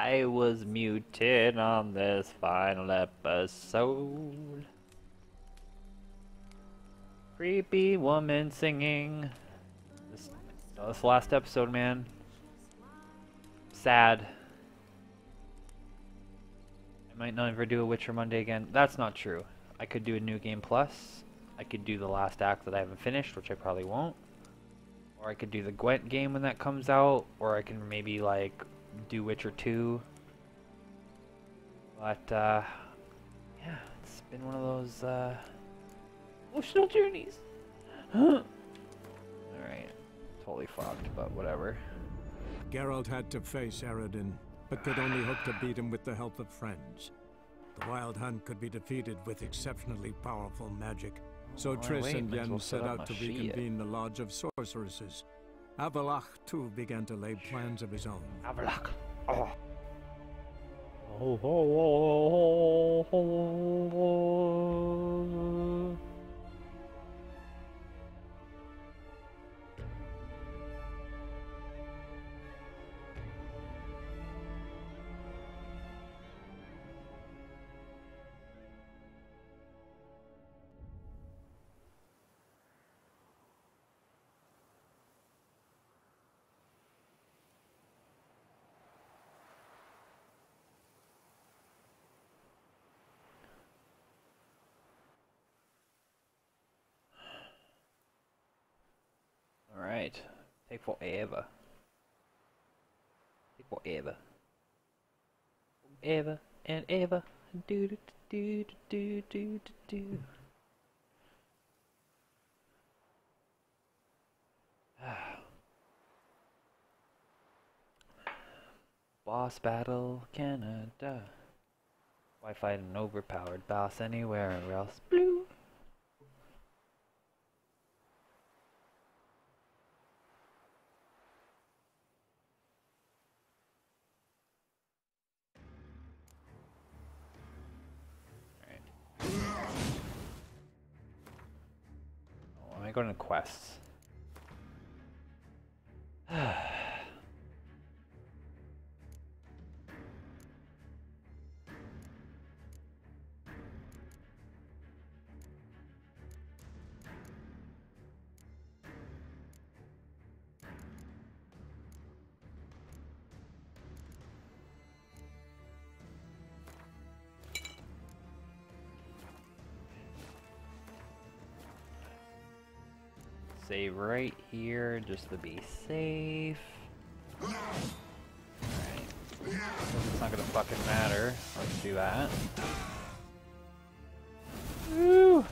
I was muted on this final episode. Creepy woman singing. This last episode, man. Sad. I might not ever do a Witcher Monday again. That's not true. I could do a New Game Plus. I could do the last act that I haven't finished, which I probably won't. Or I could do the Gwent game when that comes out. Or I can maybe, like, do Witcher 2. But, yeah, it's been one of those, emotional journeys. Alright. Totally fucked, but whatever. Geralt had to face Eredin, but could only hope to beat him with the help of friends. The Wild Hunt could be defeated with exceptionally powerful magic, so Triss and Yen set out to reconvene the Lodge of Sorceresses. Avallac'h, too, began to lay plans of his own. Avallac'h. Oh. Oh, oh, oh, oh. Alright. Take forever. Take forever. Ever and ever. Do do do do do do do. Boss battle, Canada. Why fight an overpowered boss anywhere else? Blue. Oh, am I going to quests? Save right here just to be safe. Alright. It's not gonna fucking matter. Let's do that. Woo!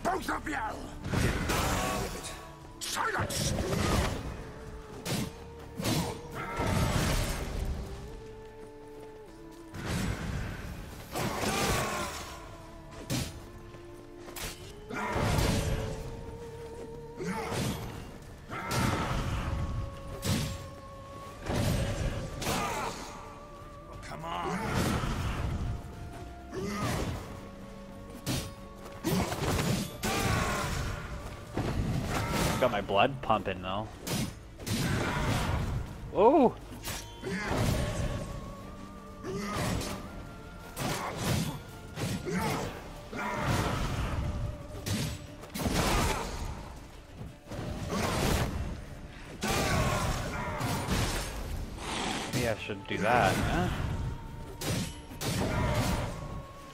Both of you! Silence! Come on! Got my blood pumping though. Oh! Maybe I should do that, huh?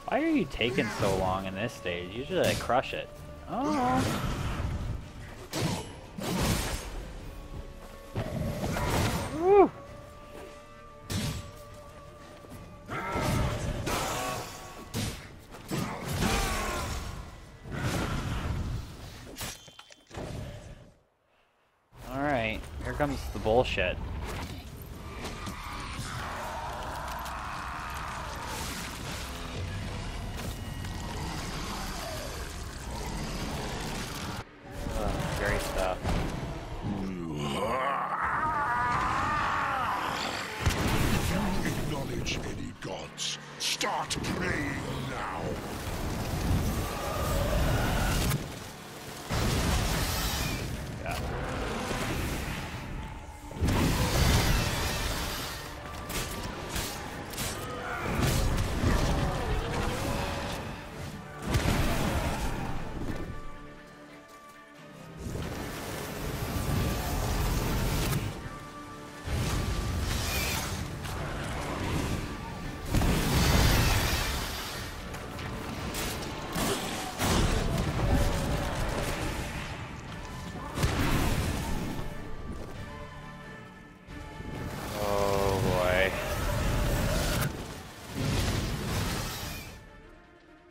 Why are you taking so long in this stage? Usually I crush it. Oh! comes the bullshit. Scary stuff. If you acknowledge any gods, start praying now.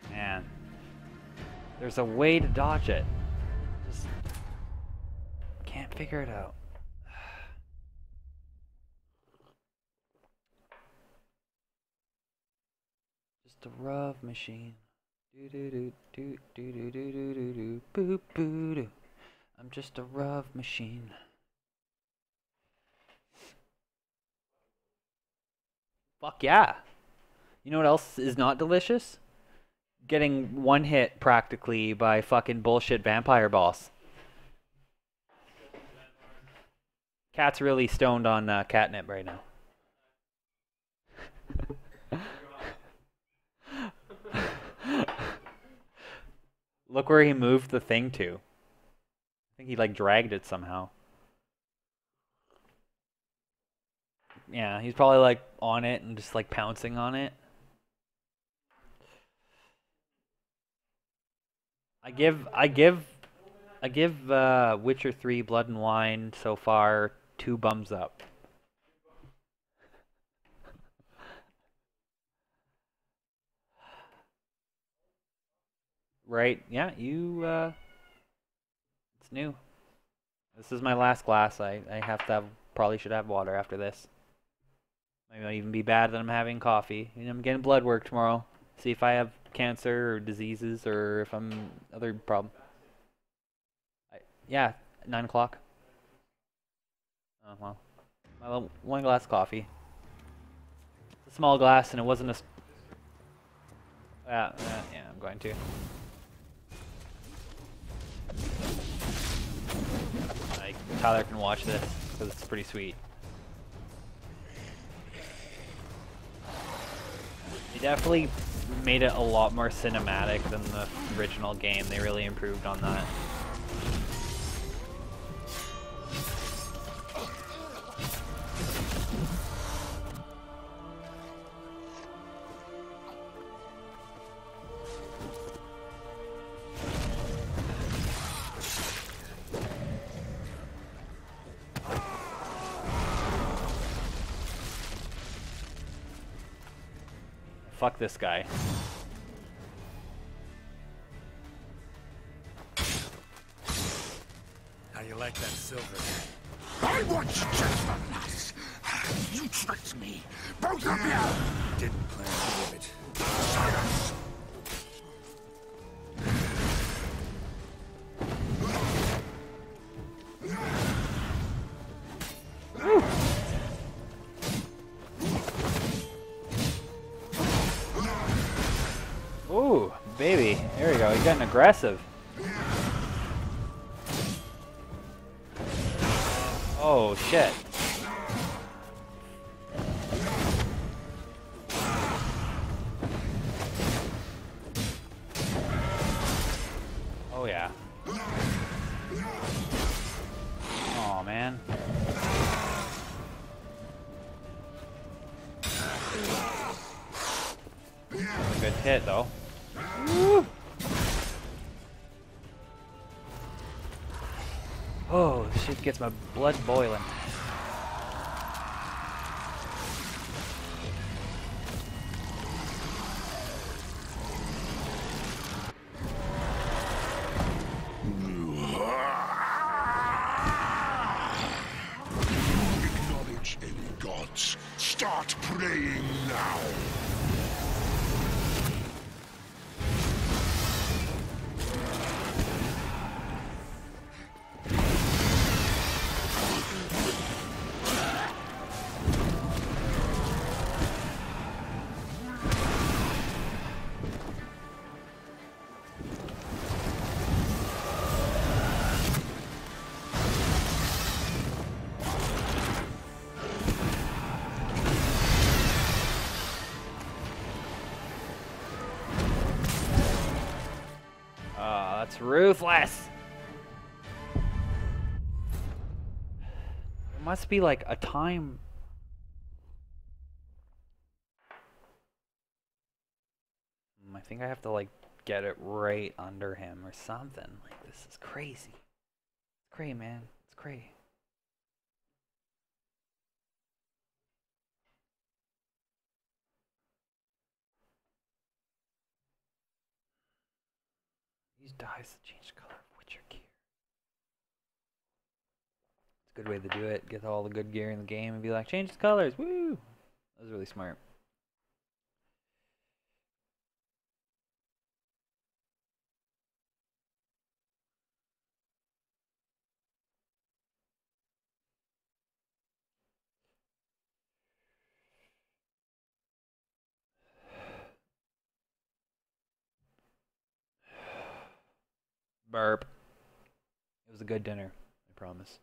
Yeah. There's a way to dodge it. Just can't figure it out. Just a rub machine. Do do do do do do do do do do boo boo doo. I'm just a rub machine. Fuck yeah. You know what else is not delicious? Getting one hit practically by fucking bullshit vampire boss. Cat's really stoned on catnip right now. Look where he moved the thing to. I think he like dragged it somehow. Yeah, he's probably like on it and just like pouncing on it. I give Witcher 3 Blood and Wine so far 2 bums up. Right? Yeah, it's new. This is my last glass. I have to probably should have water after this. Maybe it'll even be bad that I'm having coffee. And I'm getting blood work tomorrow. See if I have cancer or diseases or if I'm other problem. Yeah, 9 o'clock. Oh well. Well, 1 glass of coffee. It's a small glass and it wasn't a... yeah, I'm going to. Like, Tyler can watch this because it's pretty sweet. They definitely made it a lot more cinematic than the original game. They really improved on that. Fuck this guy. How you like that silver? I want judgment, lass. You tricked me. Both of you. Didn't plan to give it. Silence. Ooh, baby. There we go. He's getting aggressive. Oh, shit. Oh, yeah. Oh, man. Good hit, though. Woo. Oh, this shit gets my blood boiling. Start praying now. That's ruthless. There must be like a time. I think I have to like get it right under him or something. Like this is crazy. It's cray, man. It's cray. Use dyes to change the color of Witcher gear. It's a good way to do it. Get all the good gear in the game and be like, change the colors. Woo! That was really smart. Burp. It was a good dinner, I promise.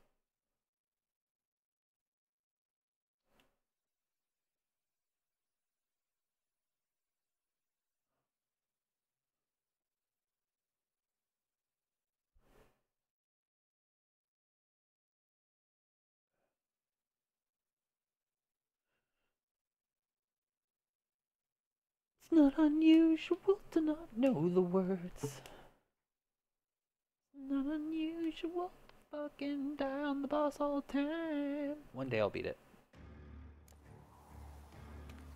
It's not unusual to not know the words. Not unusual to fucking die on the boss all the time. One day I'll beat it.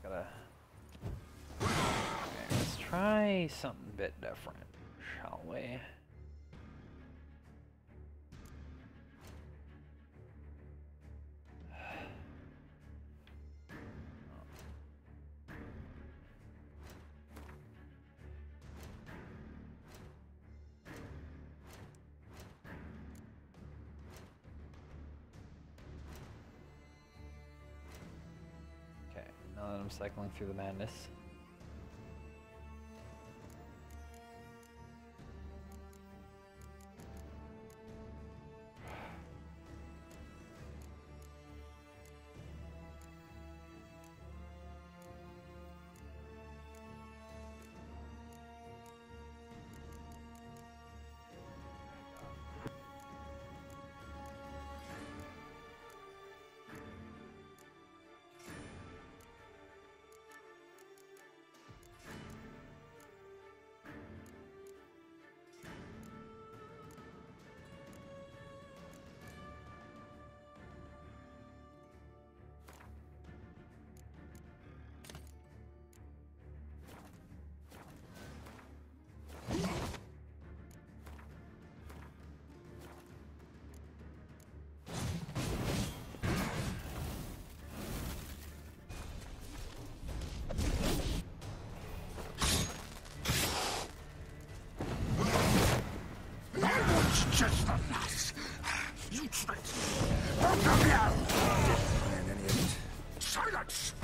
Gotta. Okay, let's try something a bit different, shall we? Now that I'm cycling through the madness. Just the last. You tricked me. Both of you! And any of it. Silence!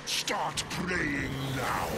Start praying now.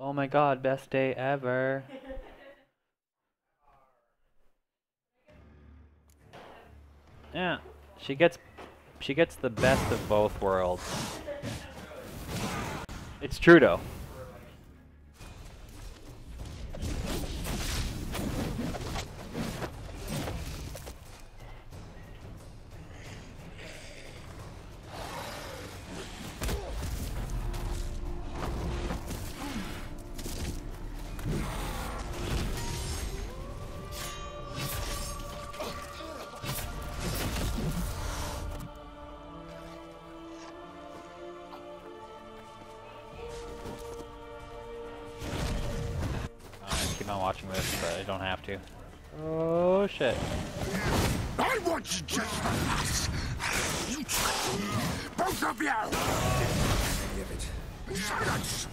Oh my god, best day ever. Yeah, she gets the best of both worlds. It's true though. Keep on watching this, but I don't have to. Oh shit. I want just the last. You tricked me. Both of you. Give it. Silence.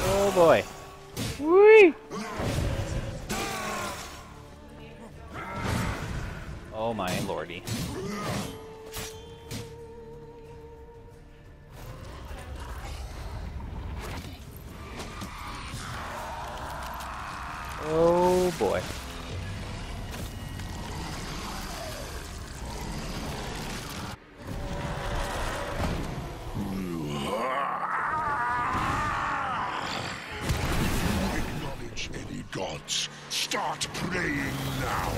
Oh boy. Whee! Oh my lordy. Oh boy. Acknowledge any gods. Start praying now.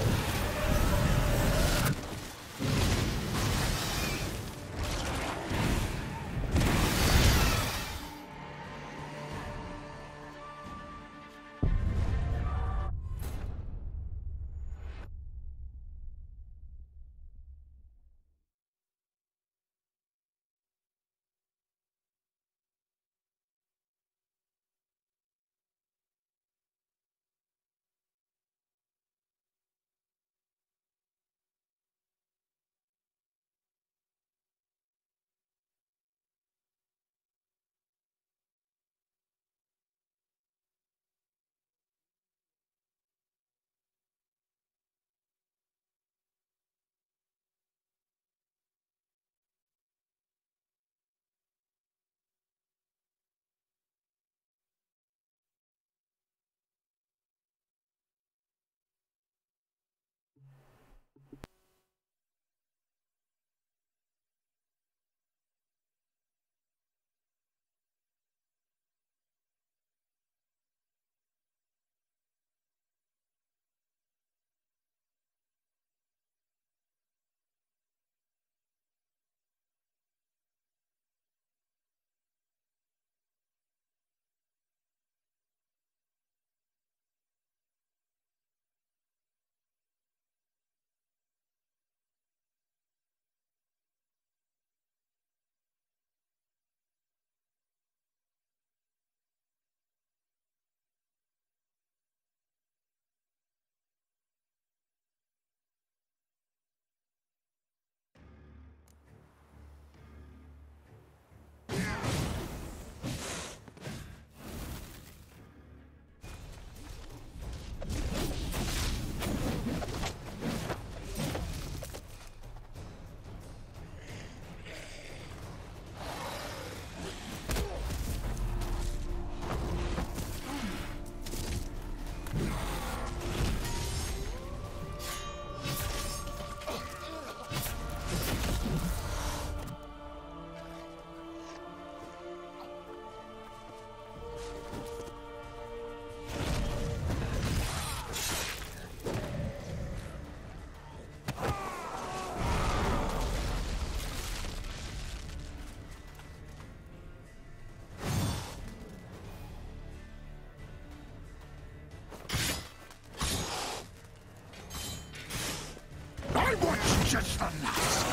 I want just the last.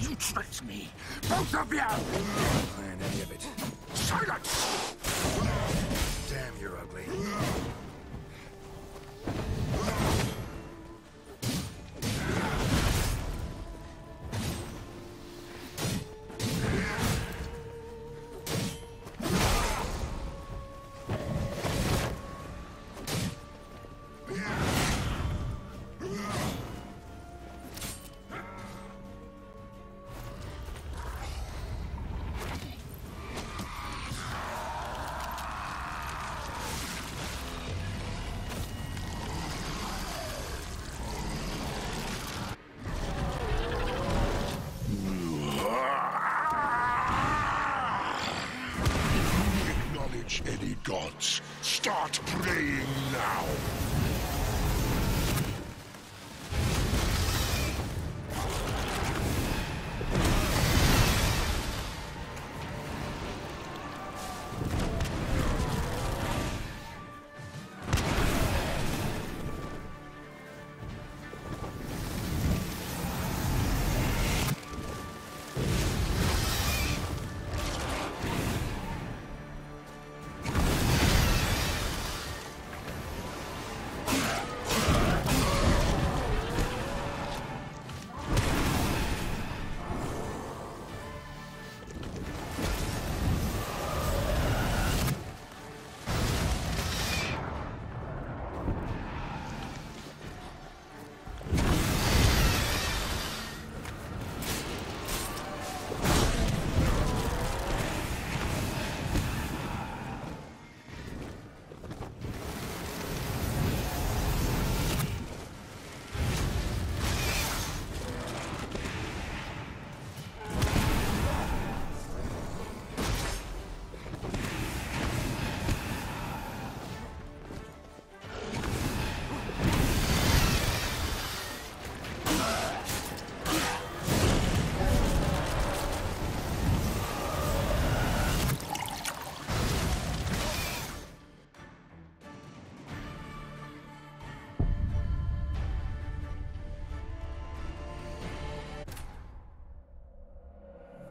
You tricked me. Both of you. Plan any of it. Silence. Damn, you're ugly. acknowledge any gods. Start praying now.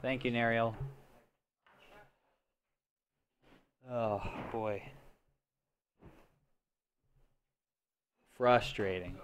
Thank you, Nariel. Oh, boy. Frustrating.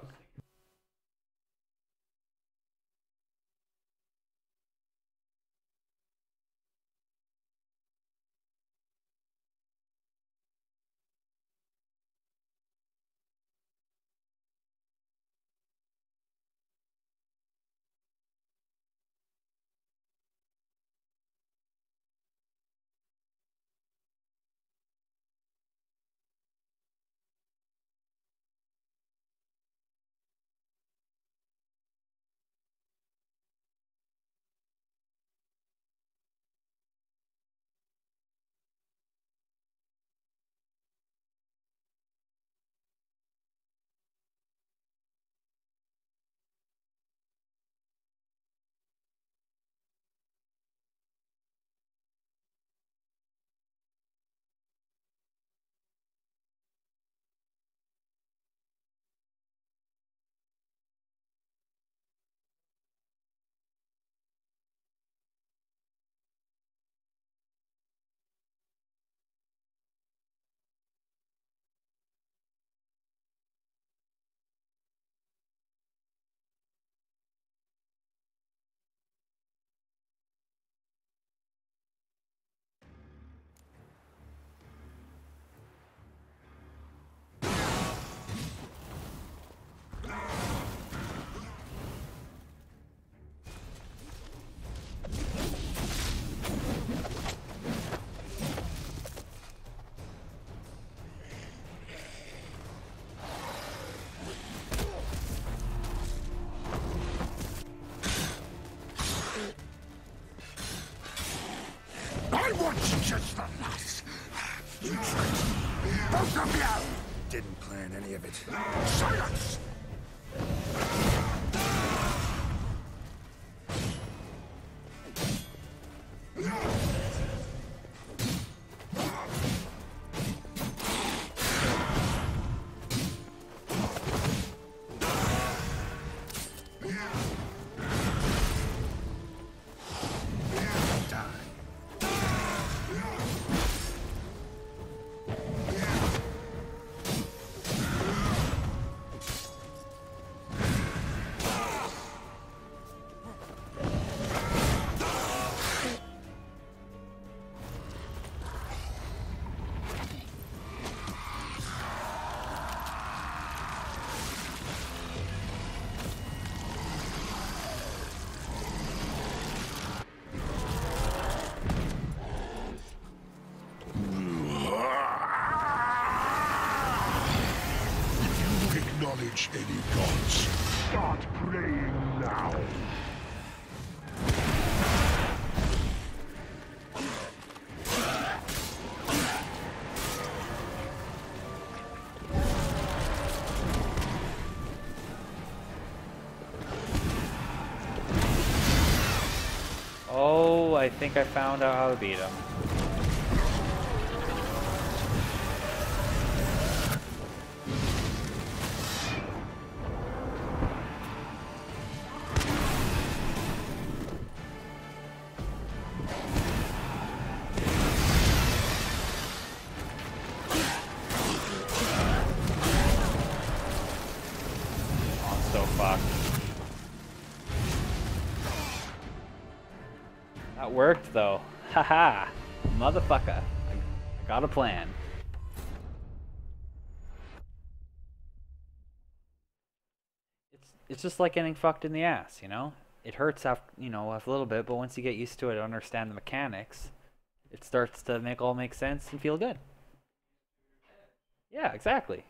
I want just the lass. You tricked me. Both of you! Didn't plan any of it. Silence! Acknowledge any gods. Start praying now. think I found out how to beat him. That worked though. Haha. Motherfucker. I got a plan. It's just like getting fucked in the ass, you know? It hurts after, you know, a little bit, but once you get used to it and understand the mechanics, it starts to make sense and feel good. Yeah, exactly.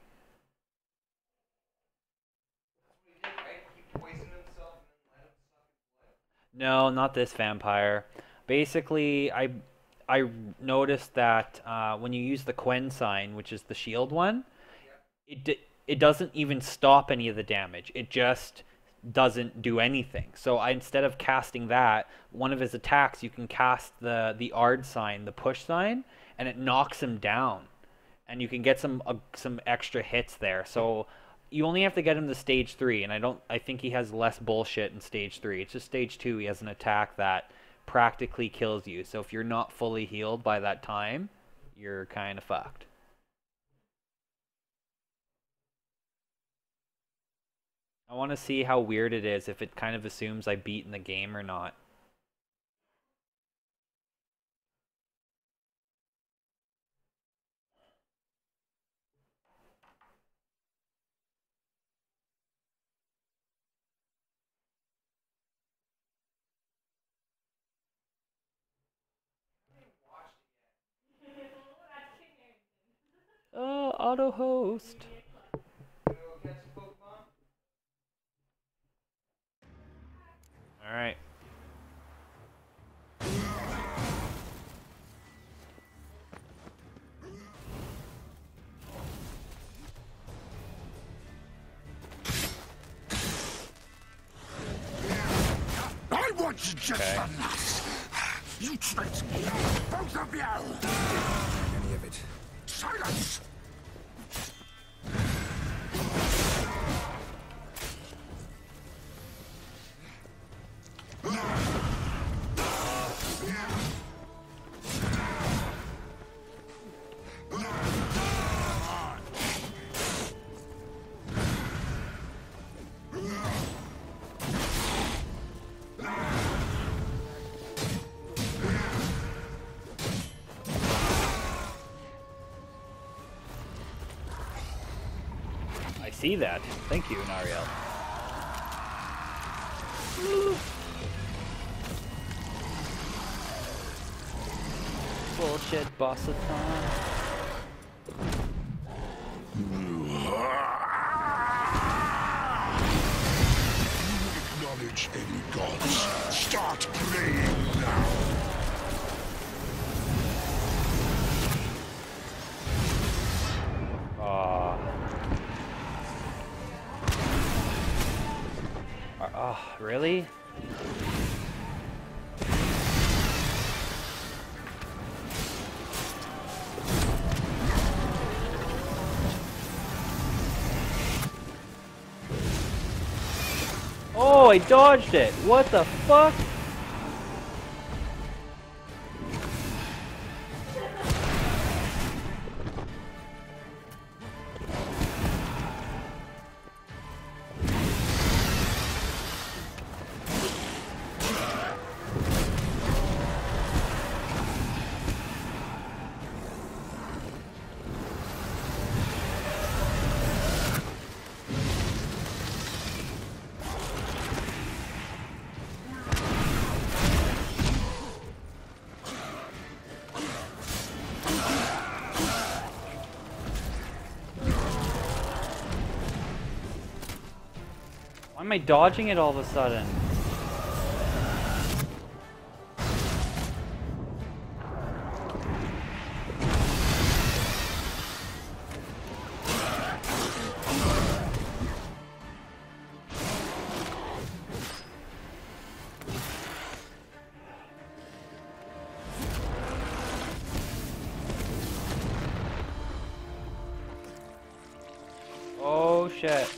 No, not this vampire. Basically, I noticed that when you use the Quen sign, which is the shield one, it doesn't even stop any of the damage. It just doesn't do anything. So instead of casting that, one of his attacks, you can cast the Ard sign, the push sign, and it knocks him down, and you can get some extra hits there. So you only have to get him to stage 3, and I think he has less bullshit in stage 3. It's just stage 2. He has an attack that practically kills you. So if you're not fully healed by that time, you're kind of fucked. I want to see how weird it is if it kind of assumes I've beaten the game or not. Auto host. All right. I want you just for nuts. You tricked me, both of you. Any of it. Silence. See that. Thank you, Nariel. Bullshit bossathon. Acknowledge any gods. Start praying now. Oh, really? Oh, I dodged it! What the fuck? Why am I dodging it all of a sudden? Oh shit.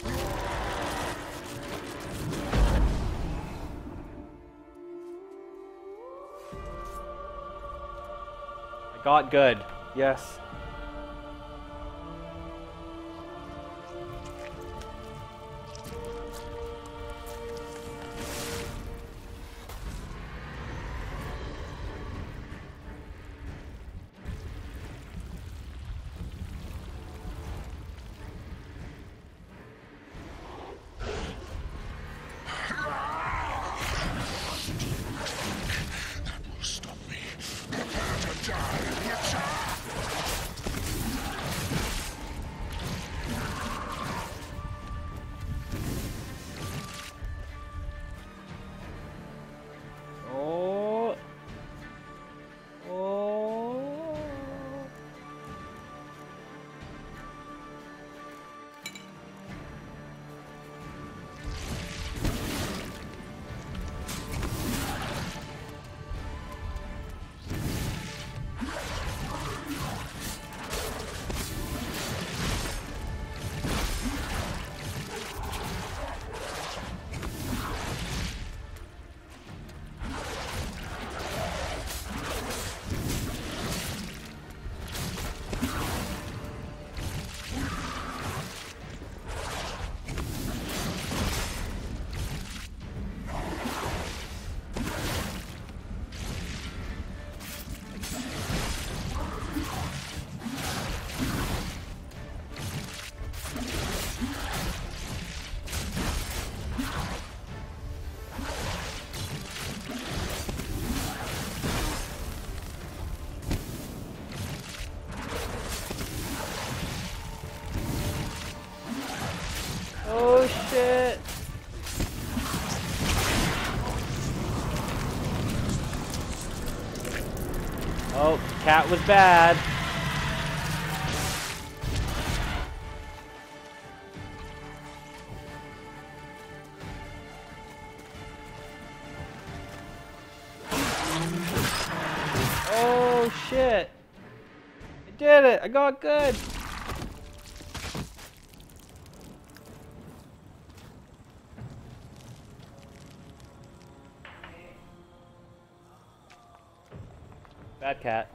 I got good. Yes. Stop me. Prepare to die, Witcher! Oh. Oh. Oh shit. Oh, cat was bad. Oh shit. I did it. I got good. Bad cat.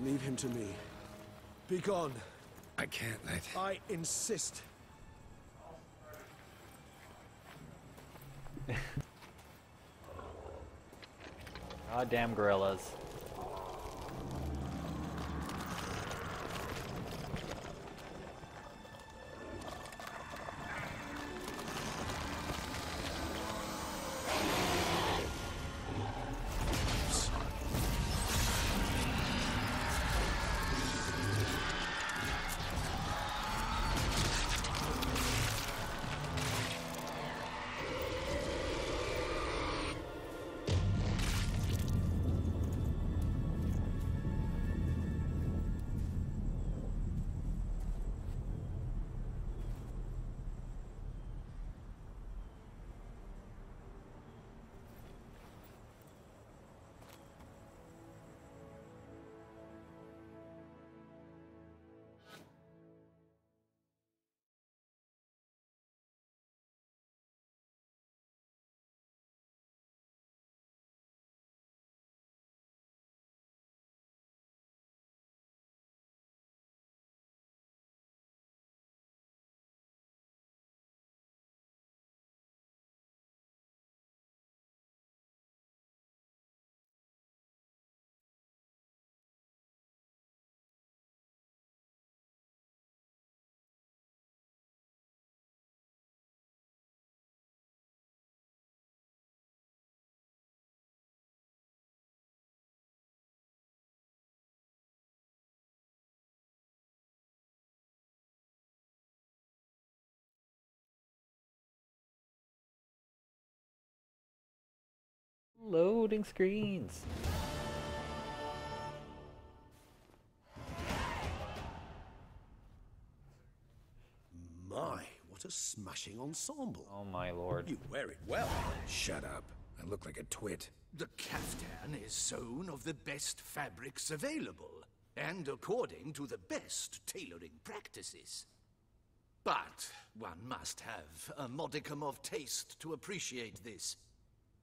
Leave him to me. Be gone. I can't let... I insist. Goddamn gorillas. Loading screens. My, what a smashing ensemble. Oh my lord. You wear it well. Shut up. I look like a twit. The caftan is sewn of the best fabrics available, and according to the best tailoring practices. But one must have a modicum of taste to appreciate this.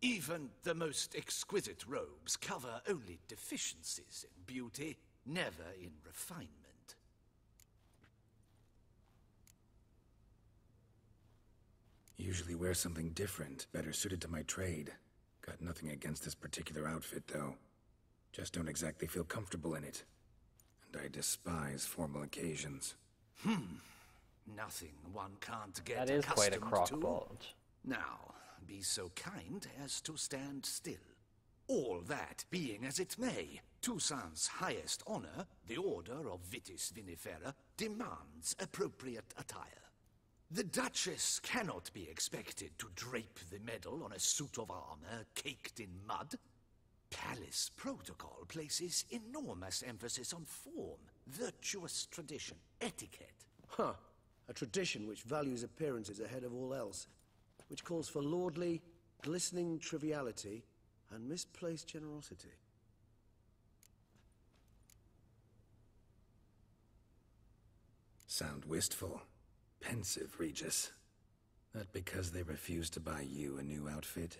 Even the most exquisite robes cover only deficiencies in beauty, never in refinement. Usually wear something different, better suited to my trade. Got nothing against this particular outfit, though. Just don't exactly feel comfortable in it. And I despise formal occasions. Nothing one can't get That is quite a accustomed crock to. bulge. Now, be so kind as to stand still. All that being as it may, Toussaint's highest honor, the Order of Vitis Vinifera, demands appropriate attire. The Duchess cannot be expected to drape the medal on a suit of armor caked in mud. Palace protocol places enormous emphasis on form, virtuous tradition, etiquette. Huh. A tradition which values appearances ahead of all else. Which calls for lordly, glistening triviality and misplaced generosity. Sound wistful. Pensive, Regis. That because they refuse to buy you a new outfit?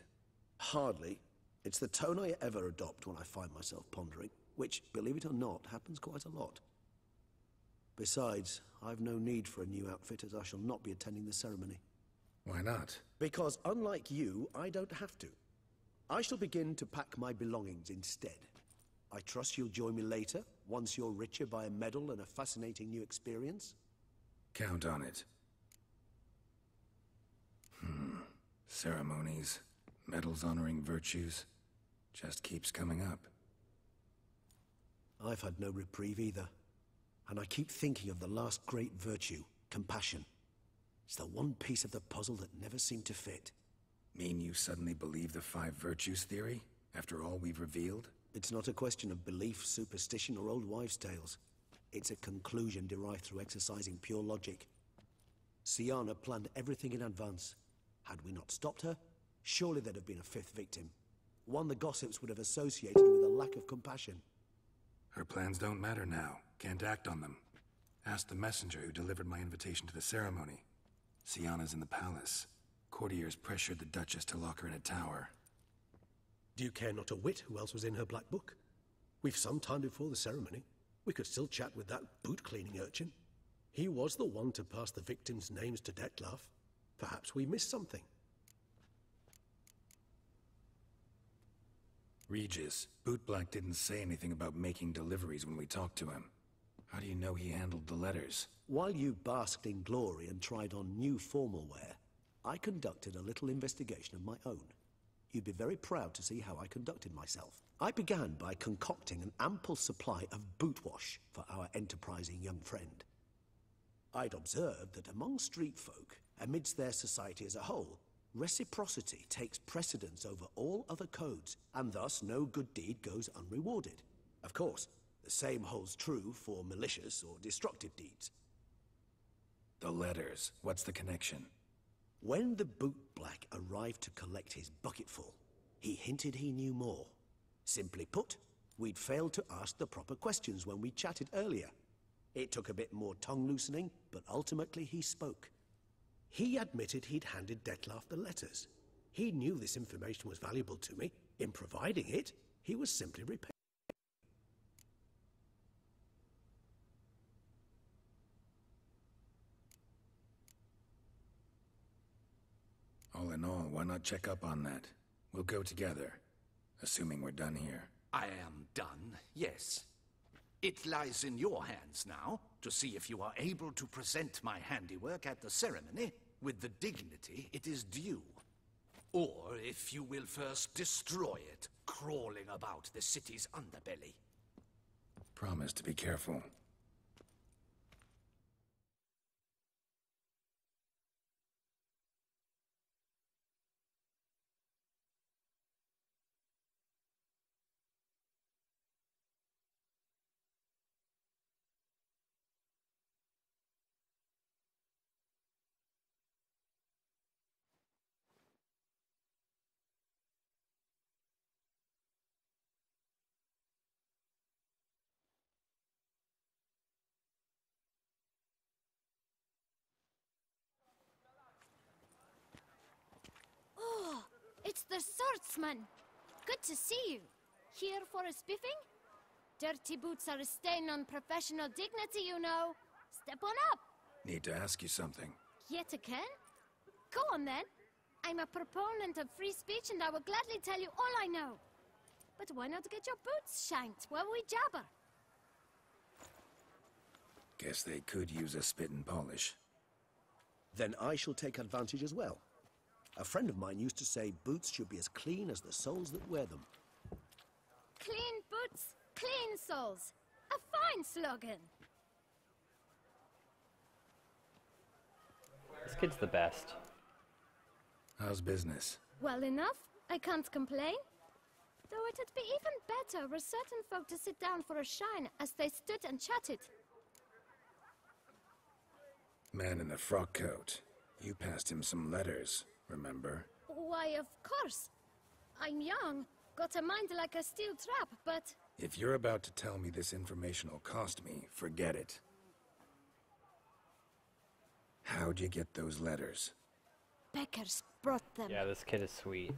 Hardly. It's the tone I ever adopt when I find myself pondering, which, believe it or not, happens quite a lot. Besides, I've no need for a new outfit as I shall not be attending the ceremony. Why not? Because unlike you, I don't have to. I shall begin to pack my belongings instead. I trust you'll join me later, once you're richer by a medal and a fascinating new experience? Count on it. Ceremonies, medals honoring virtues, just keeps coming up. I've had no reprieve either. And I keep thinking of the last great virtue, compassion. It's the one piece of the puzzle that never seemed to fit. Mean you suddenly believe the 5 virtues theory, after all we've revealed? It's not a question of belief, superstition, or old wives' tales. It's a conclusion derived through exercising pure logic. Syanna planned everything in advance. Had we not stopped her, surely there'd have been a 5th victim. One the gossips would have associated with a lack of compassion. Her plans don't matter now. Can't act on them. Ask the messenger who delivered my invitation to the ceremony. Syanna's in the palace. Courtiers pressured the Duchess to lock her in a tower. Do you care not a whit who else was in her black book? We've some time before the ceremony. We could still chat with that boot-cleaning urchin. He was the one to pass the victims' names to Dettlaff. Perhaps we missed something. Regis, Bootblack didn't say anything about making deliveries when we talked to him. How do you know he handled the letters? While you basked in glory and tried on new formal wear, I conducted a little investigation of my own. You'd be very proud to see how I conducted myself. I began by concocting an ample supply of boot wash for our enterprising young friend. I'd observed that among street folk, amidst their society as a whole, reciprocity takes precedence over all other codes, and thus no good deed goes unrewarded. Of course, the same holds true for malicious or destructive deeds. The letters. What's the connection? When the bootblack arrived to collect his bucketful, he hinted he knew more. Simply put, we'd failed to ask the proper questions when we chatted earlier. It took a bit more tongue-loosening, but ultimately he spoke. He admitted he'd handed Dettlaff the letters. He knew this information was valuable to me. In providing it, he was simply repaid. All in all, why not check up on that? We'll go together, assuming we're done here. I am done, yes. It lies in your hands now to see if you are able to present my handiwork at the ceremony with the dignity it is due. Or if you will first destroy it, crawling about the city's underbelly. Promise to be careful. It's the swordsman. Good to see you. Here for a spiffing? Dirty boots are a stain on professional dignity, you know. Step on up. Need to ask you something. Yet again? Go on then. I'm a proponent of free speech and I will gladly tell you all I know. But why not get your boots shanked while we jabber? Guess they could use a spit and polish. Then I shall take advantage as well. A friend of mine used to say boots should be as clean as the soles that wear them. Clean boots, clean soles. A fine slogan. This kid's the best. How's business? Well enough. I can't complain. Though it'd be even better were certain folk to sit down for a shine as they stood and chatted. Man in the frock coat. You passed him some letters, remember? Why, of course. I'm young, got a mind like a steel trap, but... If you're about to tell me this information will cost me, forget it. How'd you get those letters? Beggars brought them. Yeah, this kid is sweet.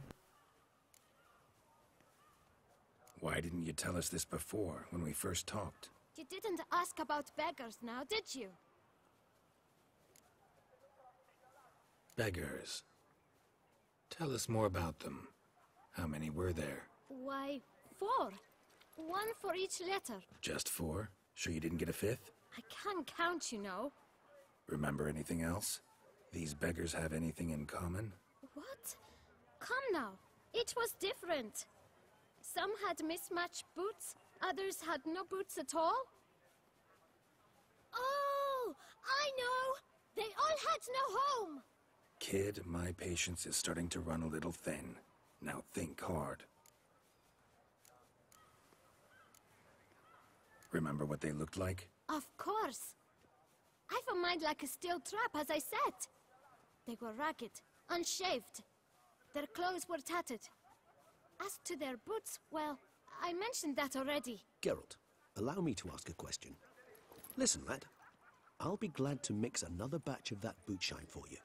Why didn't you tell us this before, when we first talked? You didn't ask about beggars now, did you? Beggars. Tell us more about them. How many were there? Why, 4. One for each letter. Just 4? Sure you didn't get a 5th? I can't count, you know. Remember anything else? These beggars have anything in common? What? Come now. Each was different. Some had mismatched boots, others had no boots at all. Oh, I know! They all had no home! Kid, my patience is starting to run a little thin. Now think hard. Remember what they looked like? Of course. I've a mind like a steel trap, as I said. They were ragged, unshaved. Their clothes were tattered. As to their boots, well, I mentioned that already. Geralt, allow me to ask a question. Listen, lad. I'll be glad to mix another batch of that boot shine for you.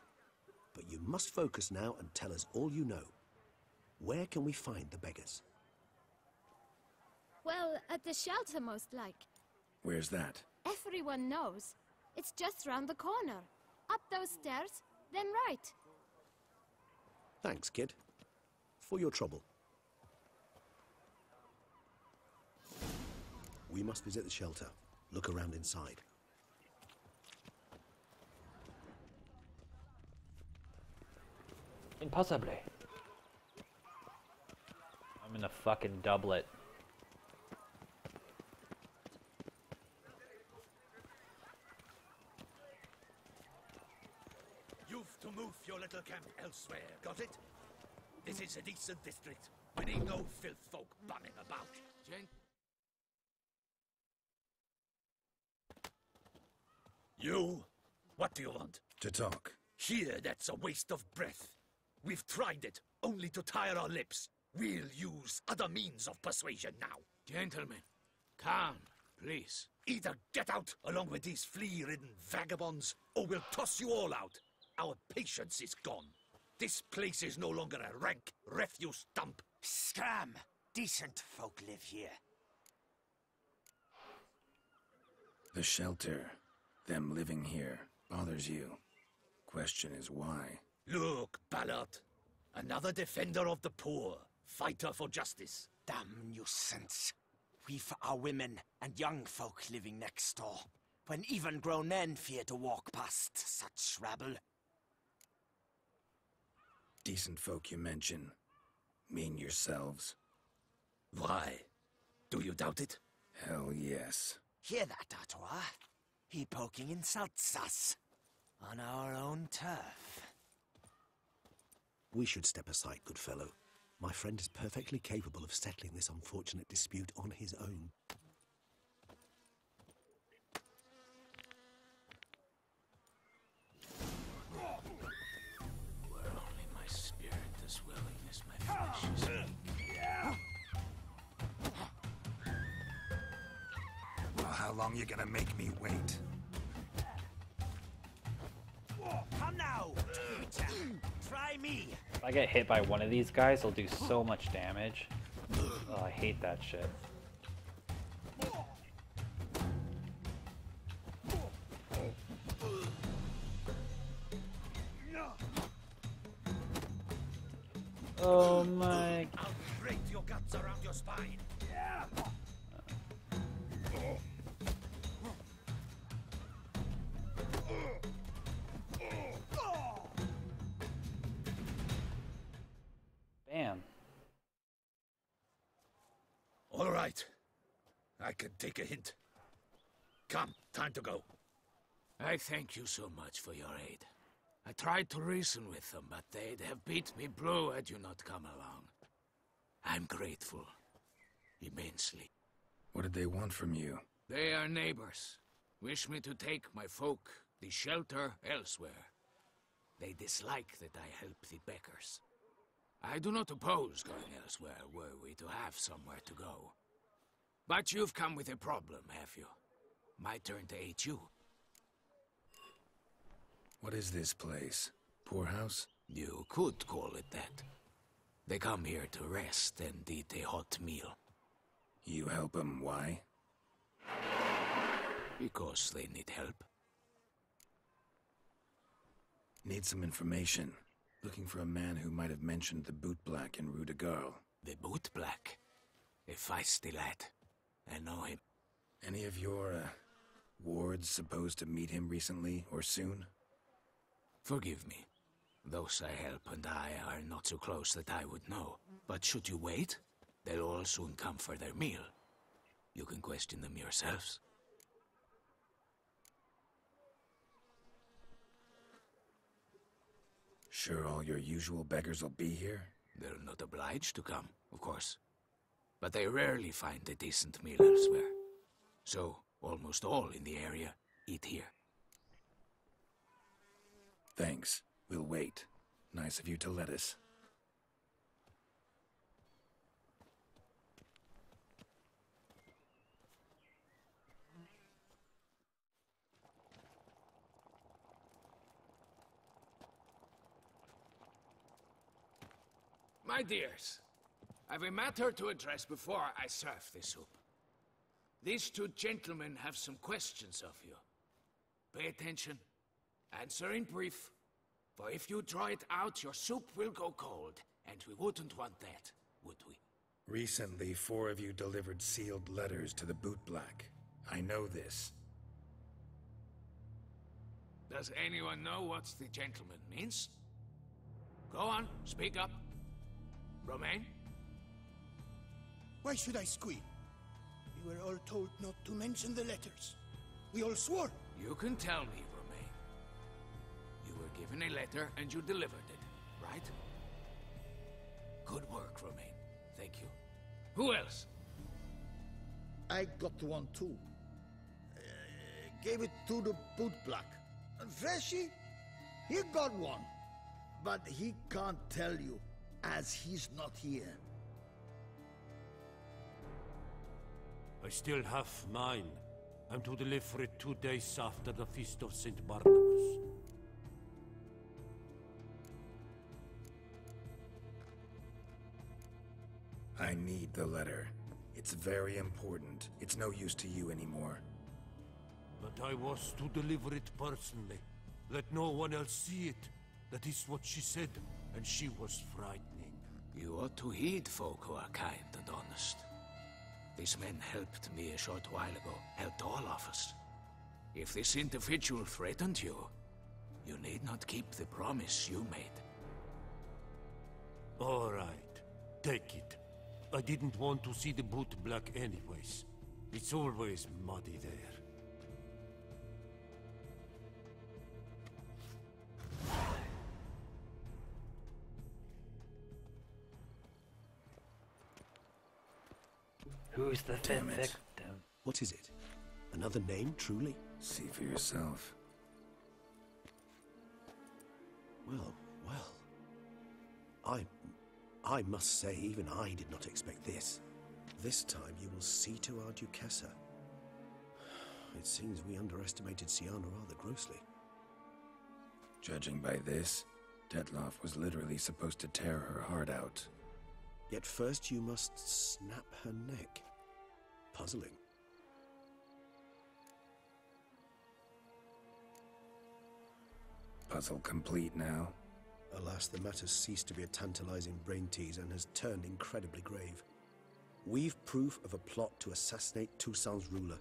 But you must focus now and tell us all you know. Where can we find the beggars? Well, at the shelter, most like. Where's that? Everyone knows. It's just round the corner. Up those stairs, then right. Thanks, kid. For your trouble. We must visit the shelter. Look around inside. Impossible. I'm in a fucking doublet. You've to move your little camp elsewhere, got it? This is a decent district. We need no filth folk bunning about. You? What do you want? To talk. Here, that's a waste of breath. We've tried it, only to tire our lips. We'll use other means of persuasion now. Gentlemen, calm, please. Either get out along with these flea-ridden vagabonds, or we'll toss you all out. Our patience is gone. This place is no longer a rank refuse dump. Scram! Decent folk live here. The shelter, them living here, bothers you. Question is why? Look, Ballard. Another defender of the poor. Fighter for justice. Damn nuisance. We've our women and young folk living next door, when even grown men fear to walk past such rabble. Decent folk you mention. Mean yourselves? Why? Do you doubt it? Hell yes. Hear that, Artois? He poking insults us. On our own turf. We should step aside, good fellow. My friend is perfectly capable of settling this unfortunate dispute on his own. Were only my spirit as willing as my flesh is weak. Well, how long you gonna make me wait? Come now! Try me! I get hit by one of these guys, it'll do so much damage. Oh, I hate that shit. Oh my... I'll break your guts around your spine. Bam. All right. I can take a hint. Come, time to go. I thank you so much for your aid. I tried to reason with them, but they'd have beat me blue had you not come along. I'm grateful. Immensely. What did they want from you? They are neighbors. Wish me to take my folk, the shelter, elsewhere. They dislike that I help the beggars. I do not oppose going elsewhere, were we to have somewhere to go. But you've come with a problem, have you? My turn to aid you. What is this place? Poorhouse? You could call it that. They come here to rest and eat a hot meal. You help them, why? Because they need help. Need some information. Looking for a man who might have mentioned the Boot Black in Rue de Garl. The Boot Black? A feisty lad. I know him. Any of your, wards supposed to meet him recently or soon? Forgive me. Those I help and I are not so close that I would know. But should you wait, they'll all soon come for their meal. You can question them yourselves. Sure all your usual beggars will be here? They're not obliged to come, of course. But they rarely find a decent meal elsewhere. So, almost all in the area eat here. Thanks. We'll wait. Nice of you to let us. My dears, I've a matter to address before I serve the soup. These two gentlemen have some questions of you. Pay attention. Answer in brief. For if you draw it out, your soup will go cold. And we wouldn't want that, would we? Recently, 4 of you delivered sealed letters to the Boot Black. I know this. Does anyone know what the gentleman means? Go on, speak up. Romain? Why should I squeal? We were all told not to mention the letters. We all swore. You can tell me, Romain. You were given a letter and you delivered it, right? Good work, Romain. Thank you. Who else? I got one too. Gave it to the Boot Black. And Freshy, he got one. But he can't tell you, as he's not here. I still have mine. I'm to deliver it 2 days after the Feast of St. Barnabas. I need the letter. It's very important. It's no use to you anymore. But I was to deliver it personally. Let no one else see it. That is what she said, and she was frightening. You ought to heed folk who are kind and honest. These men helped me a short while ago, helped all of us. If this individual threatened you, you need not keep the promise you made. All right, take it. I didn't want to see the Boot Black anyways. It's always muddy there. Who's the Damn it. victim? What is it? Another name, truly? See for yourself. Well, well. I must say, even I did not expect this. This time you will see to our Duquesa. It seems we underestimated Syanna rather grossly. Judging by this, Detloff was literally supposed to tear her heart out. Yet first you must snap her neck. Puzzling. Puzzle complete now? Alas, the matter's ceased to be a tantalizing brain tease and has turned incredibly grave. We've proof of a plot to assassinate Toussaint's ruler.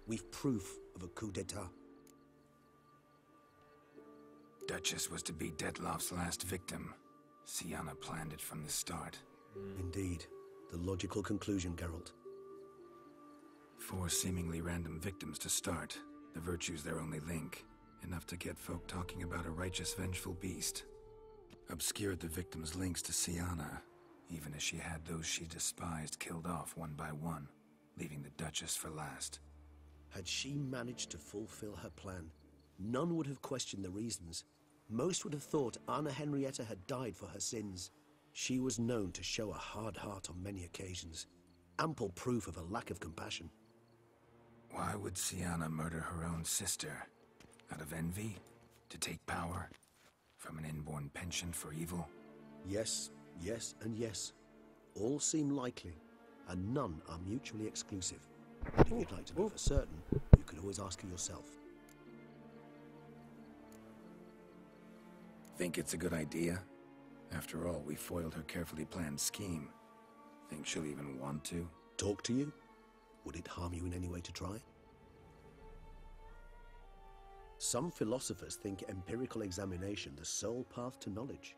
We've proof of a coup d'etat. Duchess was to be Detloff's last victim. Syanna planned it from the start. Indeed. The logical conclusion, Geralt. 4 seemingly random victims to start. The virtue's their only link. Enough to get folk talking about a righteous, vengeful beast. Obscured the victims' links to Syanna, even as she had those she despised killed off one by one, leaving the Duchess for last. Had she managed to fulfill her plan, none would have questioned the reasons. Most would have thought Anna Henrietta had died for her sins. She was known to show a hard heart on many occasions. Ample proof of a lack of compassion. Why would Syanna murder her own sister? Out of envy? To take power? From an inborn penchant for evil? Yes, yes, and yes. All seem likely, and none are mutually exclusive. But if you'd like to know for certain, you could always ask her yourself. Think it's a good idea? After all, we foiled her carefully planned scheme. Think she'll even want to? Talk to you? Would it harm you in any way to try? Some philosophers think empirical examination the sole path to knowledge.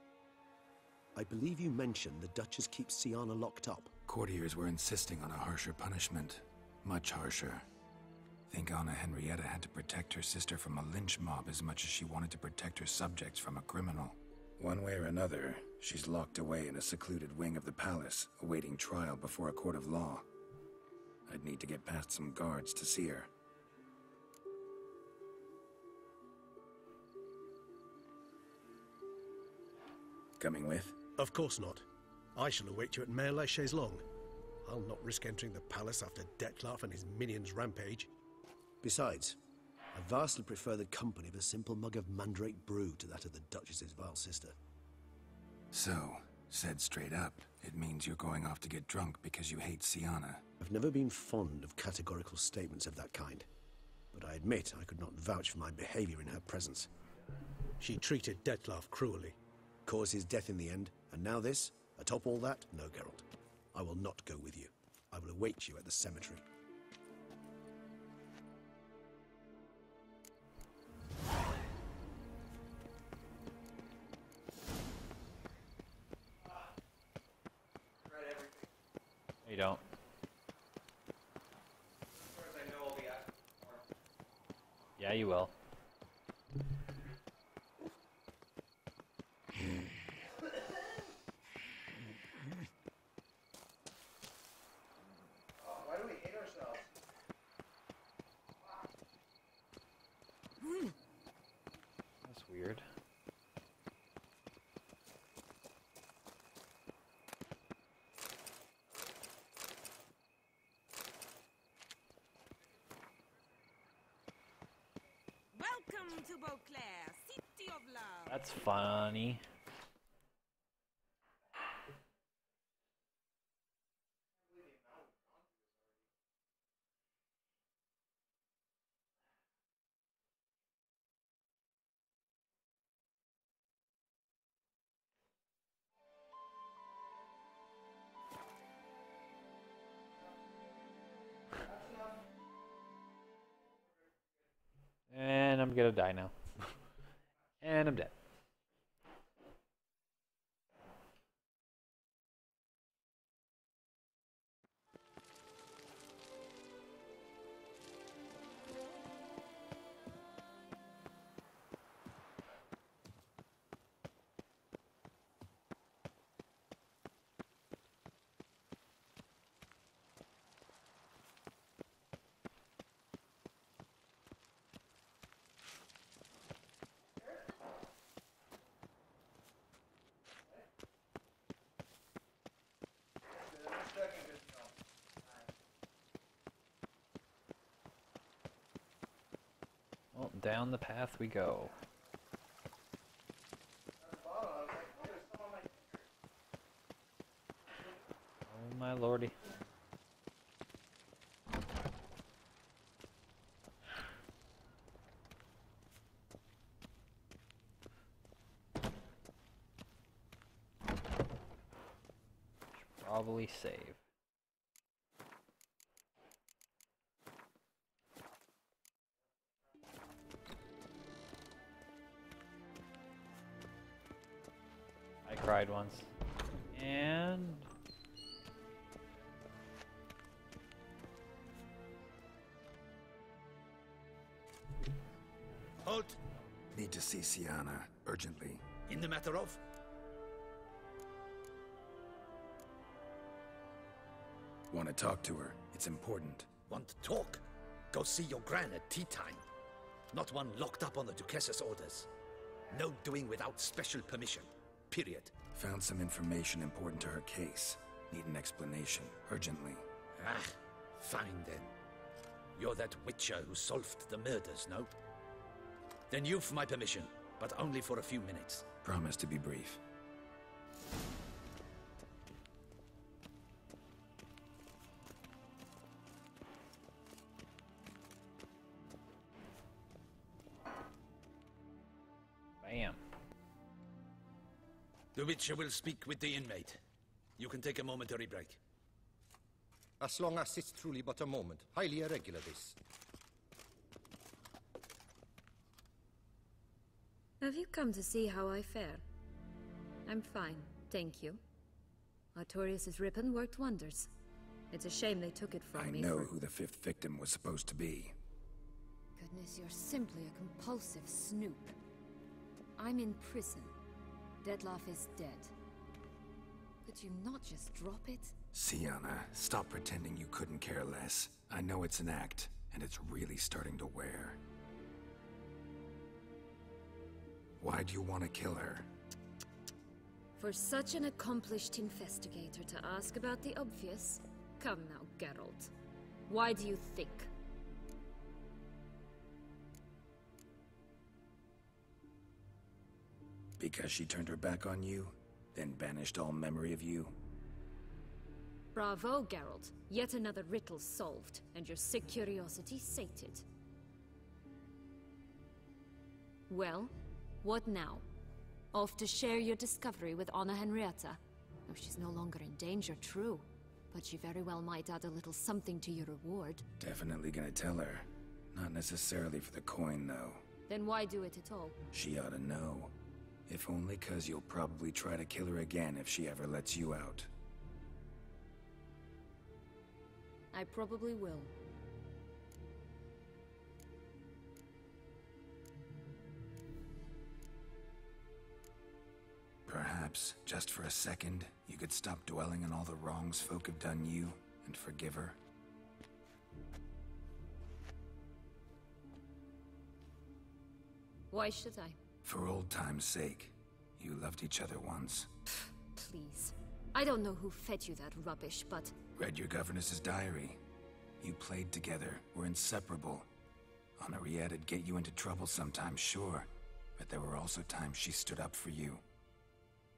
I believe you mentioned the Duchess keeps Syanna locked up. Courtiers were insisting on a harsher punishment. Much harsher. Think Anna Henrietta had to protect her sister from a lynch mob as much as she wanted to protect her subjects from a criminal. One way or another, she's locked away in a secluded wing of the palace, awaiting trial before a court of law. I'd need to get past some guards to see her. Coming with? Of course not. I shall await you at Mare la Chaise-Longue. I'll not risk entering the palace after Detloff and his minions rampage. Besides, I vastly prefer the company of a simple mug of mandrake brew to that of the Duchess's vile sister. So, said straight up, it means you're going off to get drunk because you hate Syanna. I've never been fond of categorical statements of that kind, but I admit I could not vouch for my behavior in her presence. She treated Detloff cruelly, caused his death in the end, and now this? Atop all that? No, Geralt. I will not go with you. I will await you at the cemetery. You don't. Yeah, you will. Why do we hate ourselves? That's weird. Welcome to Beauclair, city of love. That's funny. And I'm gonna die now. And I'm dead. Well, down the path we go. My lordy. Should probably save. I cried once. And Halt! Need to see Siana, urgently. In the matter of? Want to talk to her. It's important. Want to talk? Go see your gran at tea time. Not one locked up on the Duquess's orders. No doing without special permission. Period. Found some information important to her case. Need an explanation, urgently. Ah, fine then. You're that witcher who solved the murders, no? Then you've my permission, but only for a few minutes. Promise to be brief. bam. The Witcher will speak with the inmate. You can take a momentary break. As long as it's truly but a moment. Highly irregular, this. Have you come to see how I fare? I'm fine, thank you. Artorius' ribbon worked wonders. It's a shame they took it from me. I know who the fifth victim was supposed to be. Goodness, you're simply a compulsive snoop. I'm in prison. Dettlaff is dead. Could you not just drop it? Siana, stop pretending you couldn't care less. I know it's an act, and it's really starting to wear. Why do you want to kill her? For such an accomplished investigator to ask about the obvious? Come now, Geralt. Why do you think? Because she turned her back on you, then banished all memory of you? Bravo, Geralt. Yet another riddle solved, and your sick curiosity sated. Well, what now? Off to share your discovery with Anna Henrietta? Oh, she's no longer in danger, true. But she very well might add a little something to your reward. Definitely gonna tell her. Not necessarily for the coin, though. Then why do it at all? She ought to know. If only 'cause you'll probably try to kill her again if she ever lets you out. I probably will. Perhaps, just for a second, you could stop dwelling on all the wrongs folk have done you, and forgive her. Why should I? For old time's sake. You loved each other once. Please. I don't know who fed you that rubbish, but... Read your governess's diary. You played together, were inseparable. Henriette'd get you into trouble sometimes, sure. But there were also times she stood up for you.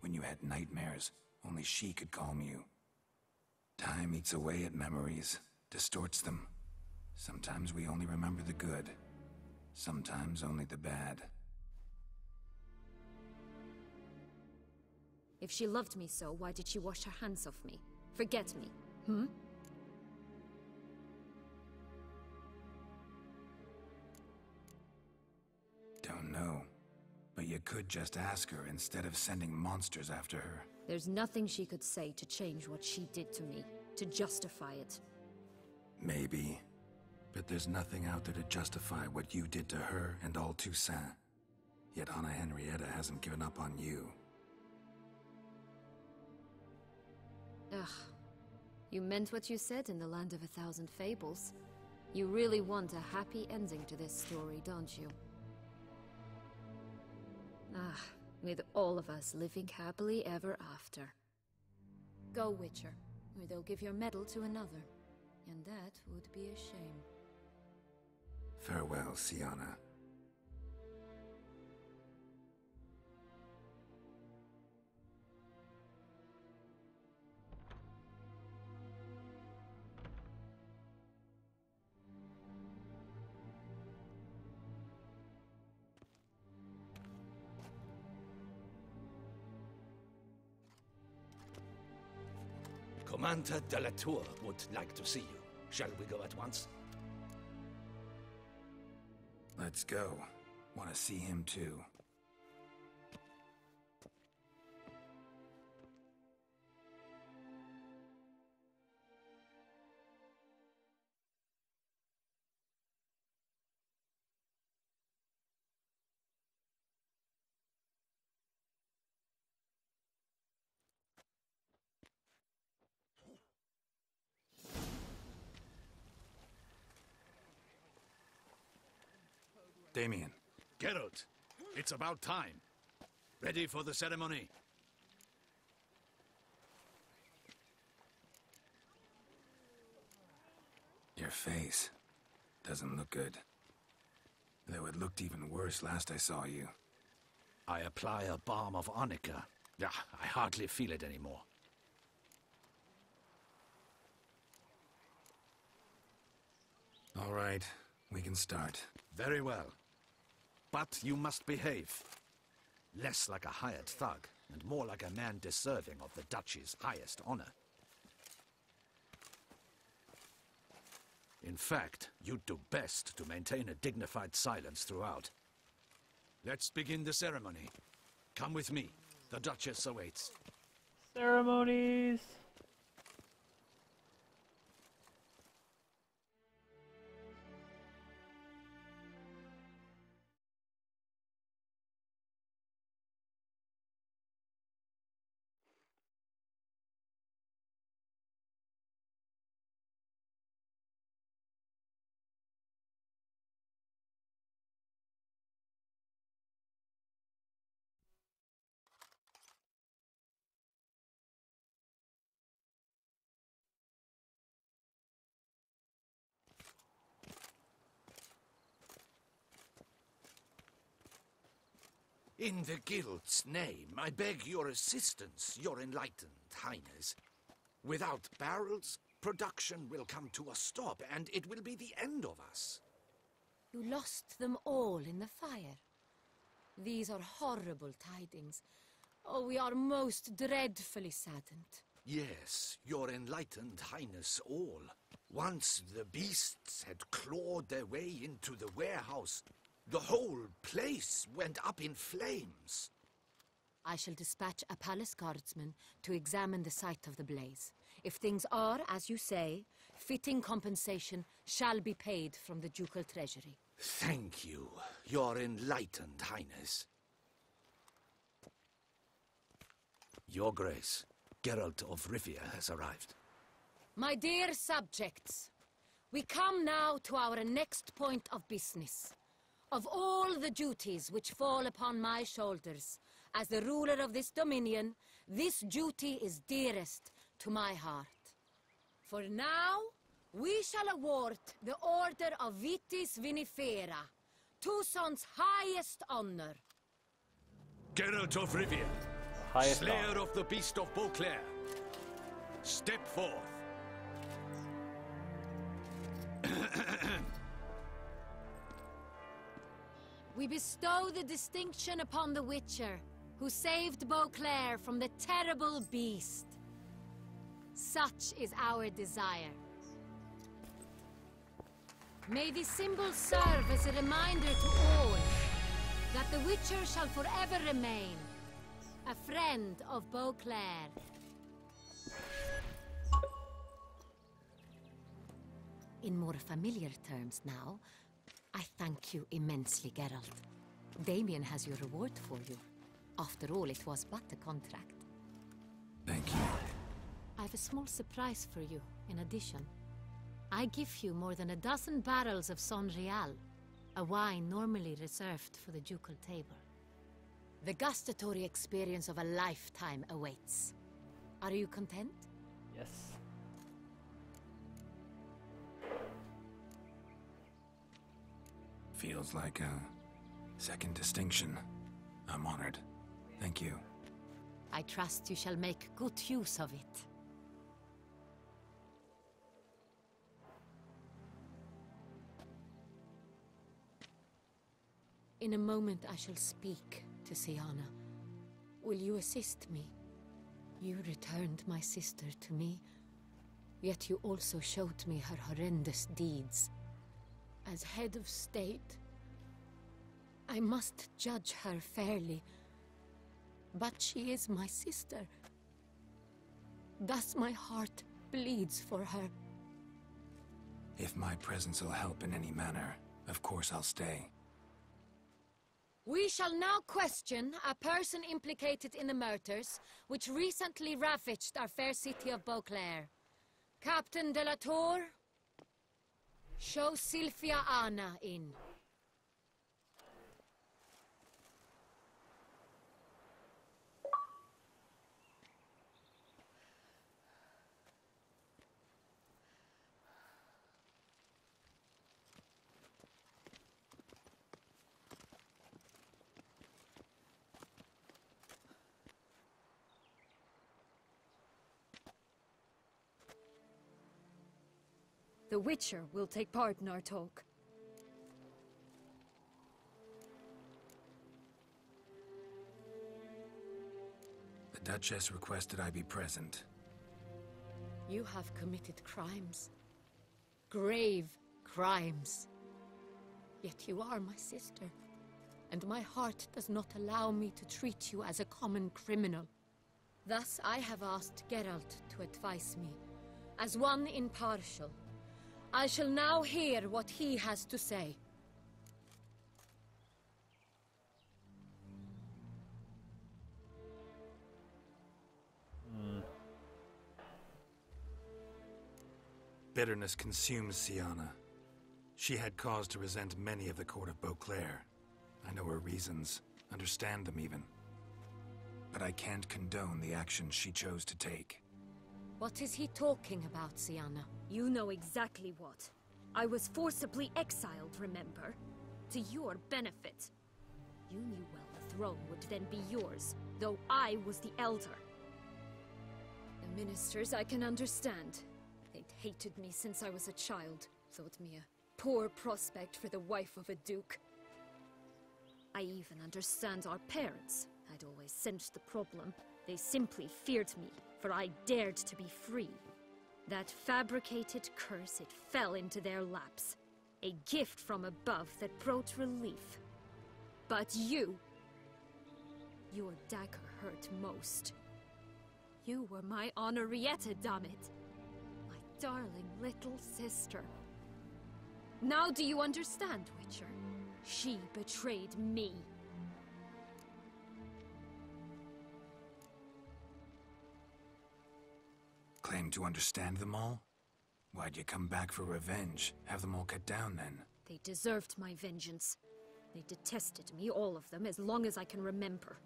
When you had nightmares, only she could calm you. Time eats away at memories, distorts them. Sometimes we only remember the good. Sometimes only the bad. If she loved me so, why did she wash her hands off me? Forget me, hmm? Don't know. But you could just ask her instead of sending monsters after her. There's nothing she could say to change what she did to me, to justify it. Maybe. But there's nothing out there to justify what you did to her and all Toussaint. Yet Anna Henrietta hasn't given up on you. Ugh. You meant what you said in the Land of a Thousand Fables. You really want a happy ending to this story, don't you? Ah, with all of us living happily ever after. Go, Witcher, or they'll give your medal to another. And that would be a shame. Farewell, Siana. Commander de la Tour would like to see you. Shall we go at once? Let's go. Want to see him too. Damien. Geralt, it's about time. Ready for the ceremony? Your face doesn't look good. Though it looked even worse last I saw you. I apply a balm of arnica. Yeah, I hardly feel it anymore. All right, we can start. Very well. But you must behave. Less like a hired thug, and more like a man deserving of the Duchy's highest honor. In fact, you'd do best to maintain a dignified silence throughout. Let's begin the ceremony. Come with me. The Duchess awaits. Ceremonies! In the Guild's name, I beg your assistance, your enlightened highness. Without barrels, production will come to a stop, and it will be the end of us. You lost them all in the fire. These are horrible tidings. Oh, we are most dreadfully saddened. Yes, your enlightened highness all. Once the beasts had clawed their way into the warehouse, the whole place went up in flames. I shall dispatch a palace guardsman to examine the site of the blaze. If things are, as you say, fitting compensation shall be paid from the ducal treasury. Thank you, your enlightened highness. Your Grace, Geralt of Rivia has arrived. My dear subjects, we come now to our next point of business. Of all the duties which fall upon my shoulders, as the ruler of this dominion, this duty is dearest to my heart. For now, we shall award the Order of Vitis Vinifera, Toussaint's highest honor. Geralt of Rivia, Slayer of the Beast of Beauclair, step forth. We bestow the distinction upon the Witcher, who saved Beauclair from the terrible beast. Such is our desire. May this symbol serve as a reminder to all that the Witcher shall forever remain a friend of Beauclair. In more familiar terms now, I thank you immensely, Geralt. Damien has your reward for you. After all, it was but a contract. Thank you. I have a small surprise for you, in addition. I give you more than a dozen barrels of Sonreal, a wine normally reserved for the ducal table. The gustatory experience of a lifetime awaits. Are you content? Yes. Feels like a second distinction. I'm honored. Thank you. I trust you shall make good use of it. In a moment I shall speak to Syanna. Will you assist me? You returned my sister to me Yet you also showed me her horrendous deeds. As head of state, I must judge her fairly. But she is my sister. Thus my heart bleeds for her. If my presence will help in any manner, of course I'll stay. We shall now question a person implicated in the murders which recently ravaged our fair city of Beauclair. Captain de la Tour, show Sylvia Anna in. The Witcher will take part in our talk. The Duchess requested I be present. You have committed crimes. Grave crimes. Yet you are my sister, and my heart does not allow me to treat you as a common criminal. Thus I have asked Geralt to advise me, as one impartial. I shall now hear what he has to say. Bitterness consumes Syanna. She had cause to resent many of the court of Beauclair. I know her reasons, understand them even. But I can't condone the actions she chose to take. What is he talking about, Syanna? You know exactly what. I was forcibly exiled, remember? To your benefit. You knew well the throne would then be yours, though I was the elder. The ministers I can understand. They'd hated me since I was a child, thought me a poor prospect for the wife of a duke. I even understand our parents. I'd always sensed the problem. They simply feared me, for I dared to be free. That fabricated curse, it fell into their laps. A gift from above that brought relief. But you... your dagger hurt most. You were my Henrietta, damn it. My darling little sister. Now do you understand, Witcher? She betrayed me. Claim to understand them all? Why'd you come back for revenge? Have them all cut down then? They deserved my vengeance. They detested me, all of them, as long as I can remember.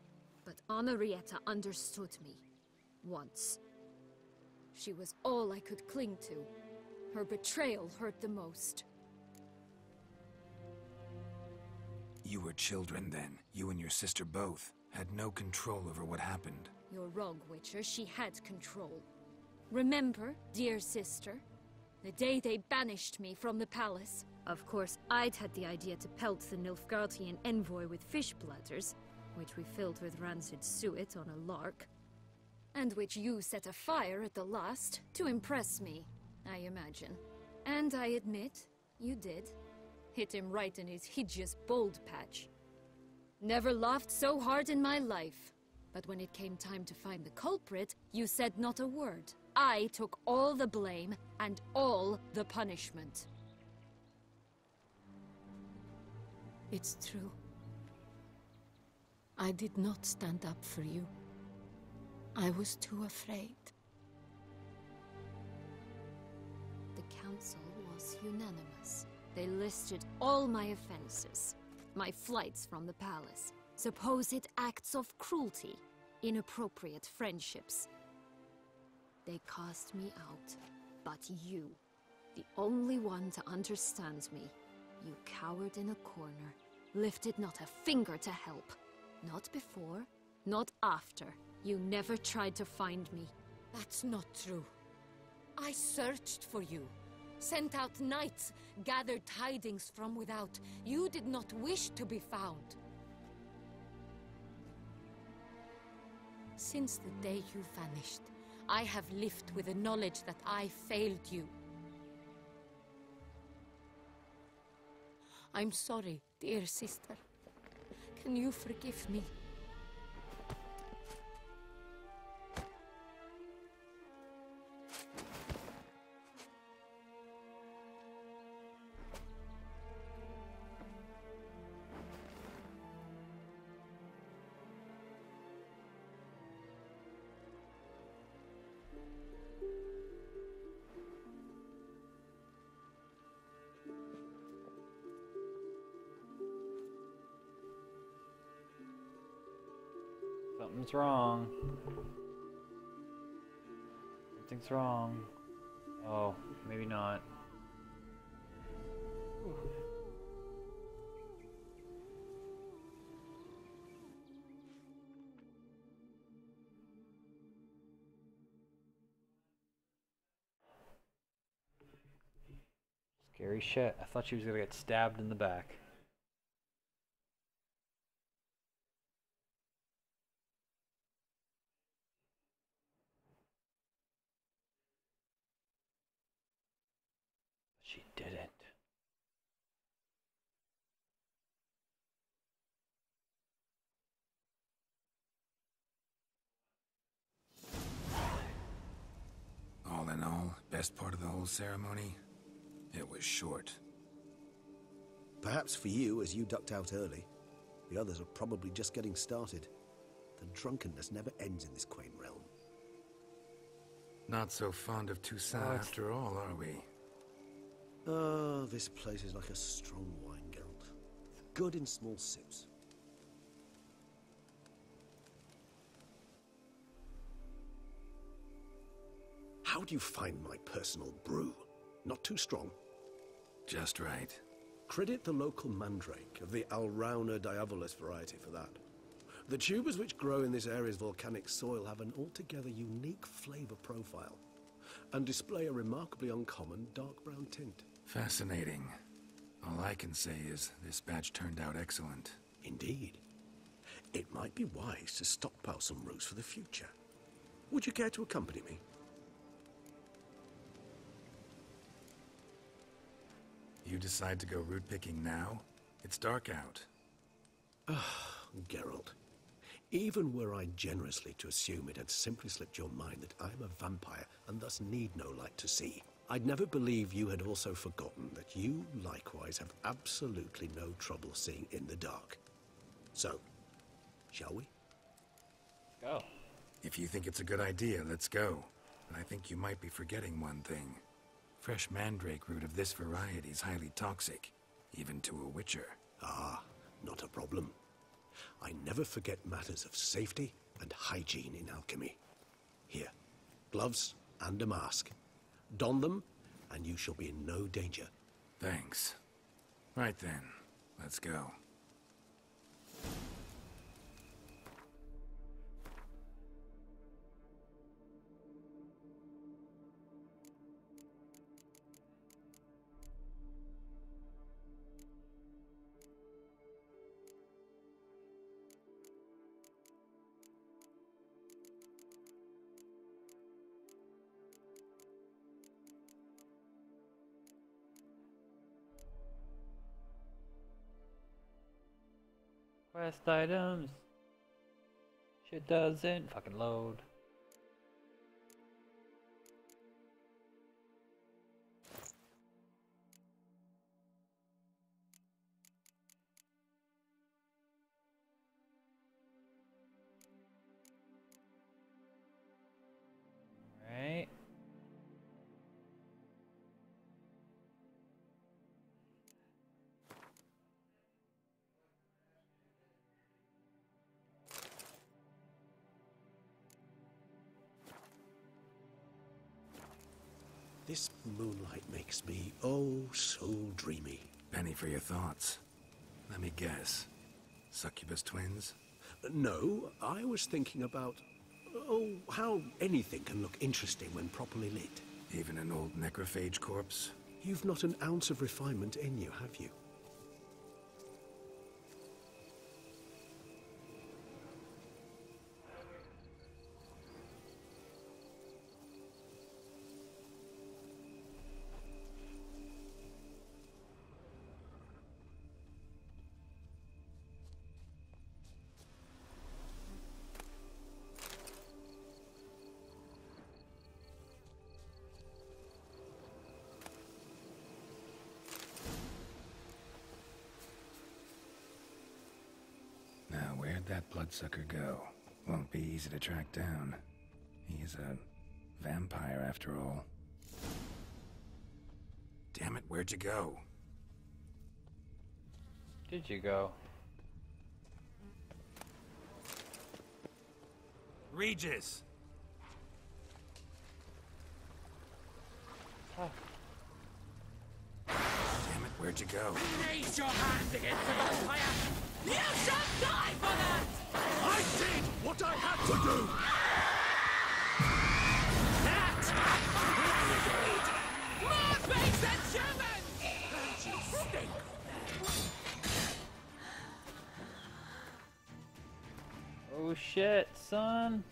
But Henrietta understood me. Once. She was all I could cling to. Her betrayal hurt the most. You were children then. You and your sister both had no control over what happened. You're wrong, Witcher. She had control. Remember, dear sister? The day they banished me from the palace. Of course, I'd had the idea to pelt the Nilfgaardian envoy with fish bladders, which we filled with rancid suet on a lark. And which you set afire at the last, to impress me, I imagine. And I admit, you did. Hit him right in his hideous bald patch. Never laughed so hard in my life. But when it came time to find the culprit, you said not a word. I took all the blame and all the punishment. It's true. I did not stand up for you. I was too afraid. The council was unanimous. They listed all my offenses. My flights from the palace, supposed acts of cruelty, inappropriate friendships. They cast me out. But you, the only one to understand me, you cowered in a corner, lifted not a finger to help. Not before, not after. You never tried to find me. That's not true. I searched for you. Sent out knights, gathered tidings from without. You did not wish to be found. Since the day you vanished, I have lived with the knowledge that I failed you. I'm sorry, dear sister. Can you forgive me? Something's wrong. Something's wrong. Oh, maybe not. Scary shit. I thought she was gonna get stabbed in the back. She didn't. All in all, best part of the whole ceremony? It was short. Perhaps for you, as you ducked out early. The others are probably just getting started. The drunkenness never ends in this quaint realm. Not so fond of Toussaint after all, are we? Oh, this place is like a strong wine, Geralt. Good in small sips. How do you find my personal brew? Not too strong? Just right. Credit the local mandrake of the Alrauna diavolis variety for that. The tubers which grow in this area's volcanic soil have an altogether unique flavor profile and display a remarkably uncommon dark brown tint. Fascinating. All I can say is this batch turned out excellent. Indeed. It might be wise to stockpile some roots for the future. Would you care to accompany me? You decide to go root picking now? It's dark out. Ah, Geralt. Even were I generously to assume it had simply slipped your mind that I am a vampire and thus need no light to see, I'd never believe you had also forgotten that you likewise have absolutely no trouble seeing in the dark. So, shall we? Go. If you think it's a good idea, let's go. But I think you might be forgetting one thing. Fresh mandrake root of this variety is highly toxic, even to a witcher. Ah, not a problem. I never forget matters of safety and hygiene in alchemy. Here, gloves and a mask. Don them, and you shall be in no danger. Thanks. Right then, let's go. Quest items. Shit doesn't fucking load. Alright. This moonlight makes me, oh, so dreamy. Penny for your thoughts. Let me guess. Succubus twins? No, I was thinking about, oh, how anything can look interesting when properly lit. Even an old necrophage corpse? You've not an ounce of refinement in you, have you? Where'd that bloodsucker go? Won't be easy to track down. He is a vampire after all. Damn it, where'd you go? Did you go? Regis! Huh. Damn it, where'd you go? Raise your hand against the vampire! You shall die for that! I did what I had to do! More bakes and Germans! And you stink! Oh shit, son.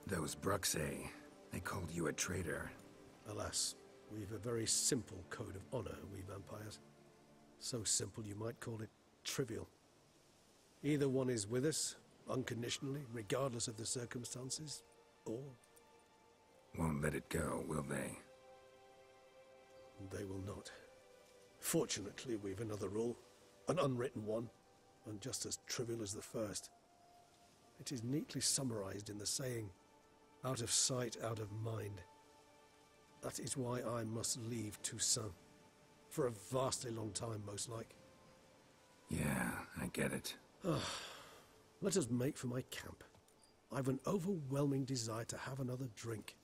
Those Bruxae, they called you a traitor. Alas, we've a very simple code of honor, we vampires. So simple you might call it trivial. Either one is with us, unconditionally, regardless of the circumstances, or... Won't let it go, will they? They will not. Fortunately, we've another rule, an unwritten one, and just as trivial as the first. It is neatly summarized in the saying, out of sight, out of mind. That is why I must leave Toussaint. For a vastly long time, most like. Yeah, I get it. Let us make for my camp. I've an overwhelming desire to have another drink.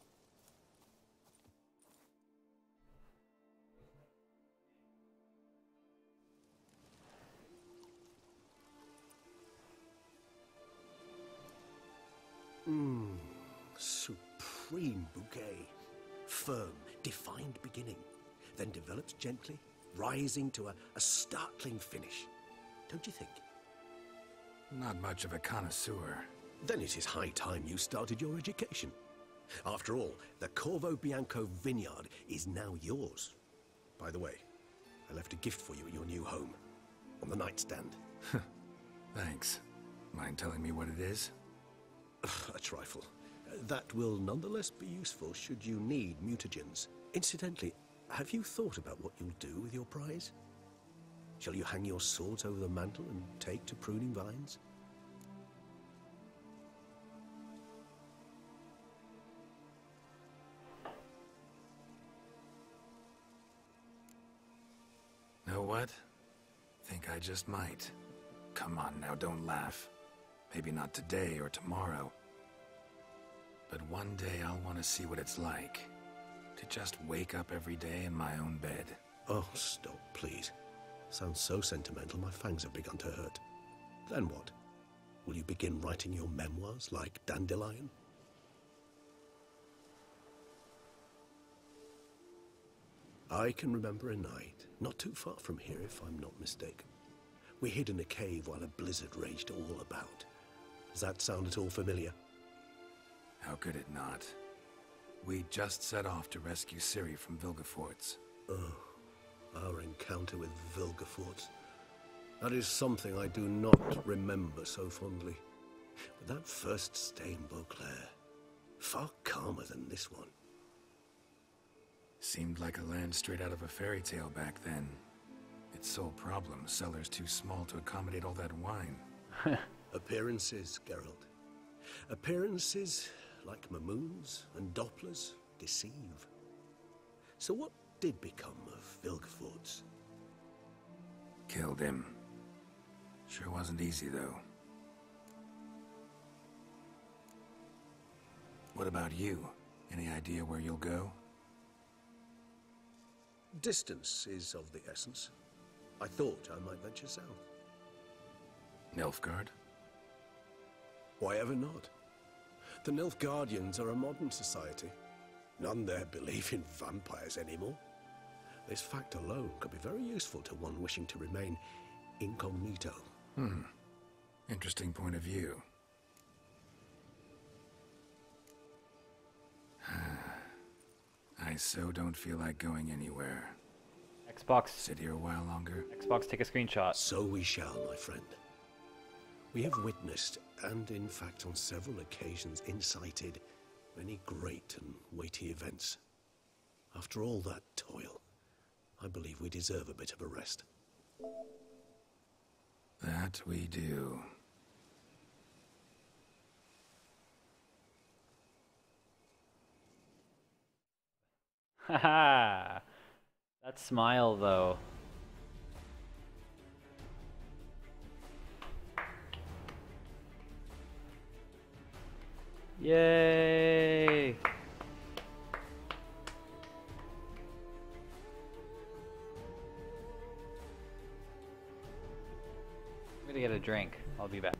Supreme bouquet. Firm, defined beginning, then develops gently, rising to a startling finish. Don't you think? Not much of a connoisseur. Then it is high time you started your education. After all, the Corvo Bianco vineyard is now yours. By the way, I left a gift for you at your new home, on the nightstand. Thanks. Mind telling me what it is? A trifle. That will nonetheless be useful should you need mutagens. Incidentally, have you thought about what you'll do with your prize? Shall you hang your swords over the mantle and take to pruning vines? I just might. Come on now, don't laugh. Maybe not today or tomorrow. But one day I'll want to see what it's like to just wake up every day in my own bed. Oh, stop, please. Sounds so sentimental, my fangs have begun to hurt. Then what? Will you begin writing your memoirs like Dandelion? I can remember a night, not too far from here if I'm not mistaken. We hid in a cave while a blizzard raged all about. Does that sound at all familiar? How could it not? We just set off to rescue Ciri from Vilgefortz. Oh, our encounter with Vilgefortz. That is something I do not remember so fondly. But that first stay in Beauclair, far calmer than this one. Seemed like a land straight out of a fairy tale back then. Its sole problem, cellars too small to accommodate all that wine. Appearances, Geralt. Appearances, like Mamoons and Dopplers, deceive. So what did become of Vilgefortz? Killed him. Sure wasn't easy, though. What about you? Any idea where you'll go? Distance is of the essence. I thought I might venture south. Nilfgaard? Why ever not? The Nilfgaardians are a modern society. None there believe in vampires anymore. This fact alone could be very useful to one wishing to remain incognito. Interesting point of view. I so don't feel like going anywhere. Xbox. Sit here a while longer. Xbox, take a screenshot. So we shall, my friend. We have witnessed, and in fact on several occasions incited, many great and weighty events. After all that toil, I believe we deserve a bit of a rest. That we do. Haha. That smile, though. Yay! I'm gonna get a drink. I'll be back.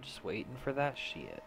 I'm just waiting for that shit.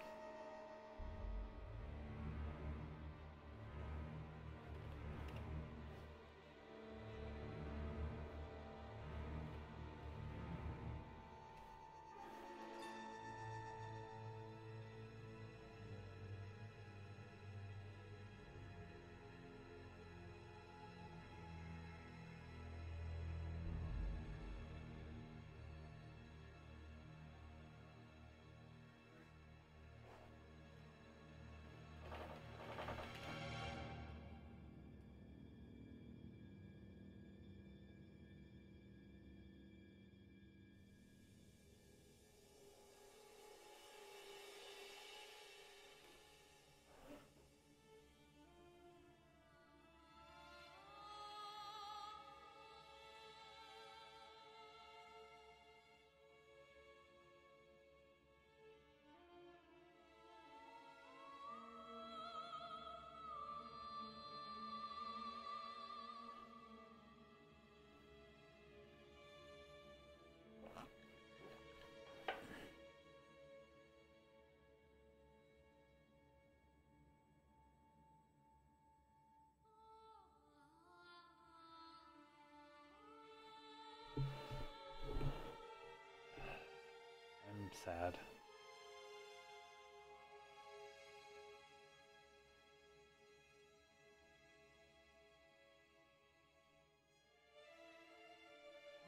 I'm sad.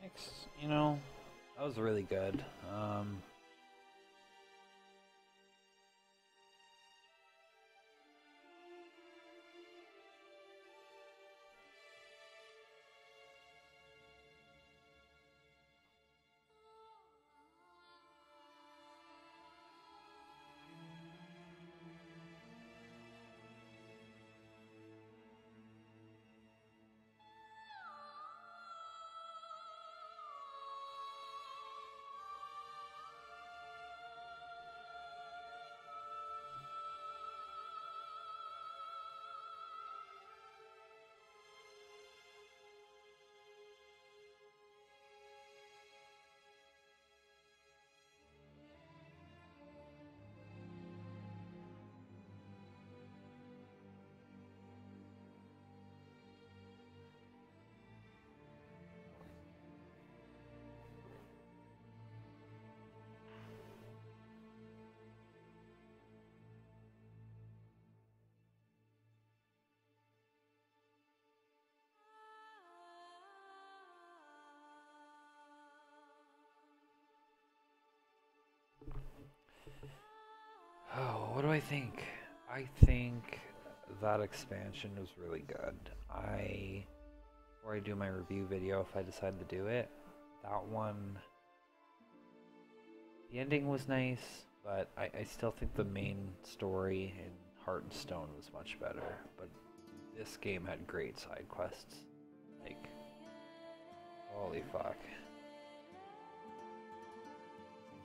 Next, you know, that was really good. Oh, what do I think? I think that expansion was really good. Before I do my review video, if I decide to do it, that one, the ending was nice, but I still think the main story in Heart and Stone was much better. But this game had great side quests. Like, holy fuck.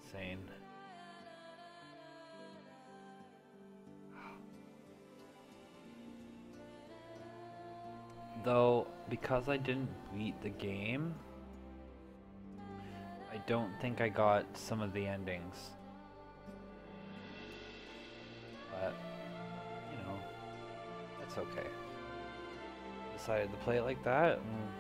Insane. Though, because I didn't beat the game, I don't think I got some of the endings. But, you know, that's okay. Decided to play it like that, and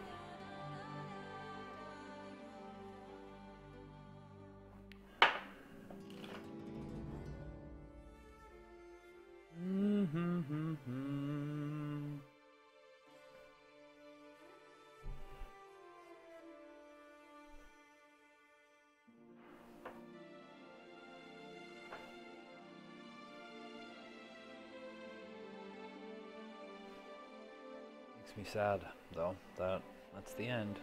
makes me sad, though, that's the end.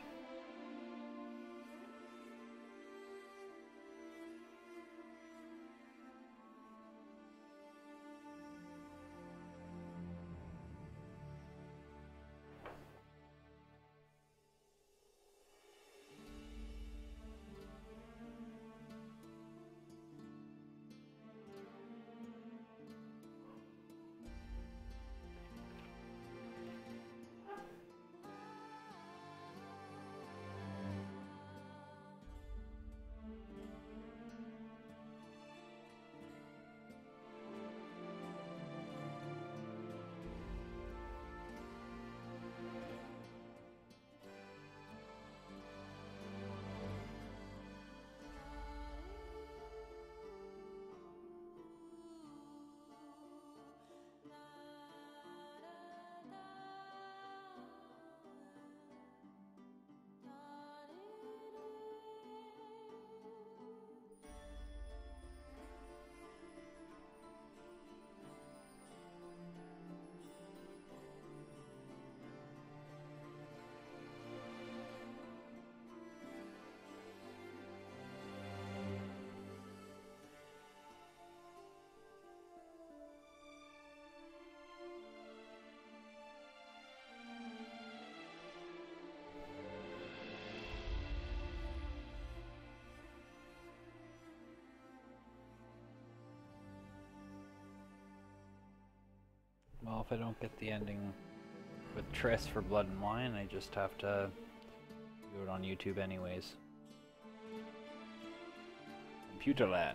Well, if I don't get the ending with Triss for Blood and Wine, I just have to do it on YouTube anyways. Computerland.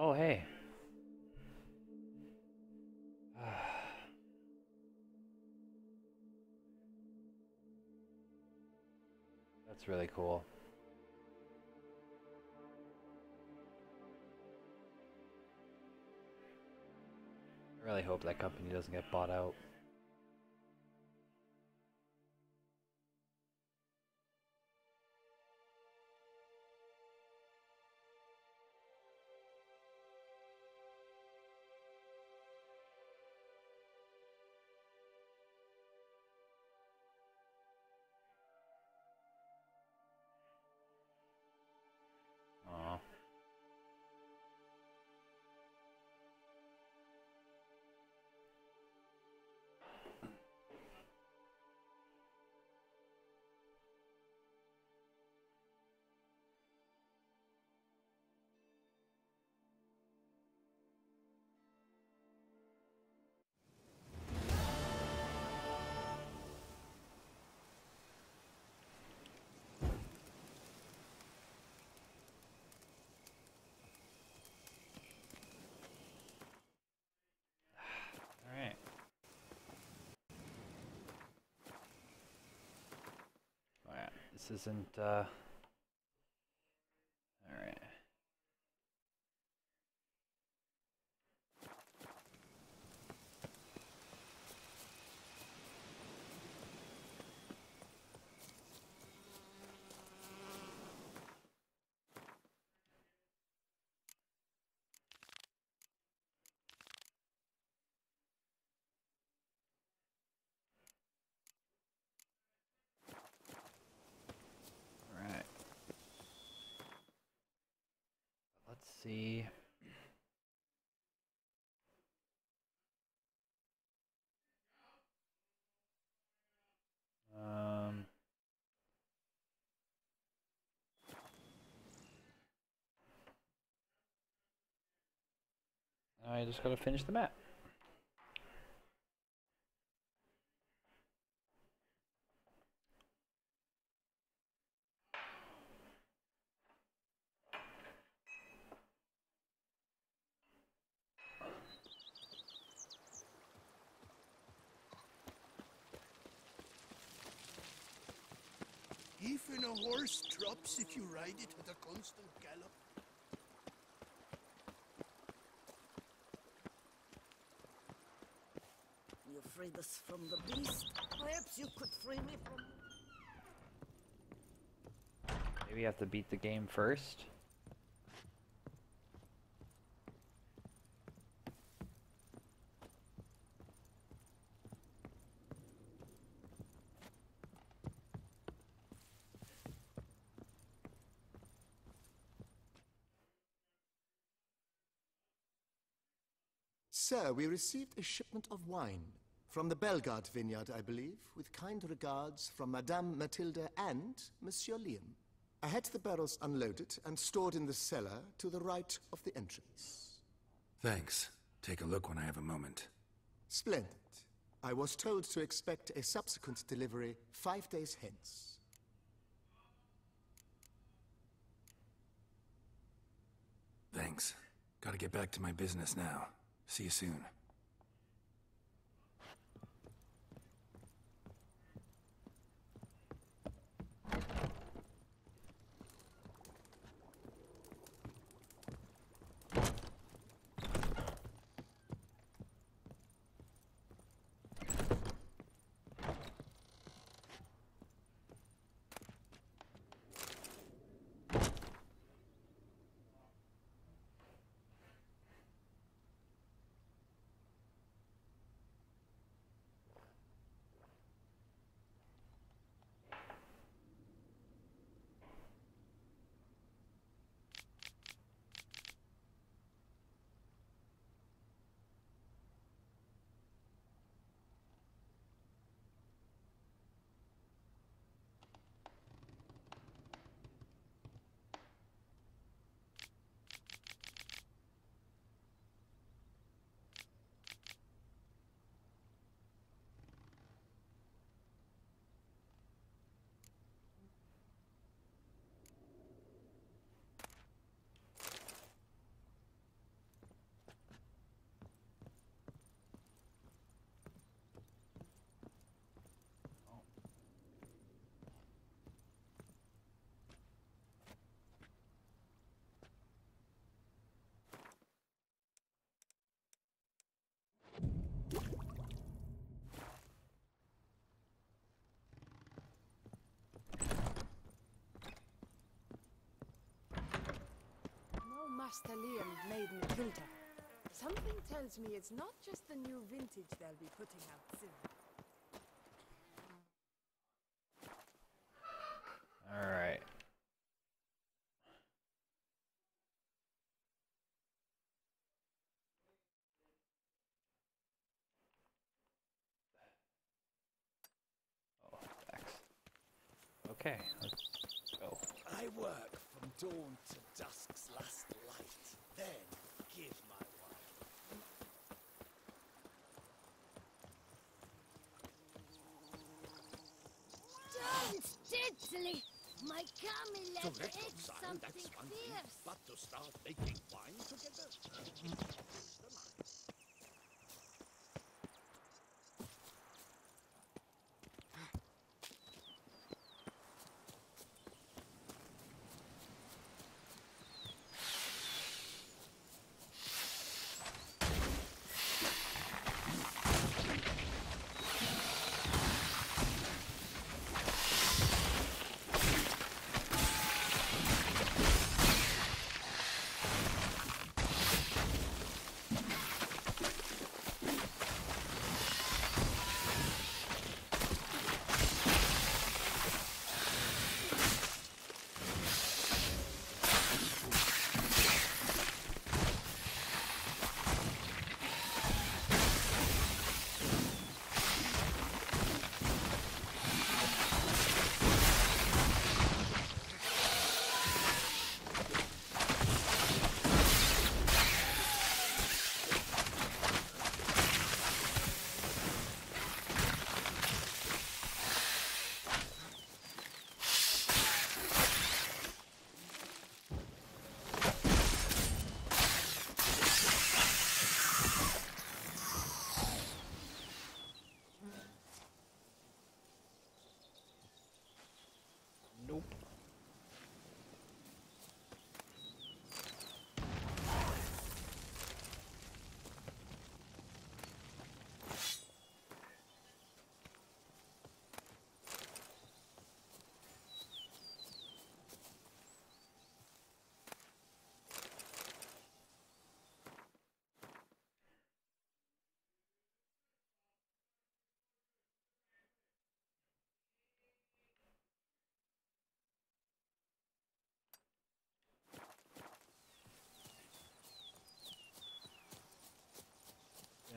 Oh, hey. That's really cool. I really hope that company doesn't get bought out. Aw. Alright. Alright, this isn't, alright. Alright. Let's see. I just gotta finish the map. Even a horse drops if you ride it at a constant gallop. You freed us from the beast. Perhaps you could free me from... Maybe you have to beat the game first. Sir, we received a shipment of wine from the Belgard vineyard, I believe, with kind regards from Madame Matilda and Monsieur Liam. I had the barrels unloaded and stored in the cellar to the right of the entrance. Thanks. take a look when I have a moment. Splendid. I was told to expect a subsequent delivery 5 days hence. Thanks. Gotta get back to my business now. See you soon. Master Liam made Matilda. Something tells me it's not just the new vintage they'll be putting out soon. Alright. Oh, X. Okay, let's go. I work from dawn to dusk's last light, then give my Don't diddly! My Camille To let ate exile, something that's one thing, fierce. but to start making wine together?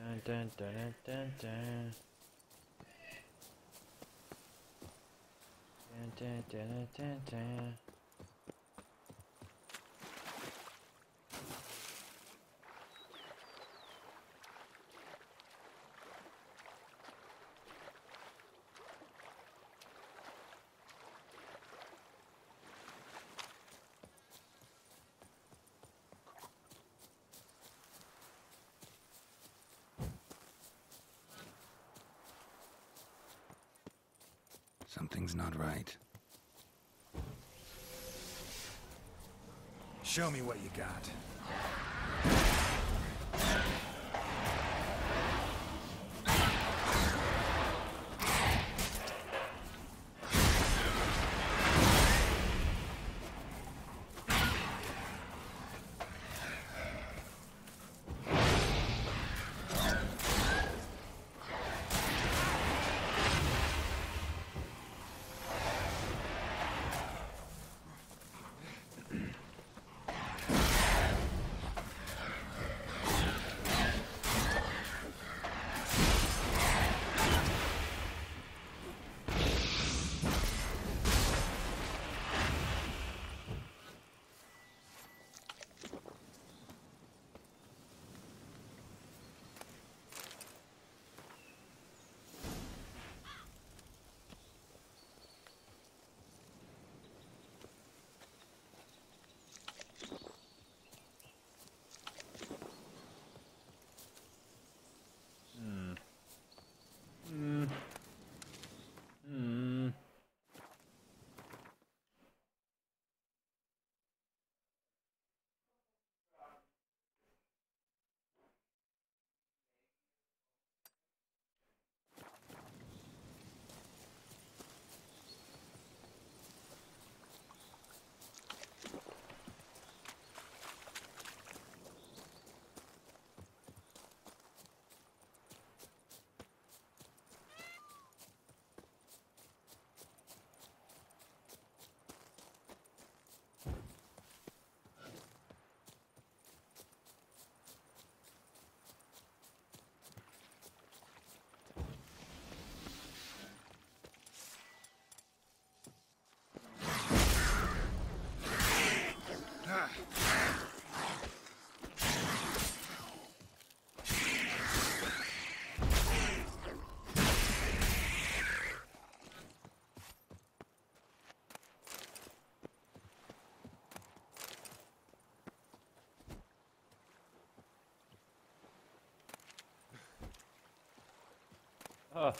Dun, dun, dun, dun, dun. Dun, dun, dun, dun, dun. Something's not right. Show me what you got. Oh.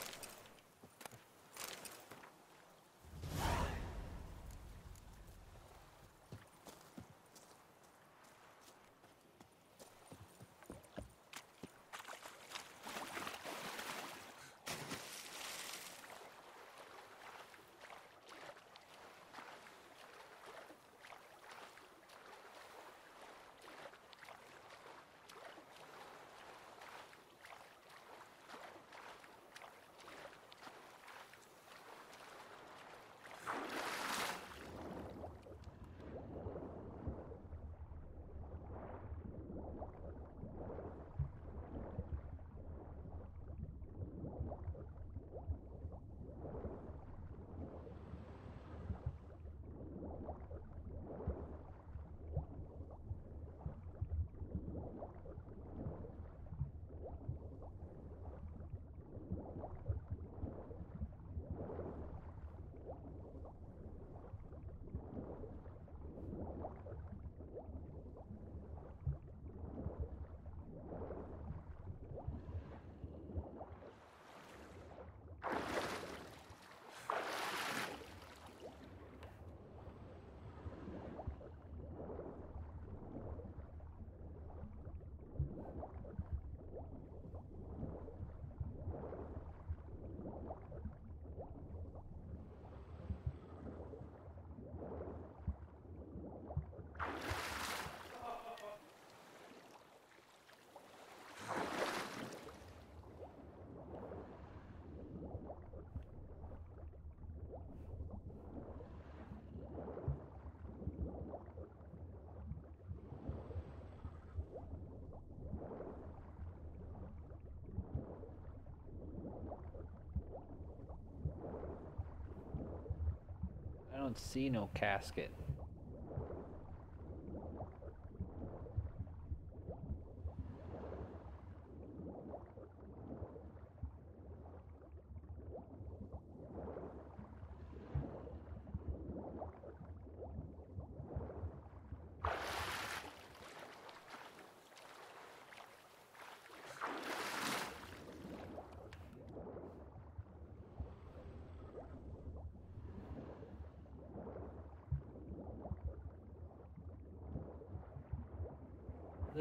I don't see no casket.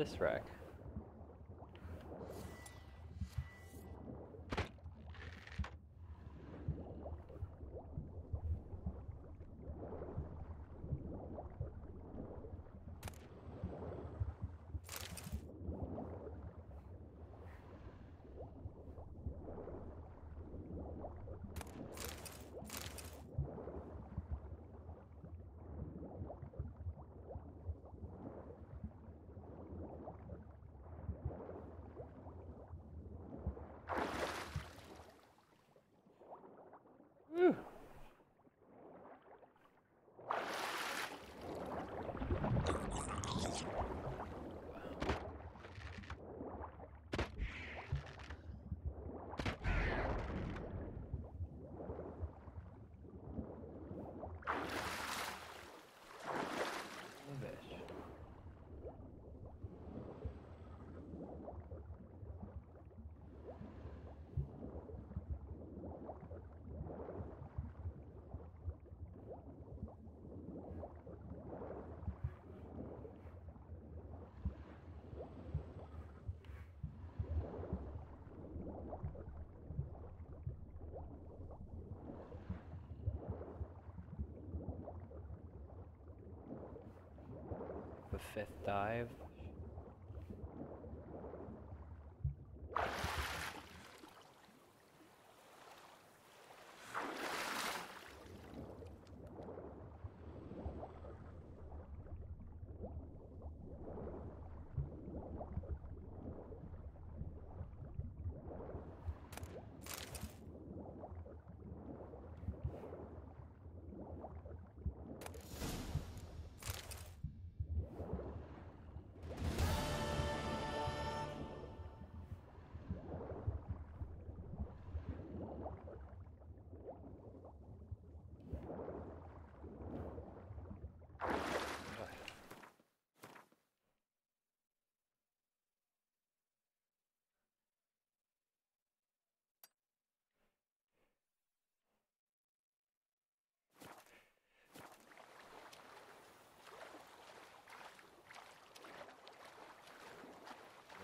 this wreck? The 5th dive.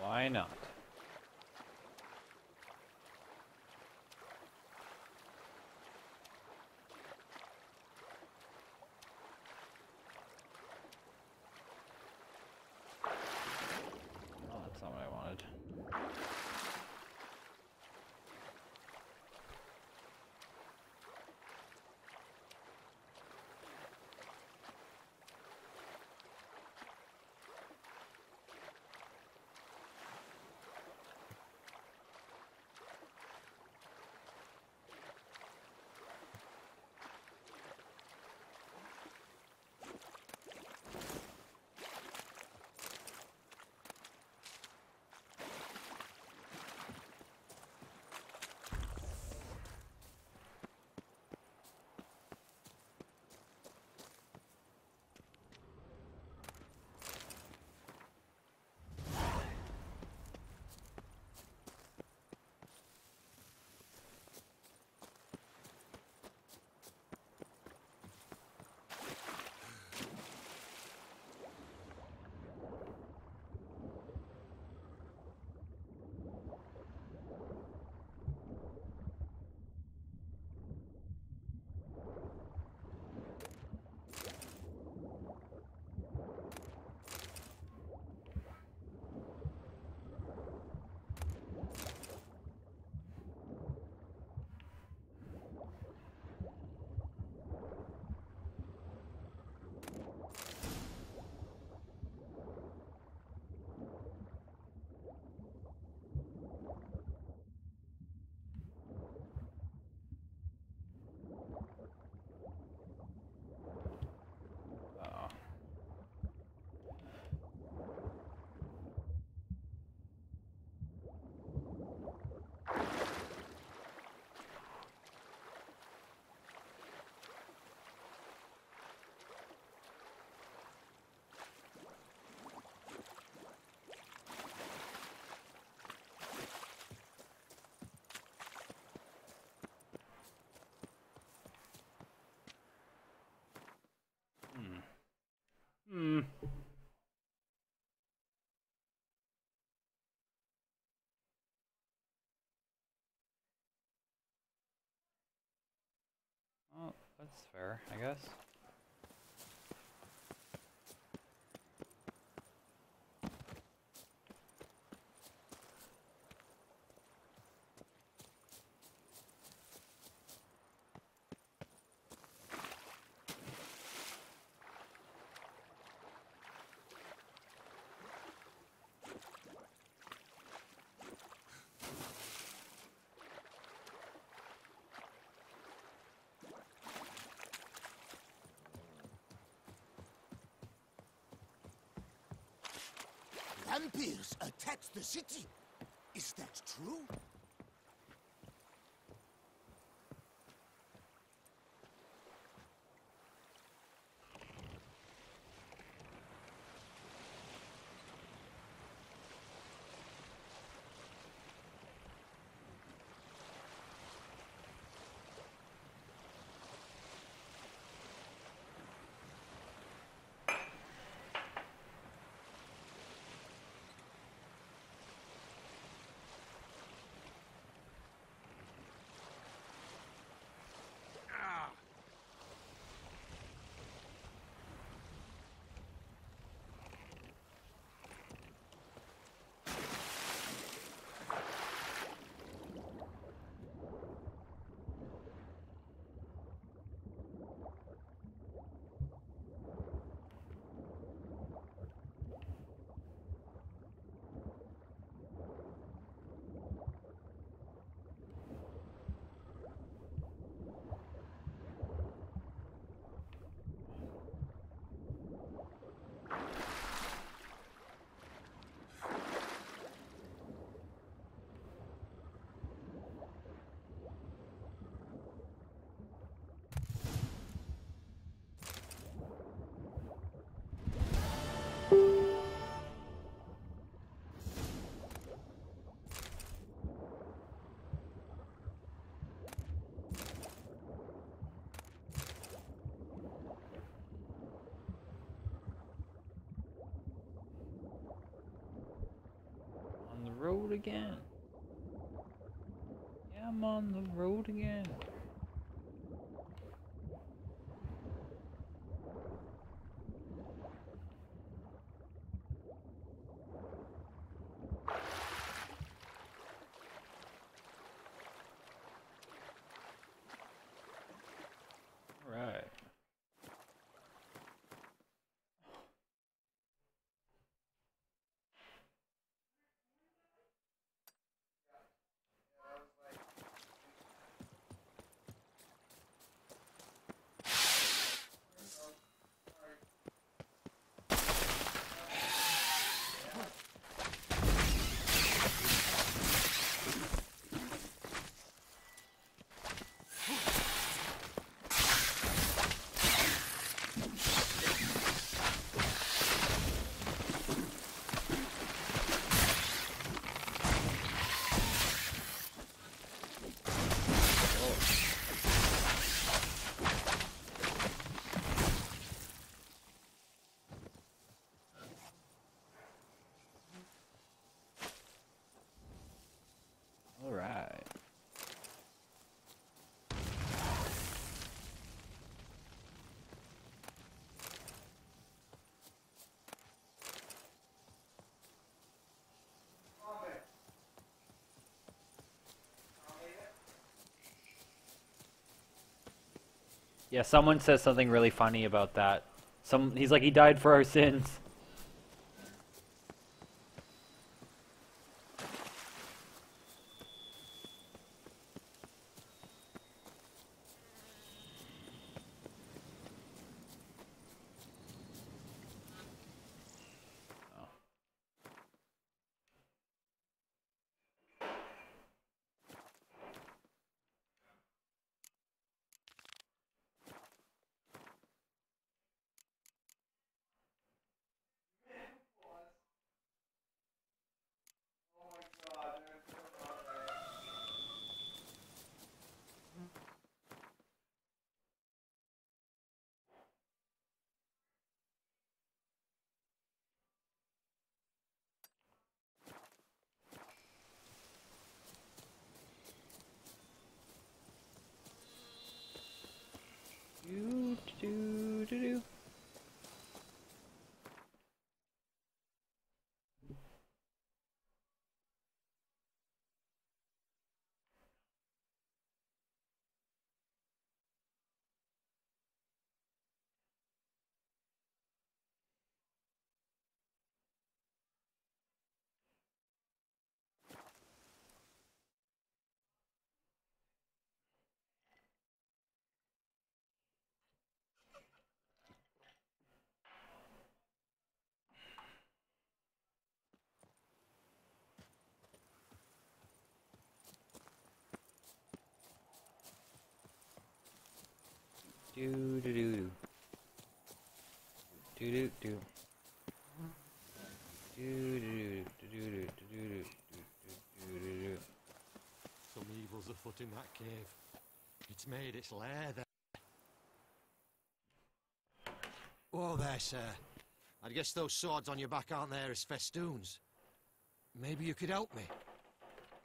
Why not? Oh, that's not what I wanted. That's fair, I guess. Vampires attacked the city. Is that true? Road again. Yeah, I'm on the road again. All right. All right. Yeah, someone says something really funny about that. He's like, he died for our sins. Do do do do. Do do do. Do do do do do do do do. Some evil's afoot in that cave. It's made its lair there. Oh, there, sir. I guess those swords on your back aren't there as festoons. Maybe you could help me.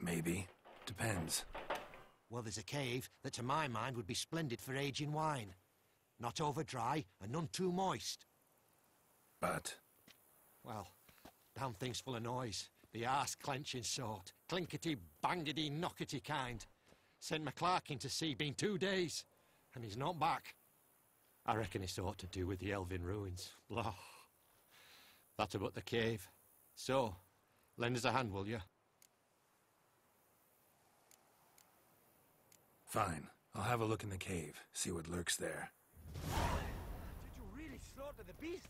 Maybe. Depends. Well, there's a cave that, to my mind, would be splendid for aging wine. Not over dry and none too moist. But? Well, damn thing's full of noise. The arse-clenching sort. Clinkety-bangety, knockety kind. Sent McClarkin to sea, been 2 days, and he's not back. I reckon it's ought to do with the elven ruins. Blah. That about the cave. So, lend us a hand, will you? Fine. I'll have a look in the cave, see what lurks there. Did you really slaughter the beast?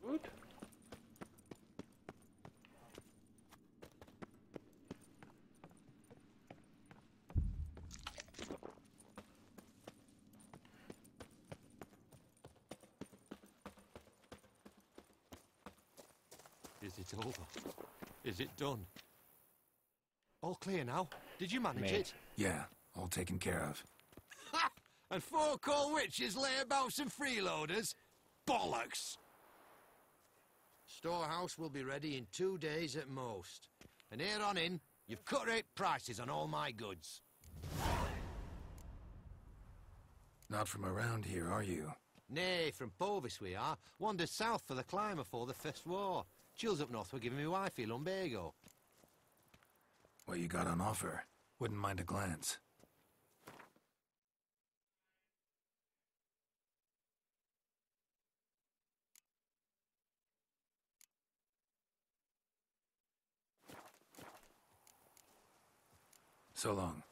Good. Is it over? Is it done? All clear now? Did you manage it? Yeah, all taken care of. Ha! And 4 cold witches layabouts and freeloaders? Bollocks! Storehouse will be ready in 2 days at most. And here on in, you've cut rate prices on all my goods. Not from around here, are you? Nay, from Povis we are. Wandered south for the climb afore the First War. Chills up north were giving me wifey lumbago. What you got on offer? Wouldn't mind a glance. So long.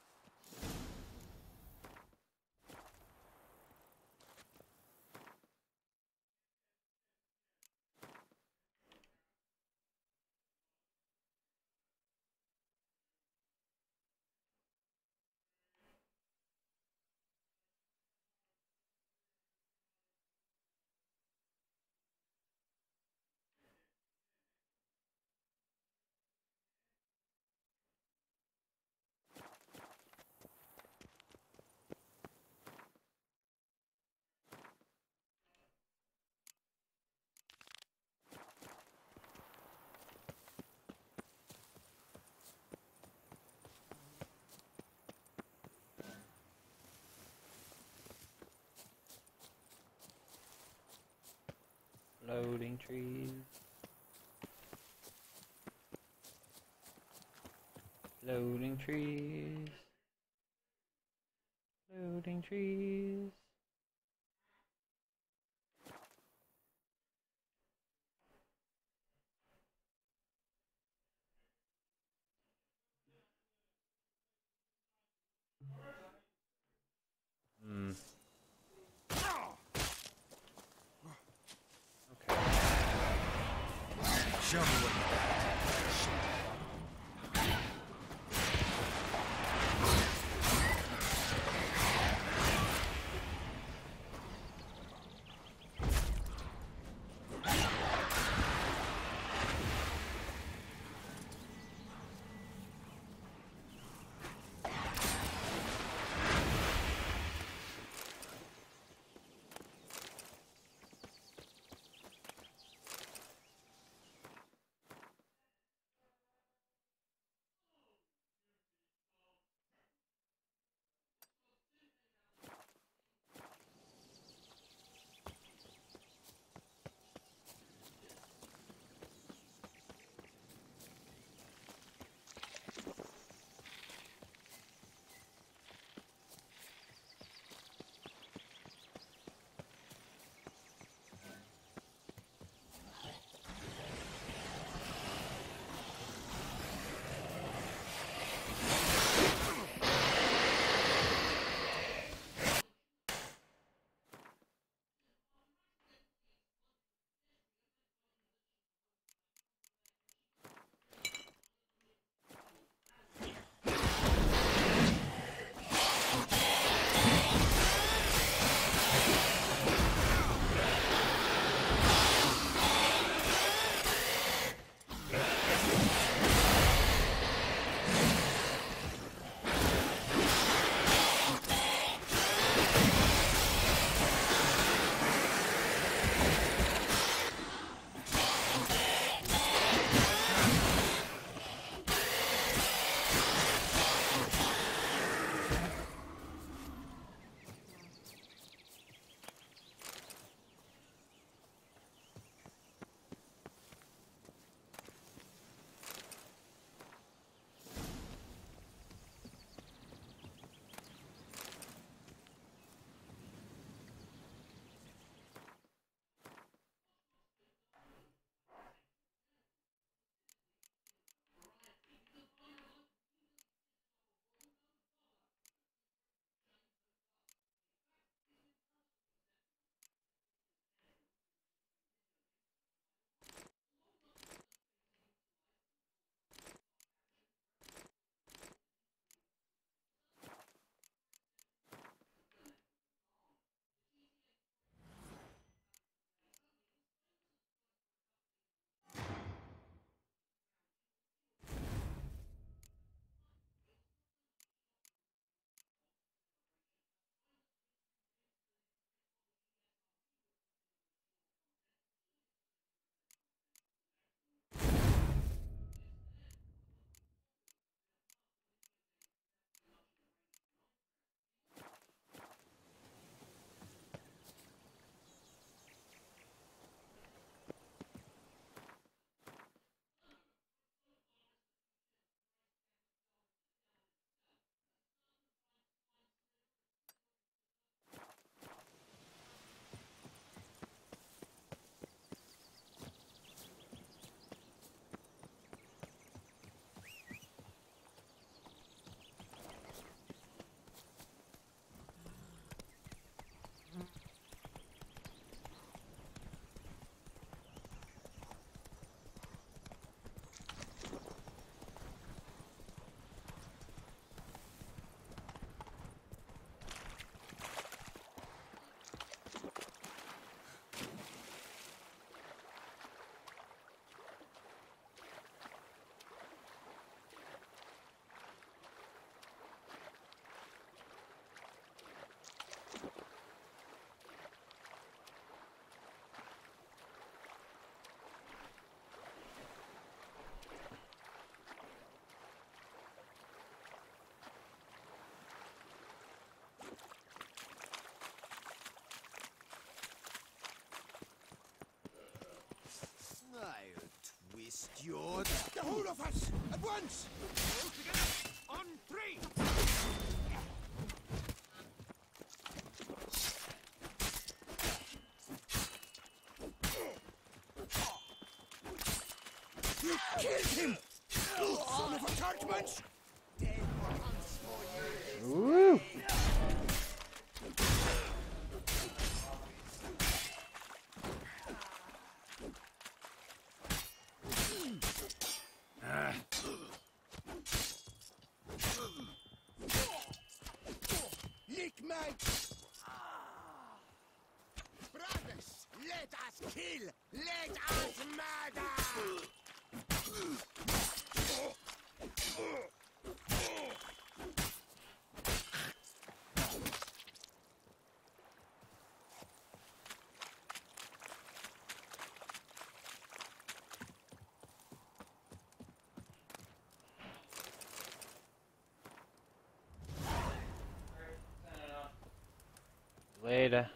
Loading trees. Loading trees. Loading trees. Show me what you got. Yes! At once! All together! On three! You killed him! Son of a churchman's! Woo! Lick mate! Brothers, let us kill! Let us murder! Later.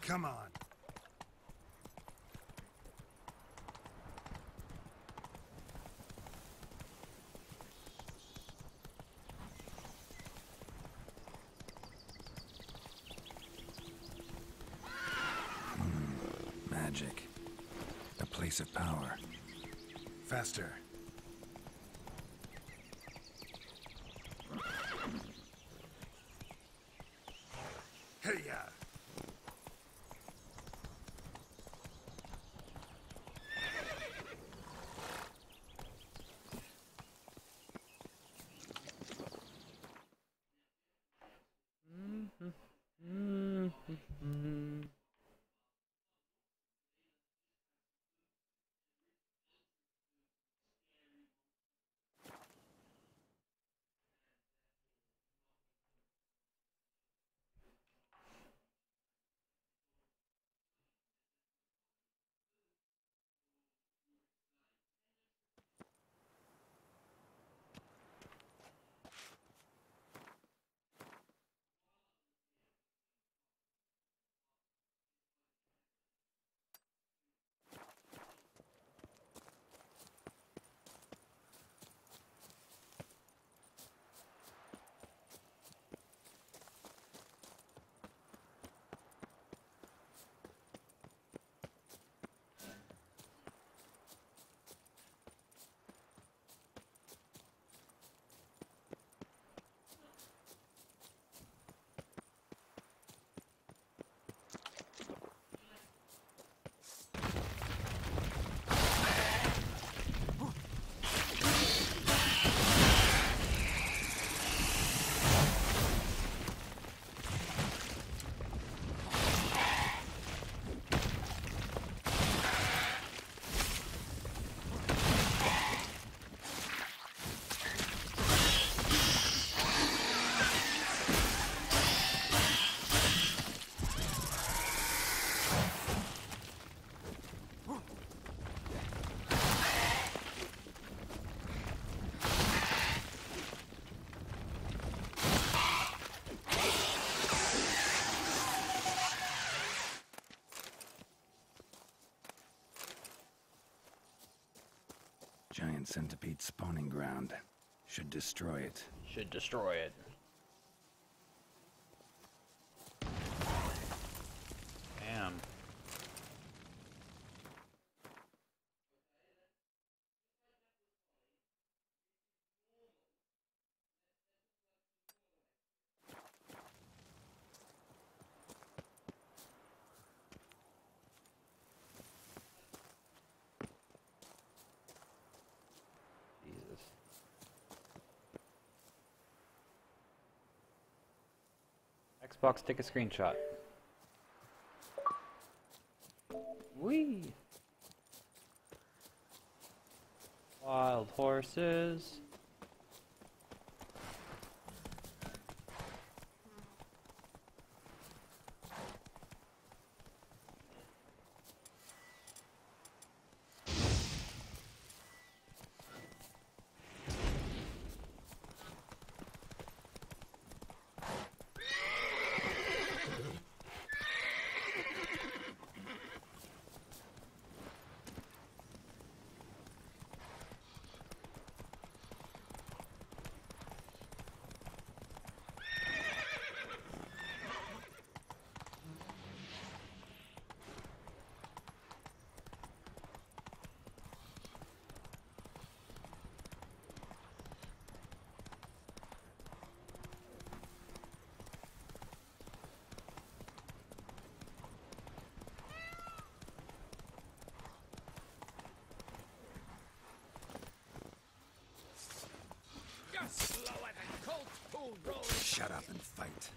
Come on. Magic. A place of power. Faster. Hey-ya! Giant centipede spawning ground. Should destroy it. Should destroy it. Damn. Xbox, take a screenshot. Whee! Wild horses. Shut up and fight.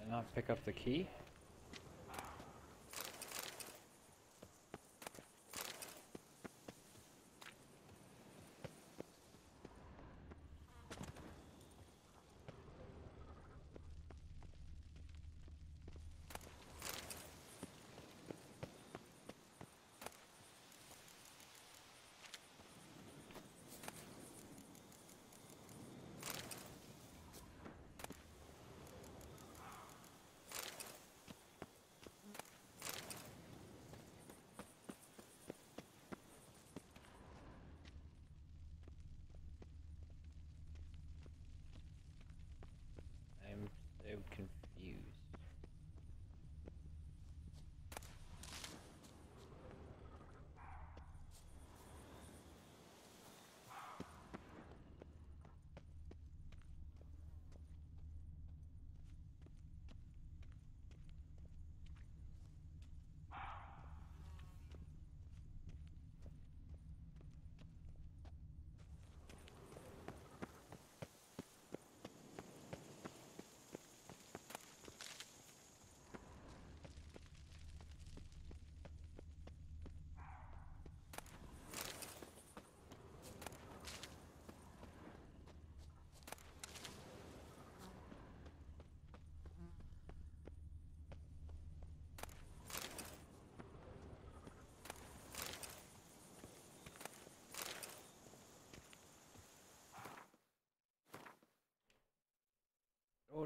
Not pick up the key?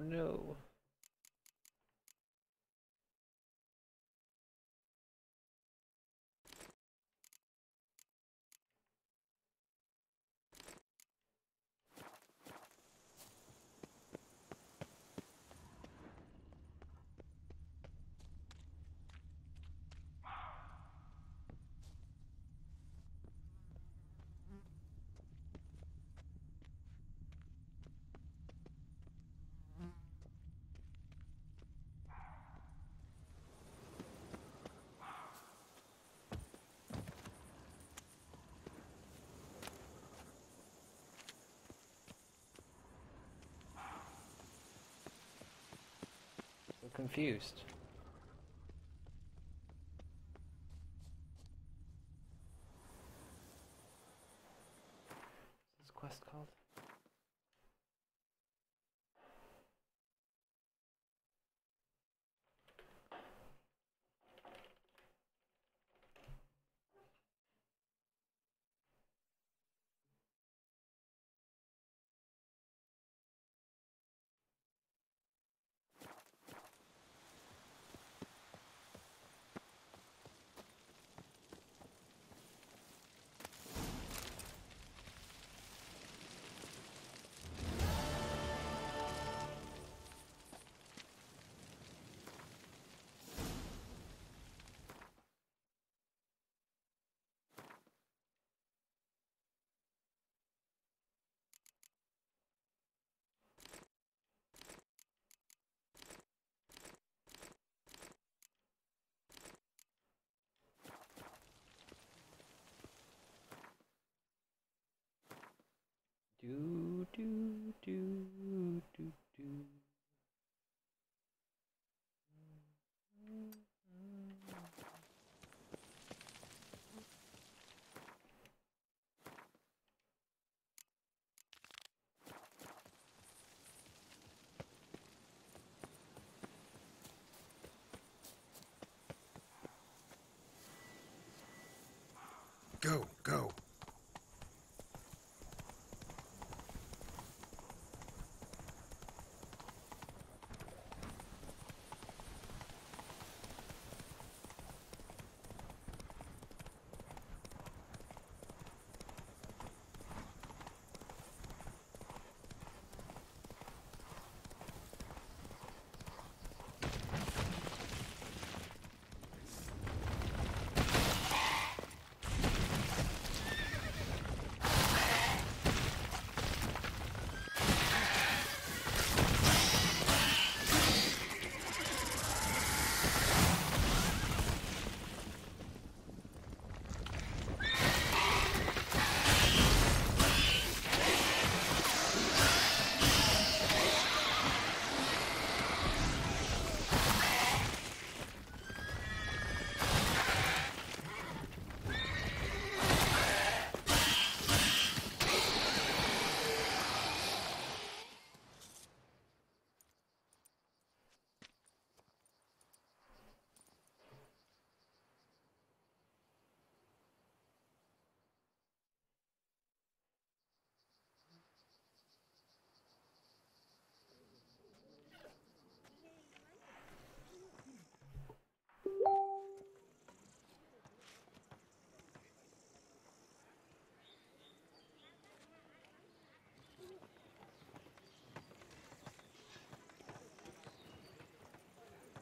no. So confused. What's this quest called? Do do do do do. Go, go.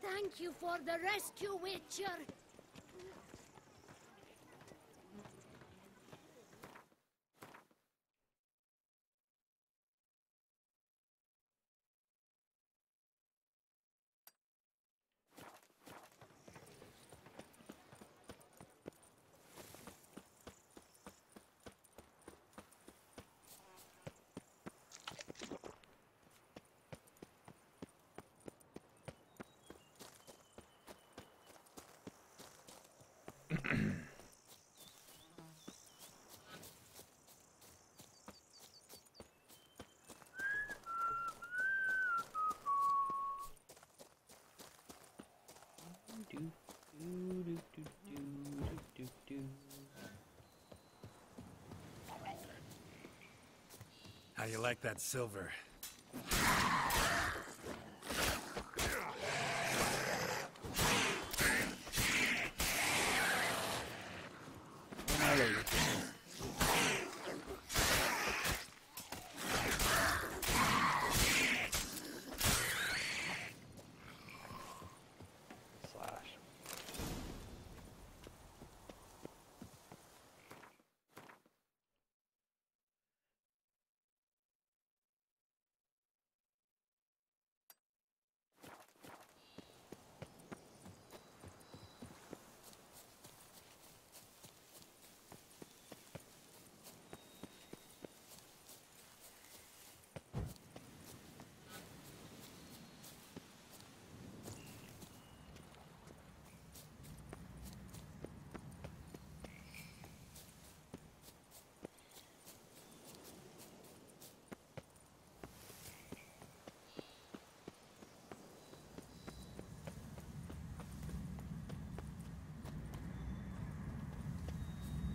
Thank you for the rescue, Witcher. How do you like that silver? kill you. Slash.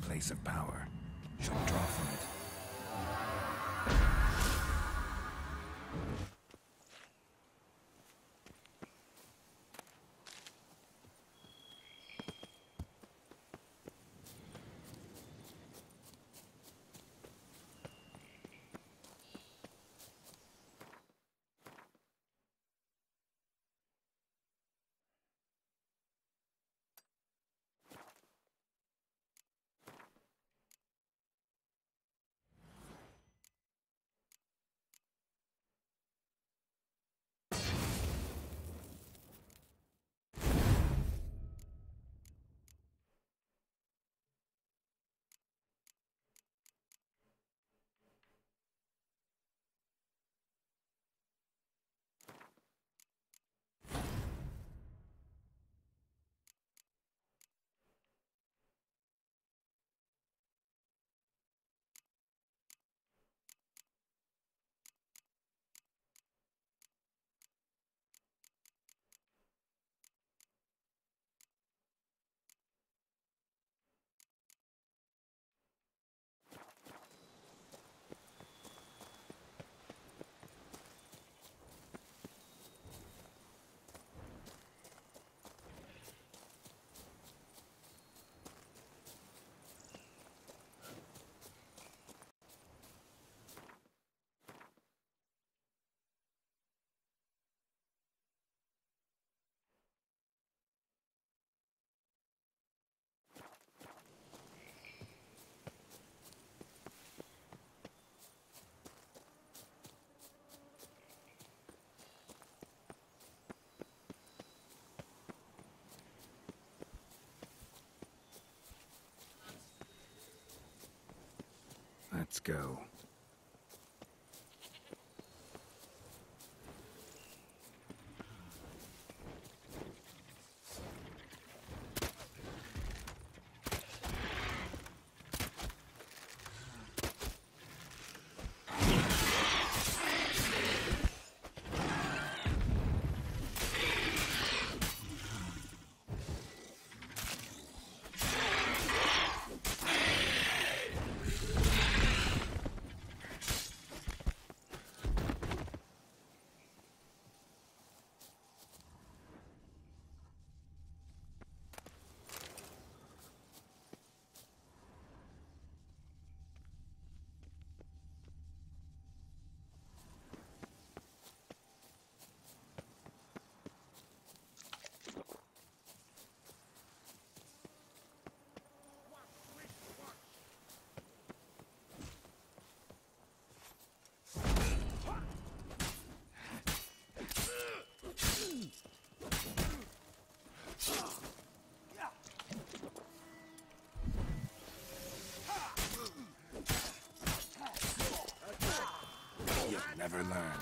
Place of power. Should draw from it. Let's go. Never learn.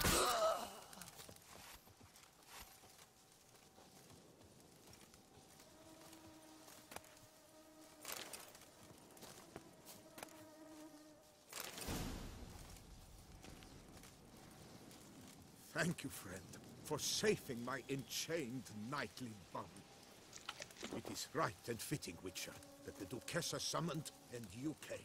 Thank you, friend, for saving my enchained knightly bond. It is right and fitting, Witcher, that the Duchessa summoned and you came.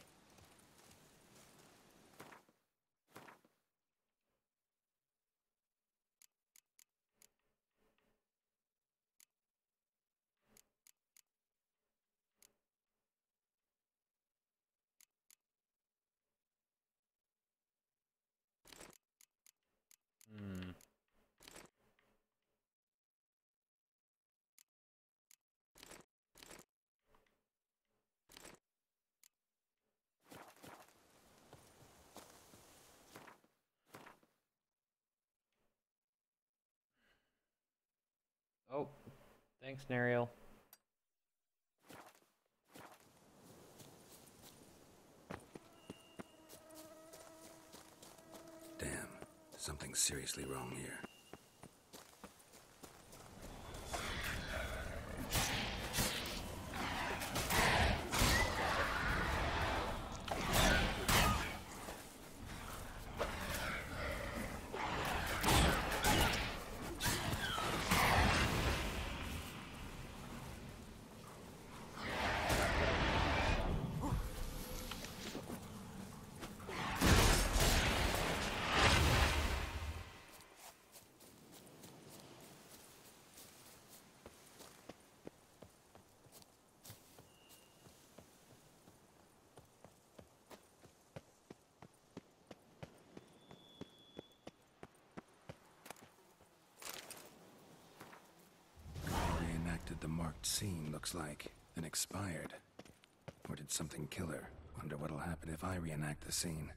Oh, thanks, Nariel. Damn, something's seriously wrong here. The marked scene looks like, and expired. Or did something kill her? Wonder what'll happen if I reenact the scene.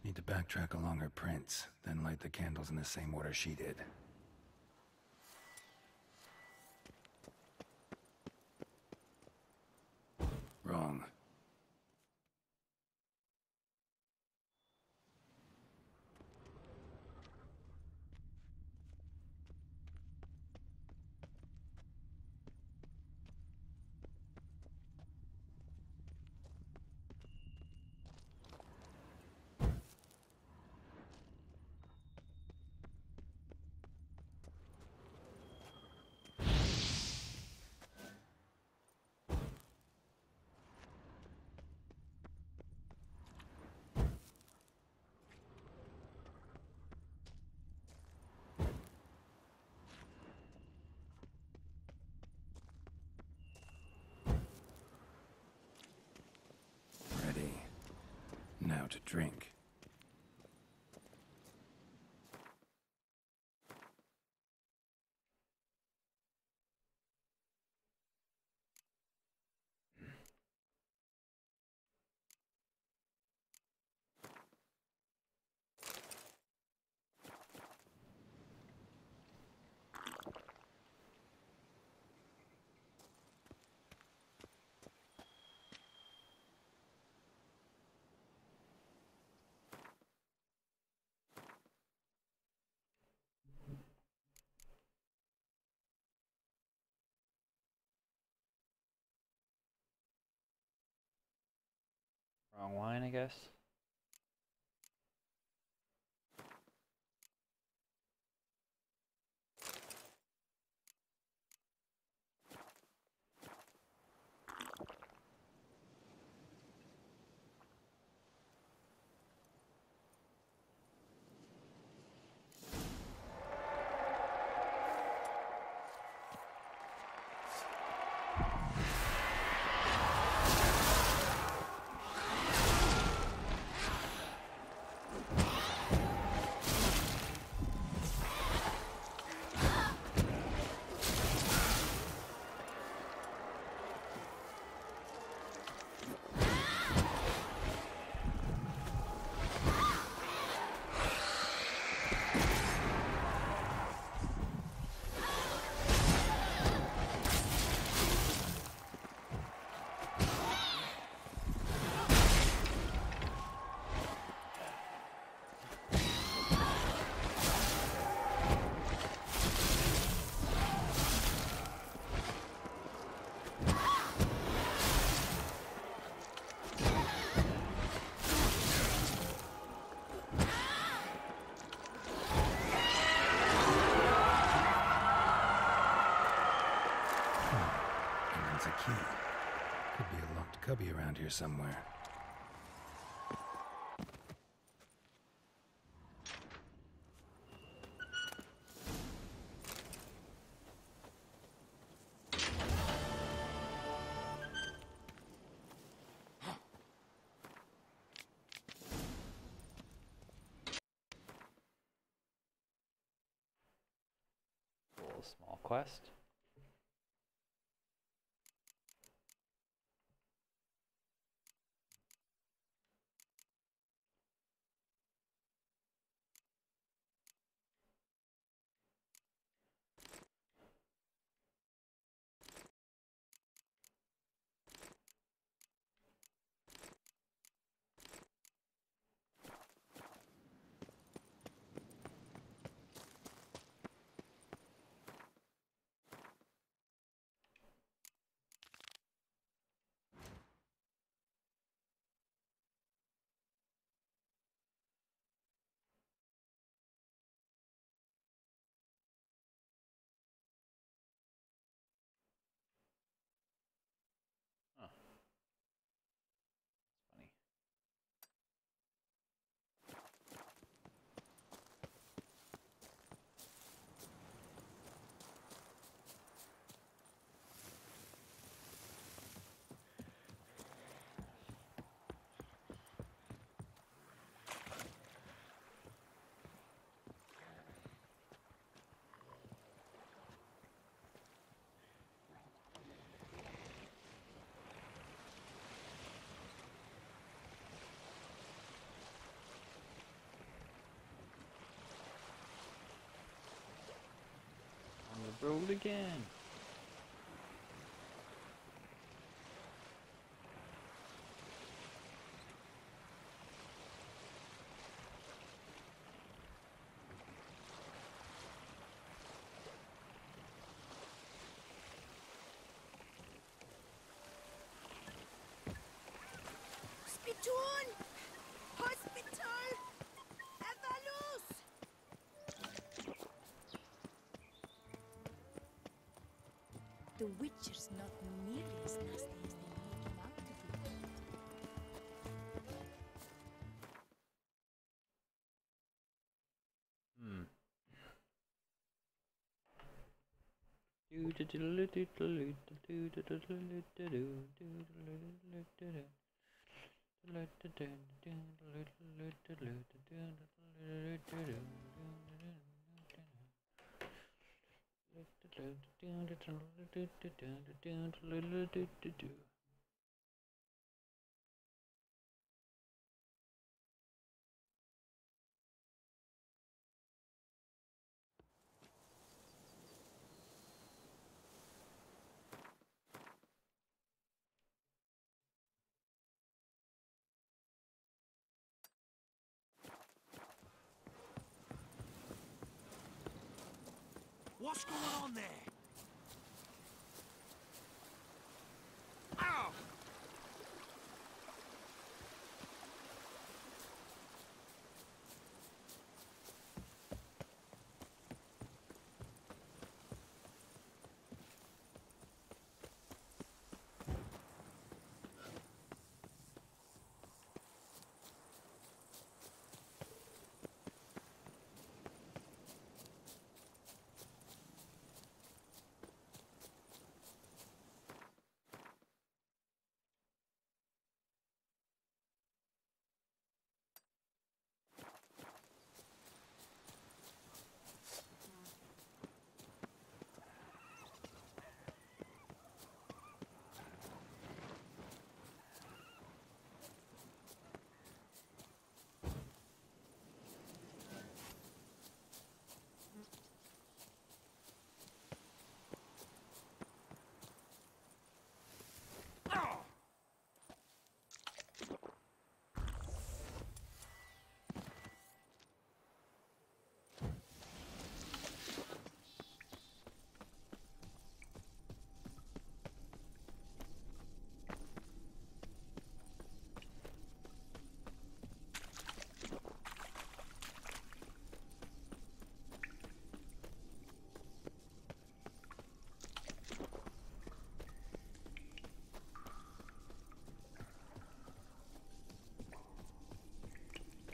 Need to backtrack along her prints, then light the candles in the same order she did. Wrong. Now to drink. Wrong wine, I guess. Cubby around here somewhere. a small quest. Road again. Spittoon! Hospital! Evalus! The Witcher's not nearly as nasty as they make him out to be. What's going on there? Ow!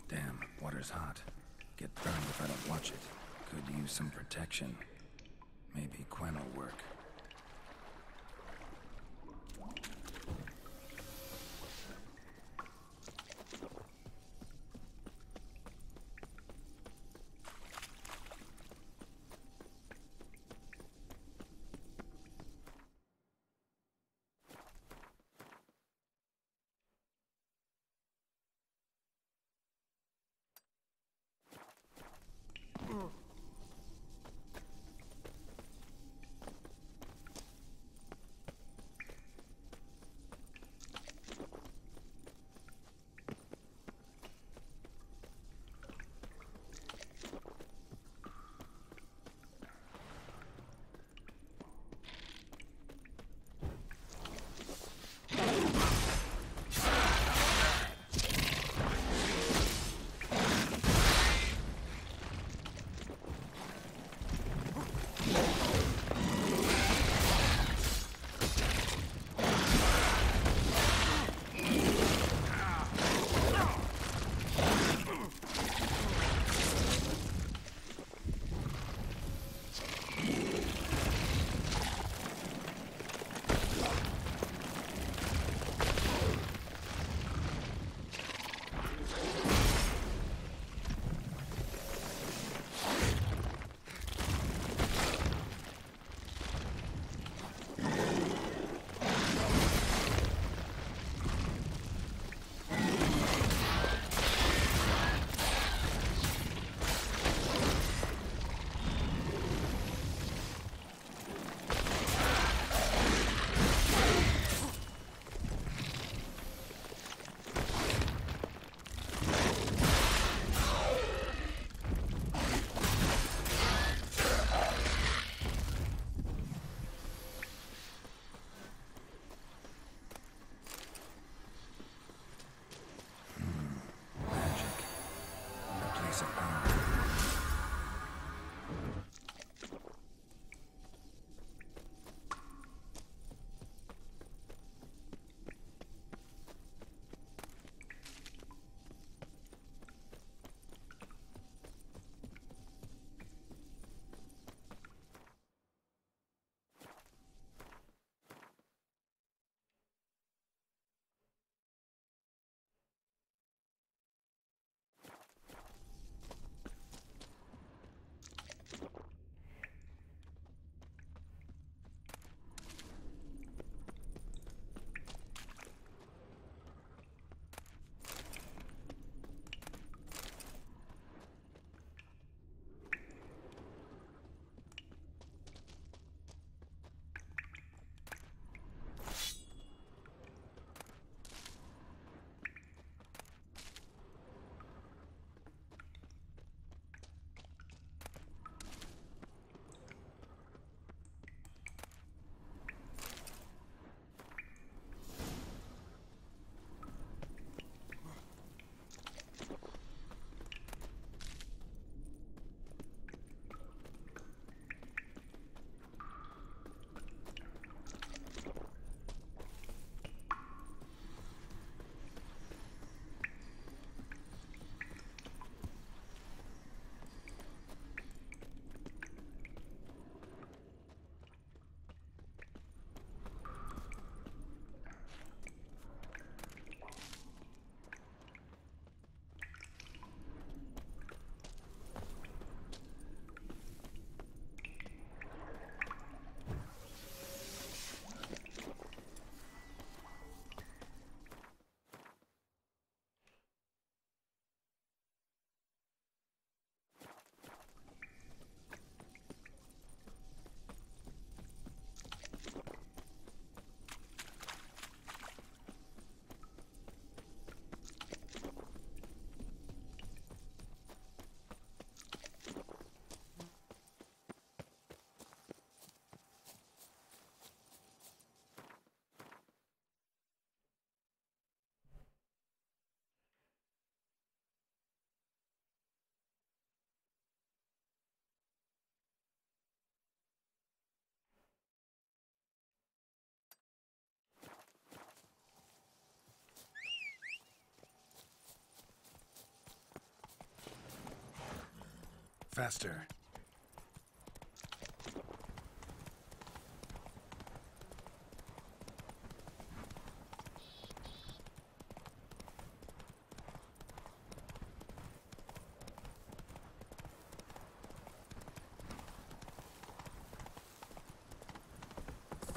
Damn, water's hot. Get burned if I don't watch it. Could use some protection. Maybe Quen will work. place of power. Faster.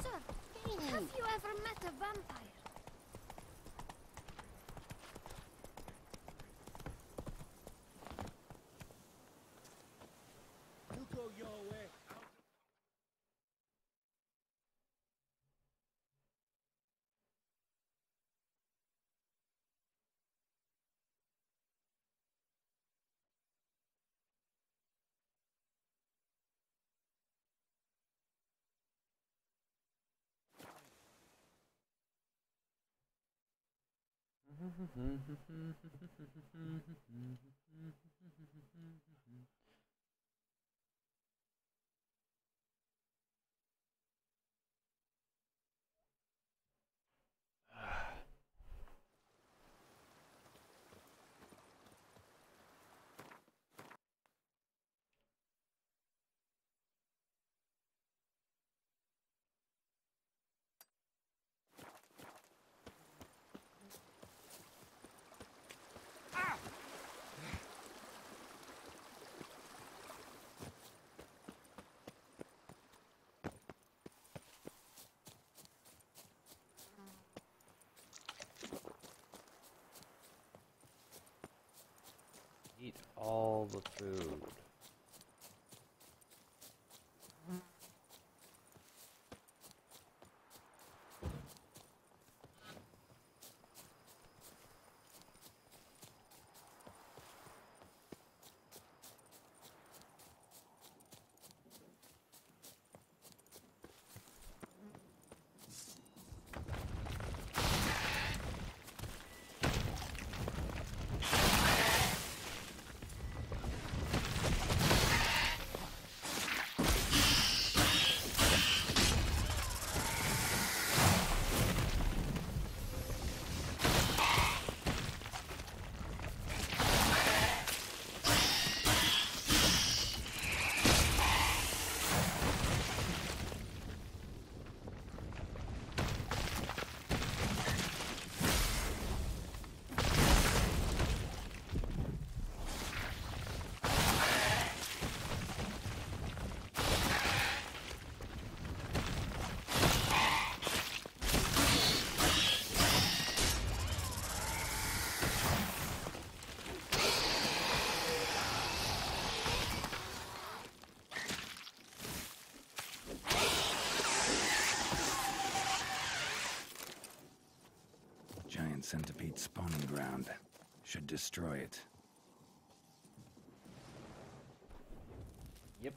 Sir, have you ever met a vampire? You go your way. Eat all the food. Fleet's spawning ground. Should destroy it. Yep.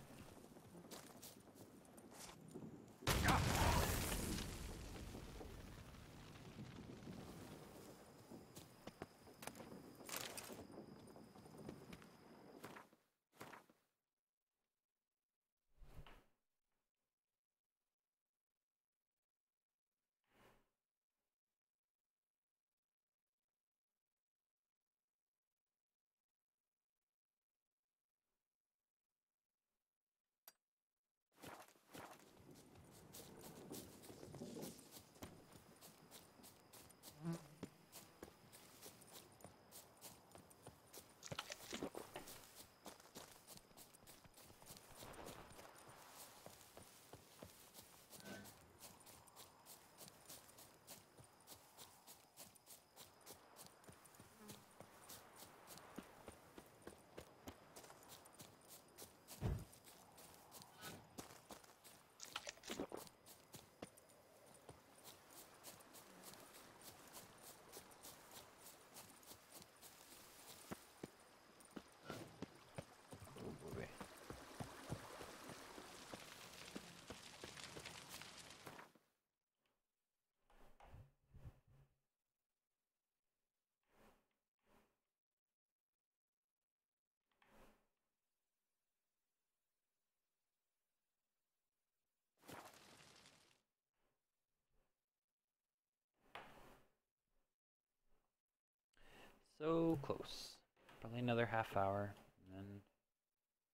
So close. Probably another half hour, and then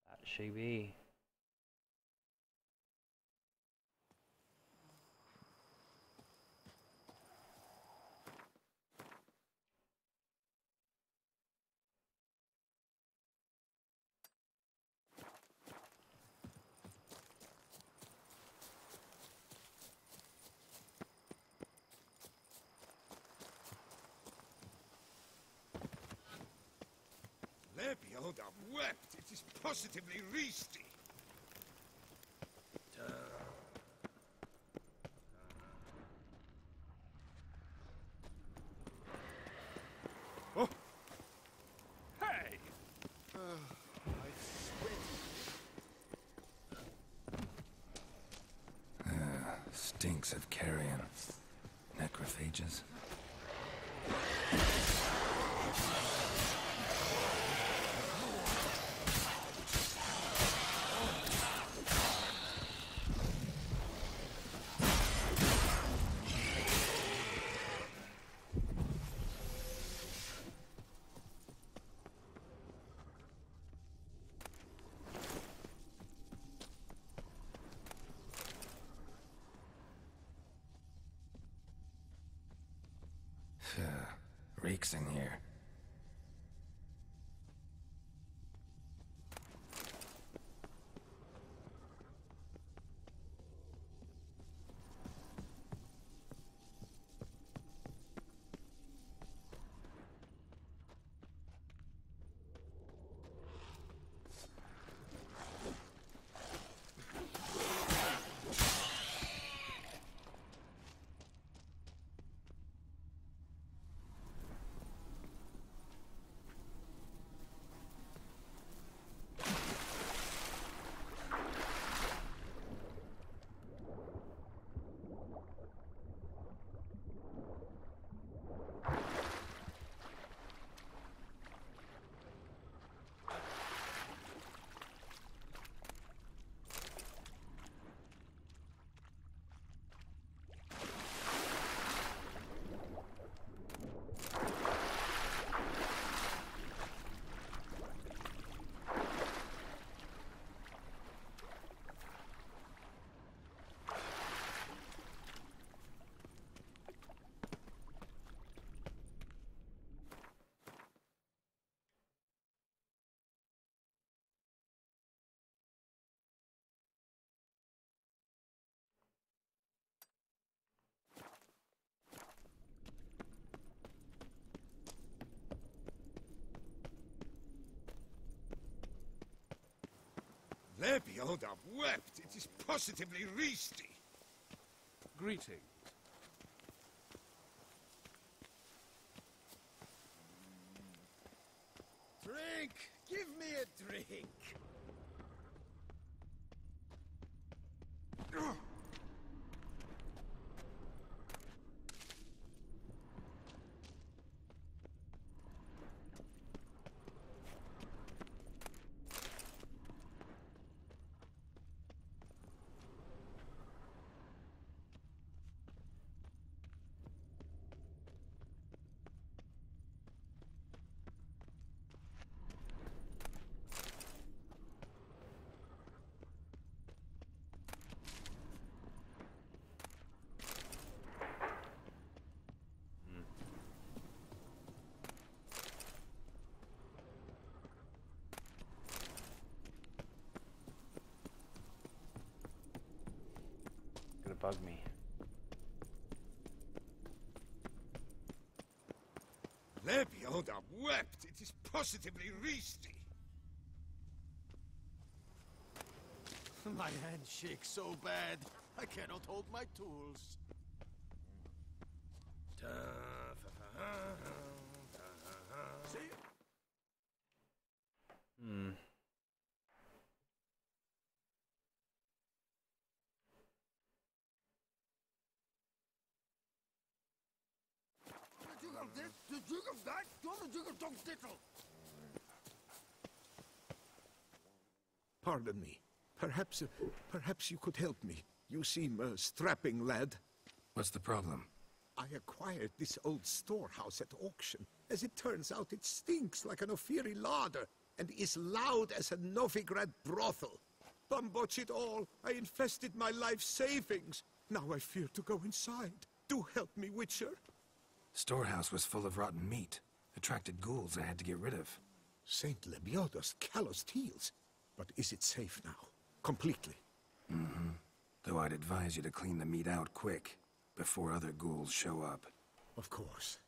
that should be. Lebioda wept. It is positively risky. Oh! Hey! Stinks of carrion. Necrophages. Reeks in here. Lebioda wept. It is positively risky. Greeting. bug me. Lebioda wept. It is positively risky. My hand shakes so bad, I cannot hold my tools. Hmm. Pardon me. Perhaps you could help me. You seem a strapping lad. What's the problem? I acquired this old storehouse at auction. As it turns out, it stinks like an Ophiri larder and is loud as a Novigrad brothel. Bambotch it all, I infested my life savings. Now I fear to go inside. Do help me, Witcher. Storehouse was full of rotten meat. Attracted ghouls I had to get rid of. Saint Lebioda's calloused heels. But is it safe now? Completely? Mm-hmm. Though I'd advise you to clean the meat out quick, before other ghouls show up. Of course.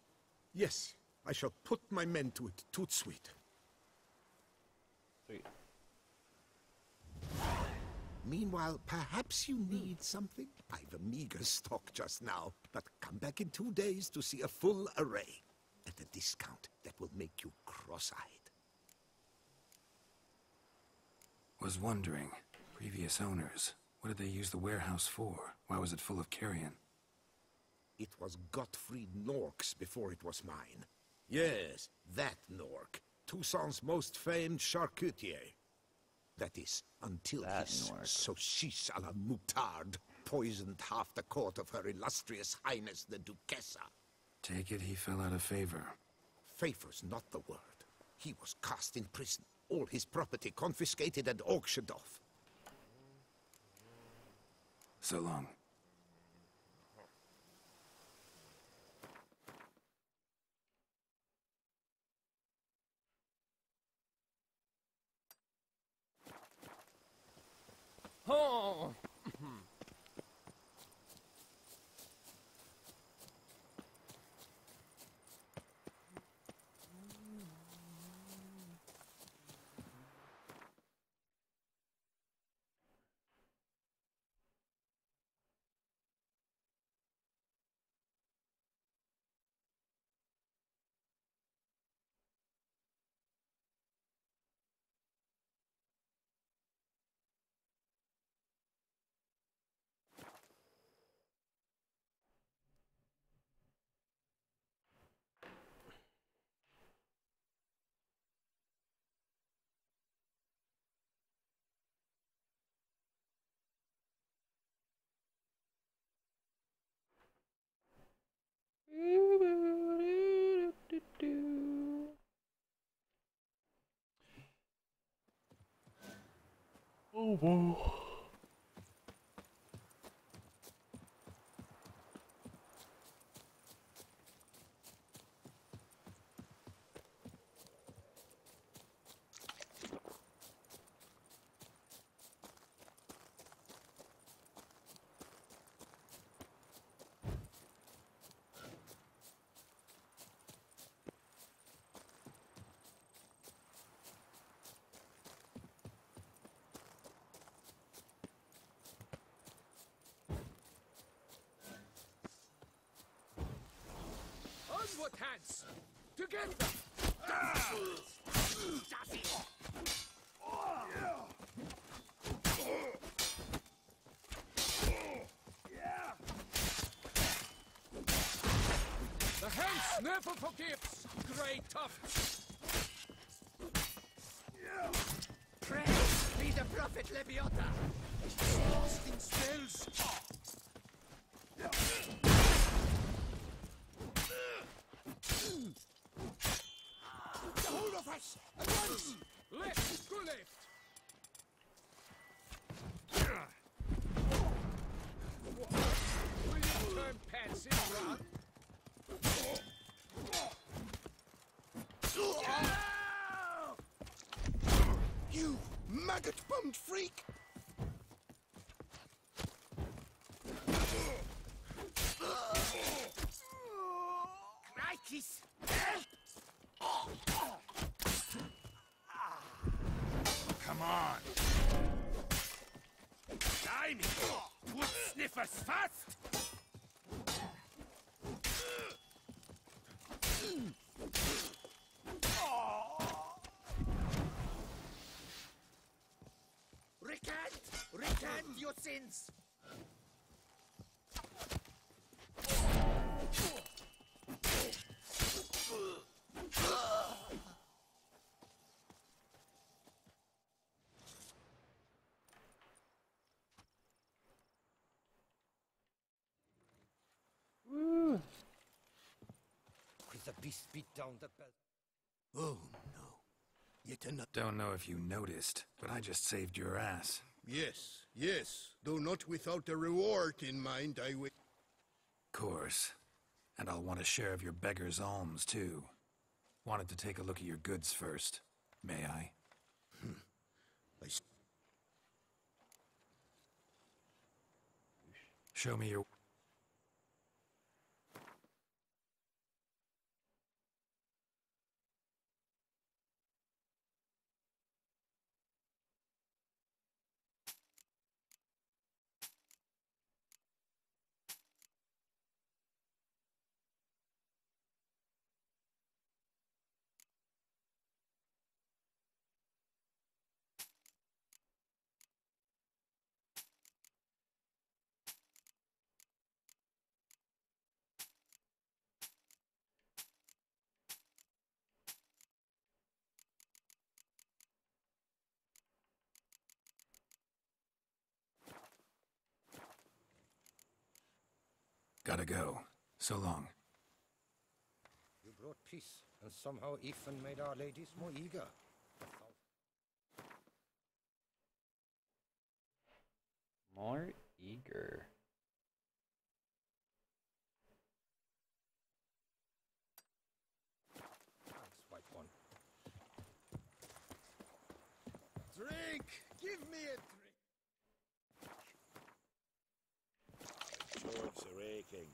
Yes, I shall put my men to it, toot sweet. Sweet. Meanwhile, perhaps you need something? I've a meager stock just now, but come back in 2 days to see a full array. At a discount that will make you cross-eyed. Was wondering, previous owners, what did they use the warehouse for? Why was it full of carrion? It was Gottfried Nork's before it was mine. Yes, that Nork. Toussaint's most famed charcutier. That is, until his saucisse à la moutarde poisoned half the court of Her Illustrious Highness the Duchessa. Take it he fell out of favor. Favor's not the word. He was cast in prison. All his property confiscated and auctioned off. So long. Oh! Oh, whoa. Onward, Hans! Together! The Hans never forgives, Grey Tuft! Praise be the Prophet Lebioda! Exhausting spells! The whole of us! At once! Left! Go left! Will you turn pants in run? You maggot-bummed freak! Crikey's! Come on! Blimey! Wood sniffers fast! Recant! Recant your sins! Could the beast beat down the belt? Oh, no. Yet another... Don't know if you noticed, but I just saved your ass. Yes, yes. Though not without a reward in mind, I will... Course. And I'll want a share of your beggar's alms, too. Wanted to take a look at your goods first. May I? Show me your... Gotta go. So long. You brought peace, and somehow Ethan made our ladies more eager. More eager. Thanks, White One. Drink! Give me a drink! Swords are aching.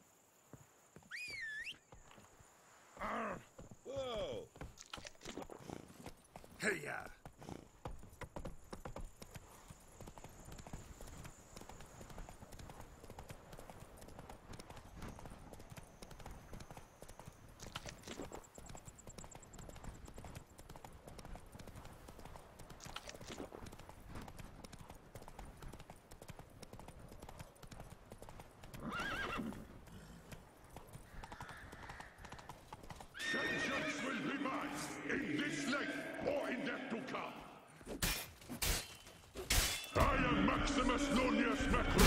Whoa! Hey-ya! Vengeance will be mine, in this life or in death to come. I am Maximus Nonius Macro.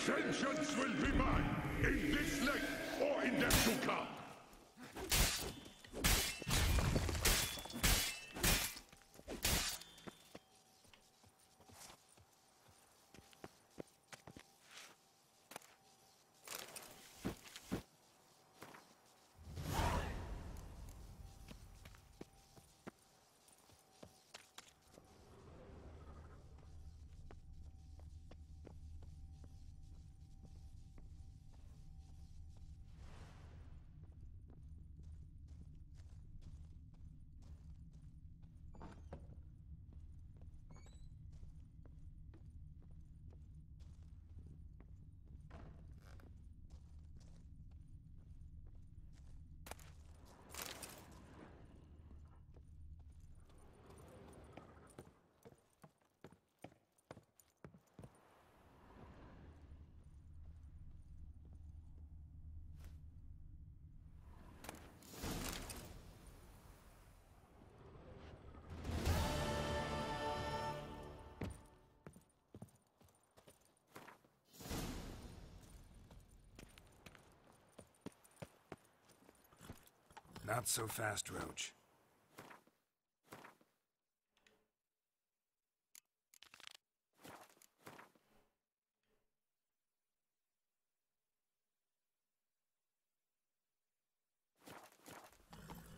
Vengeance will be mine, in this life or in death to come. Not so fast, Roach.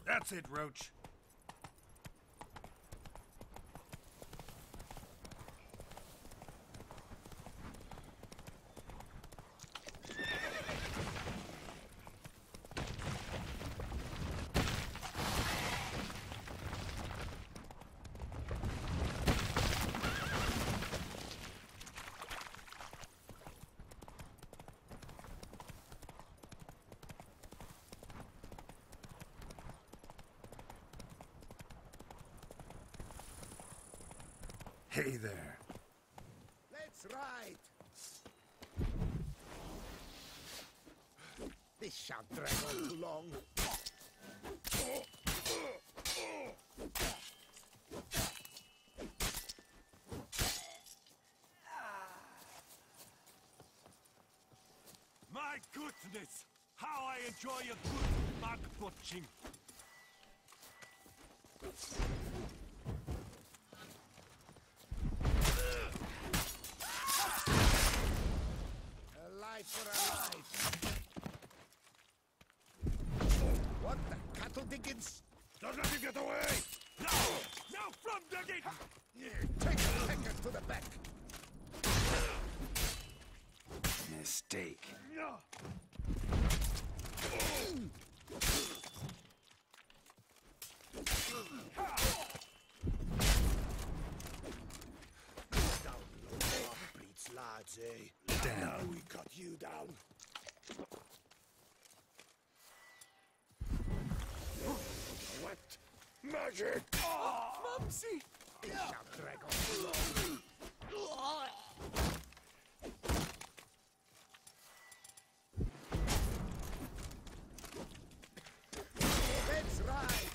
That's it, Roach. Hey there. Let's ride! This shan't drag on too long. My goodness! How I enjoy a good mug butching! A life for a life. What the cattle diggings? Don't let me get away! No! No from digging! Take the pecker to the back. Mistake. Bleeds lads, eh? Damn. Now we cut you down. What? Magic! Mumsy! It shan't drag on too long. Let's ride!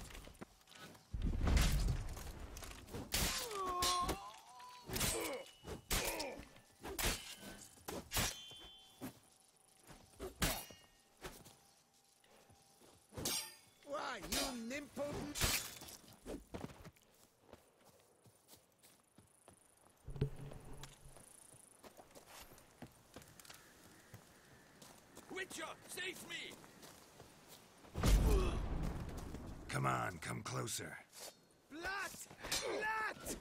Why, you nimble... Witcher, save me! Come on, come closer. Blood! Blood!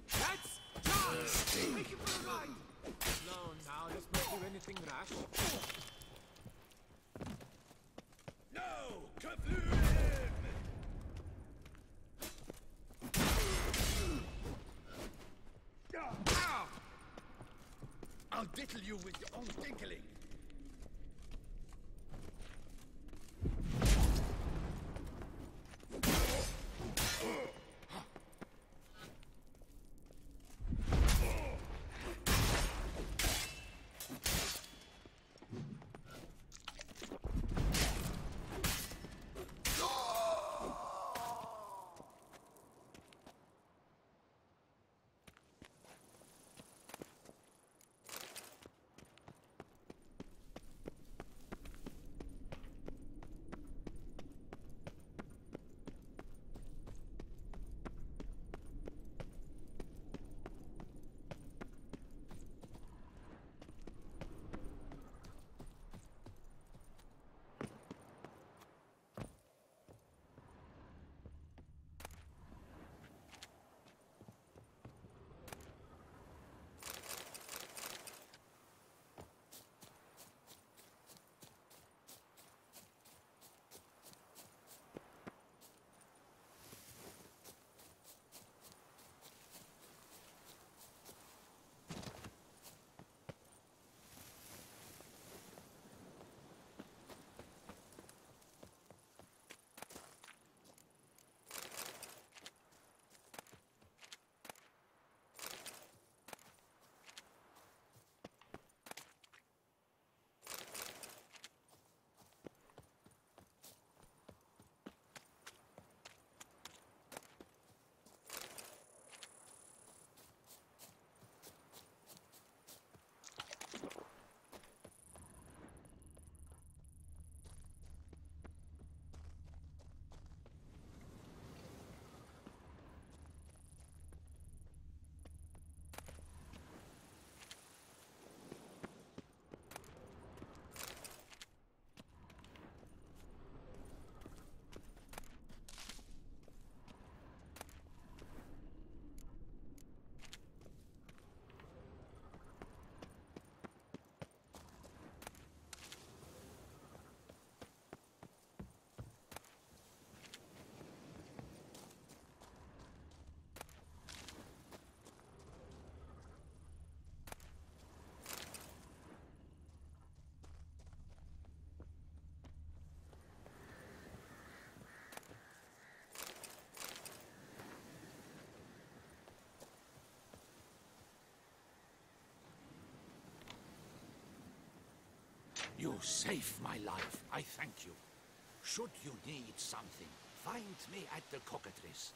That's John! Take him for a ride! No, now, let's not do anything rash. No! Kavluin! Ow! I'll diddle you with your own tinkling. You saved my life. I thank you. Should you need something, find me at the Cockatrice.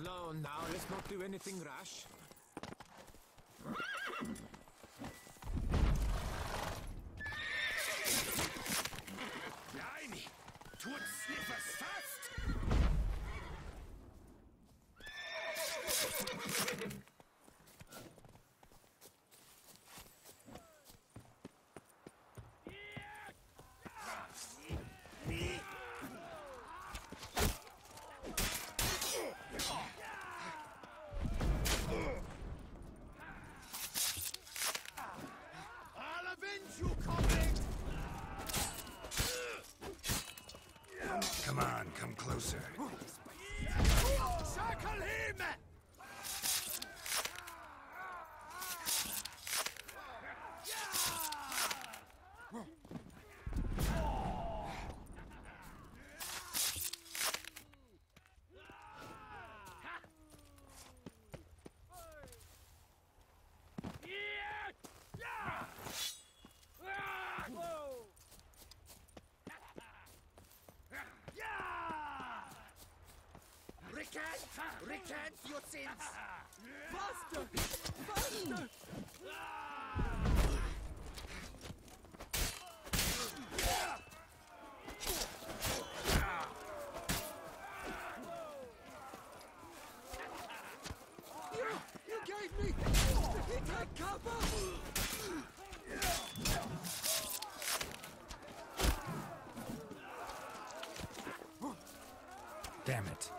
Slow now, let's not do anything rash. Blimey! Tut sniffers fast! Come on, come closer. Circle him! Recant your sins! Faster! Faster! You gave me! Take cover! Damn it.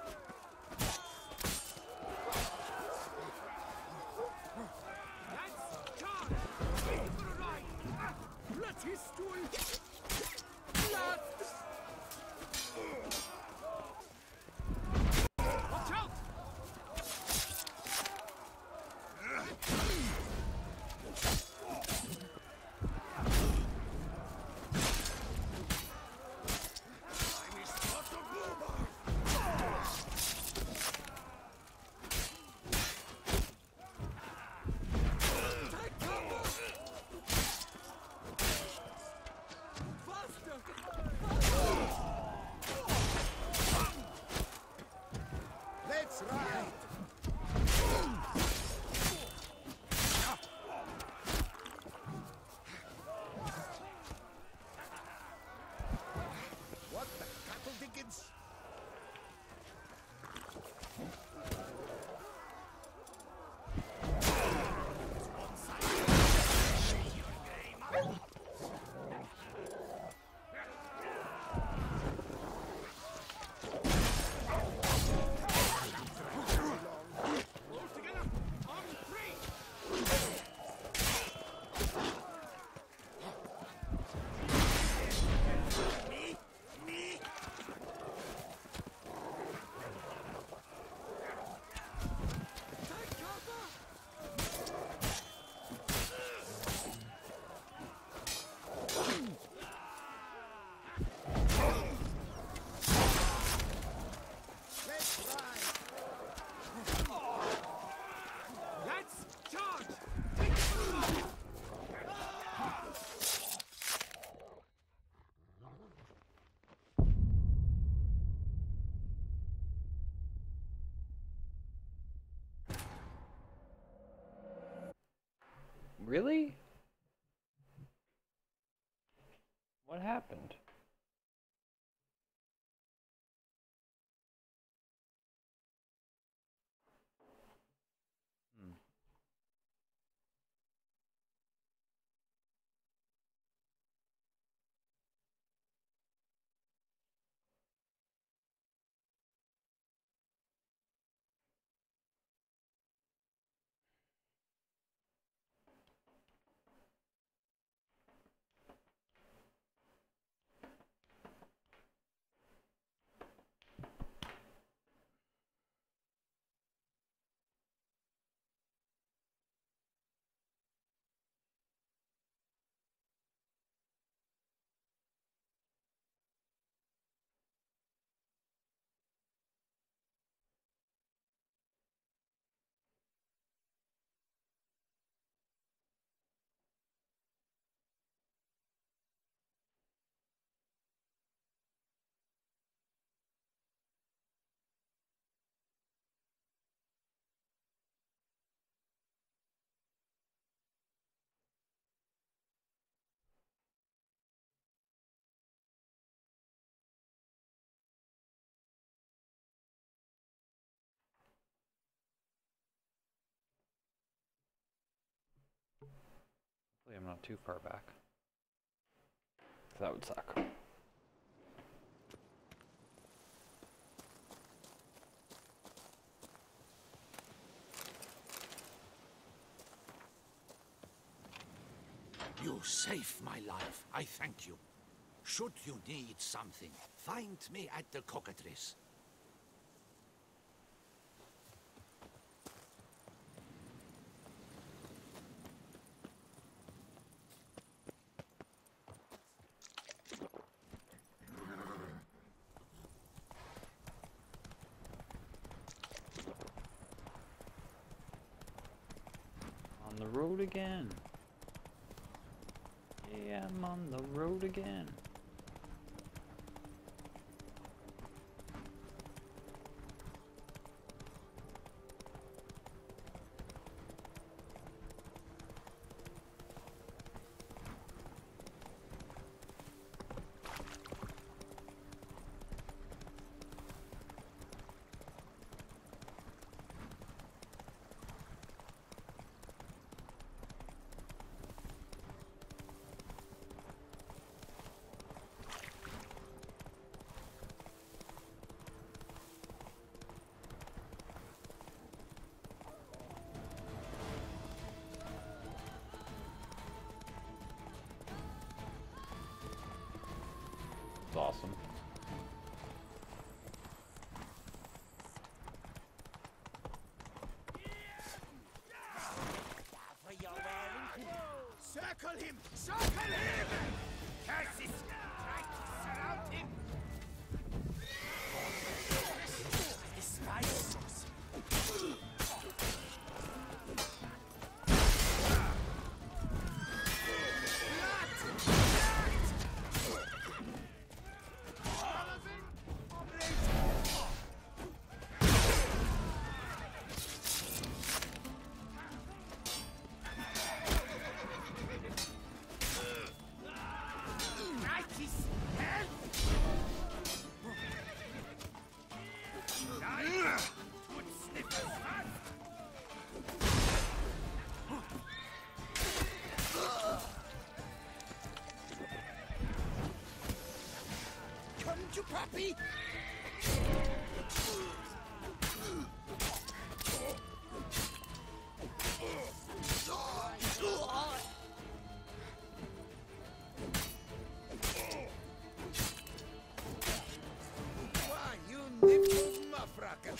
Really? What happened? Hopefully I'm not too far back. That would suck. You saved my life. I thank you. Should you need something, find me at the Cockatrice. On the road again. Yeah, I'm on the road again. It's awesome. Circle him! Circle him! Curses! Try to surround him! I despise sorcery. You puppy! Why, you nimble muffracker!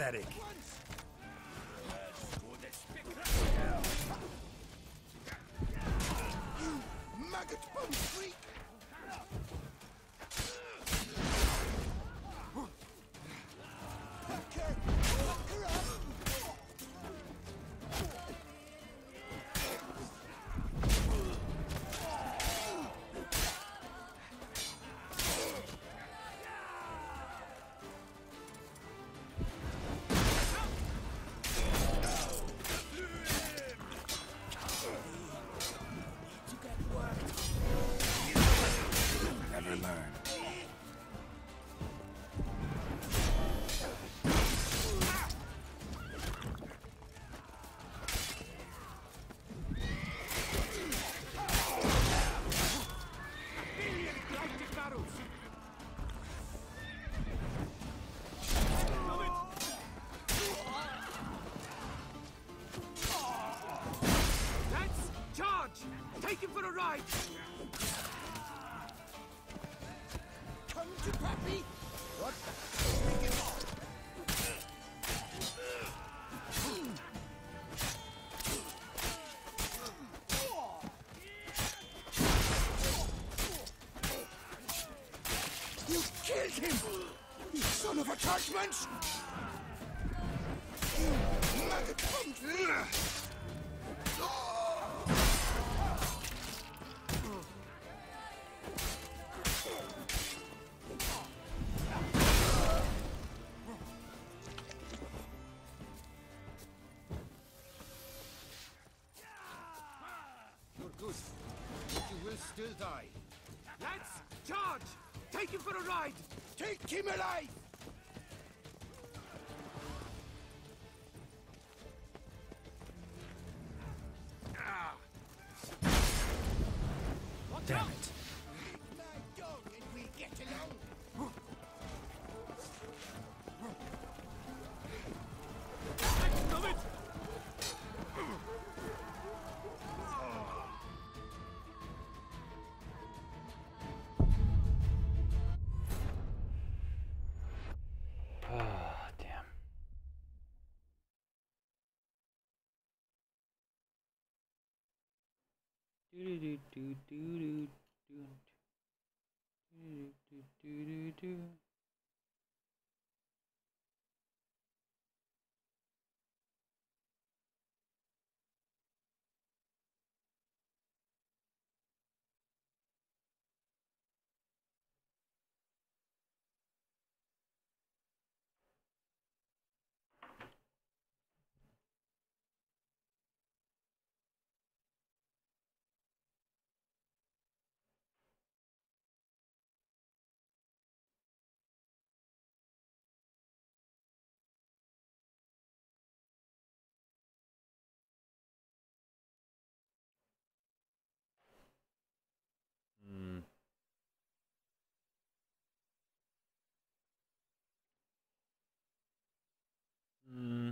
pathetic. You maggot bum freak! Okay, lock her up! Never learn. Let's charge! Take him for a ride! Come to Pappy! What? You killed him! You son of a Tarchmanch! You maggot bum freak! You're good, but you will still die. Lads, charge! Take him for a ride! Take him alive! Damn it. My dog and we get along. Stop it! Ah, damn. Do do do do do do do do do do do. Hmm. Hmm.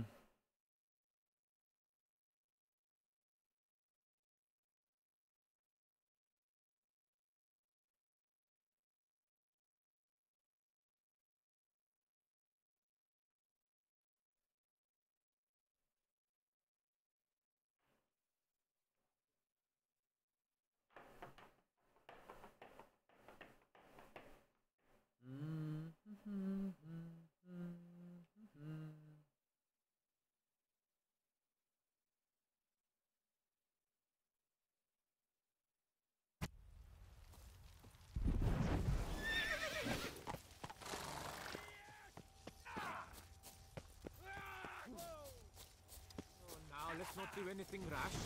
Oh, now let's not do anything rash.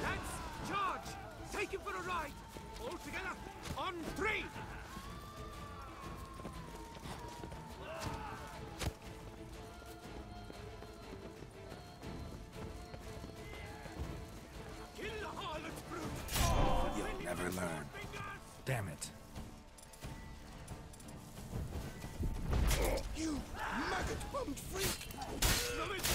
Lads, charge! Take him for a ride! All together, on 3! Kill the harlot's brute! You'll never learn. Damn it. You maggot-bummed freak! Love it!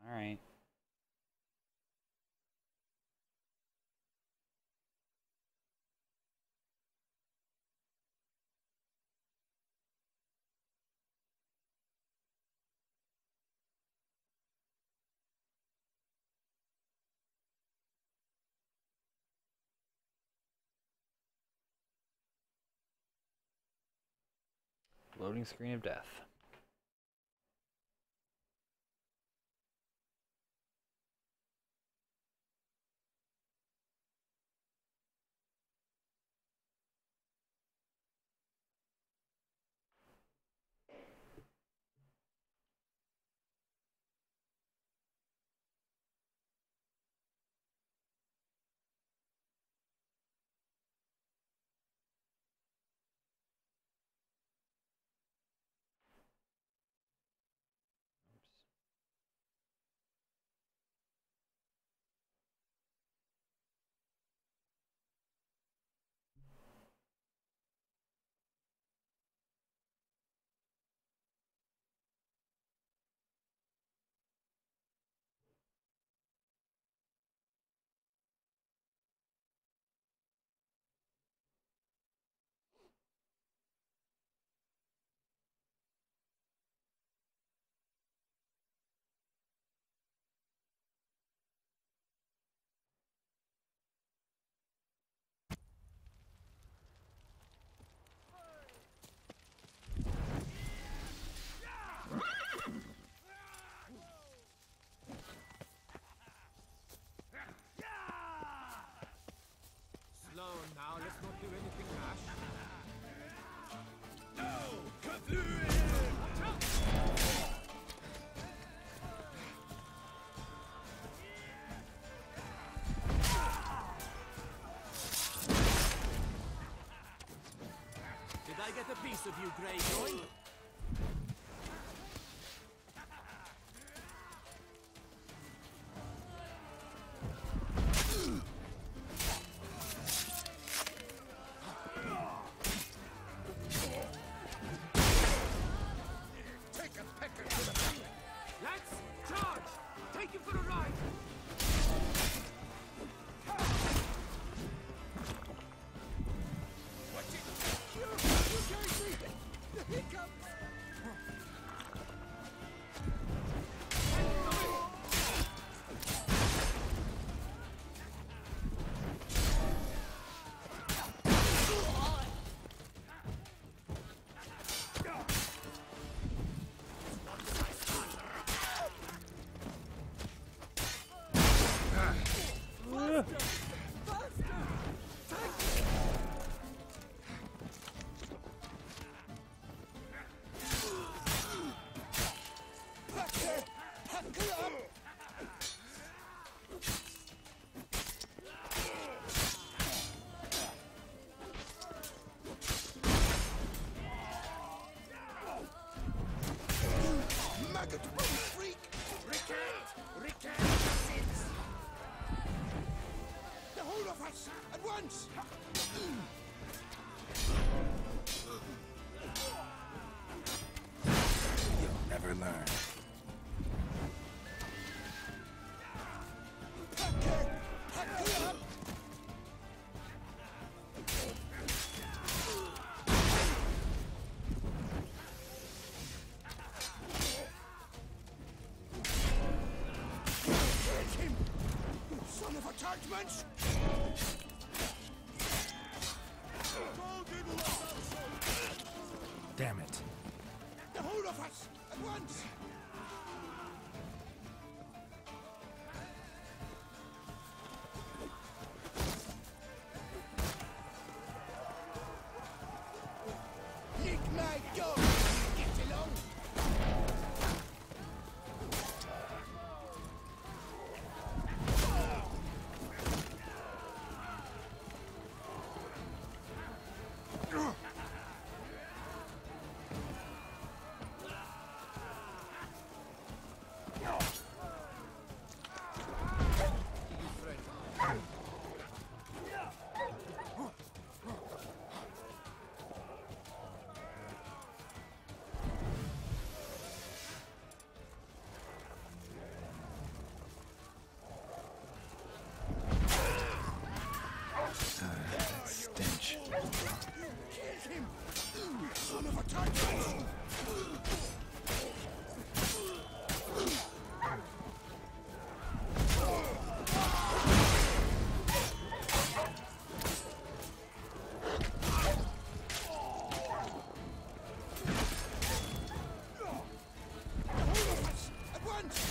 Alright. Loading screen of death. Now, let's not do anything rash. No! Cthulhu! Did I get a piece of you, Greyjoy? At once! You'll never learn. Son of a Tartman's! Damn it. The whole of us! At once! Lick my dog! Get along! once!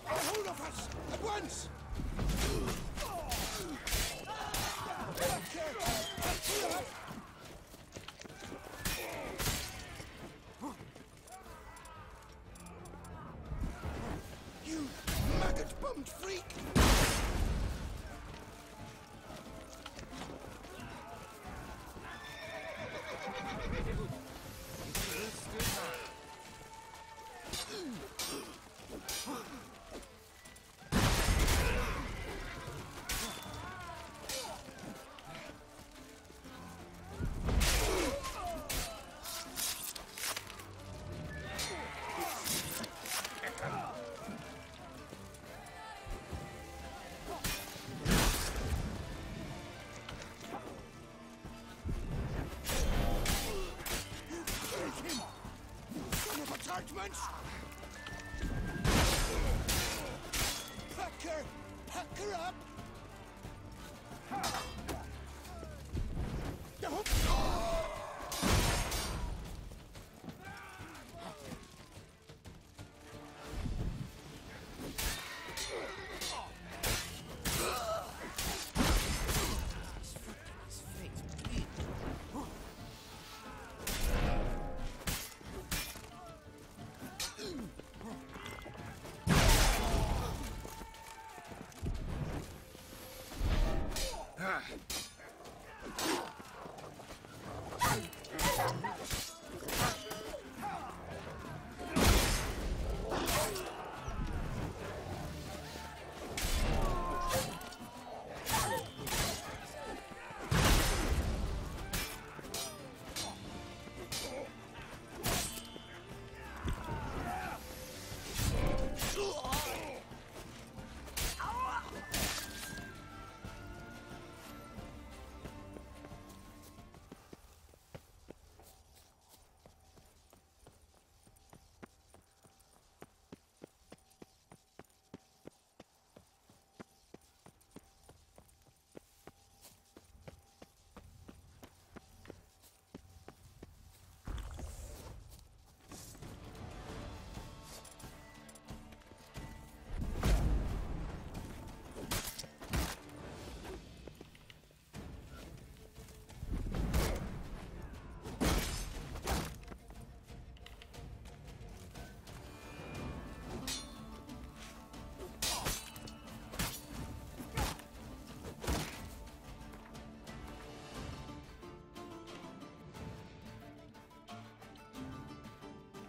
Hold of us! At once! You maggot-bummed freak! Attachments! Pack her up!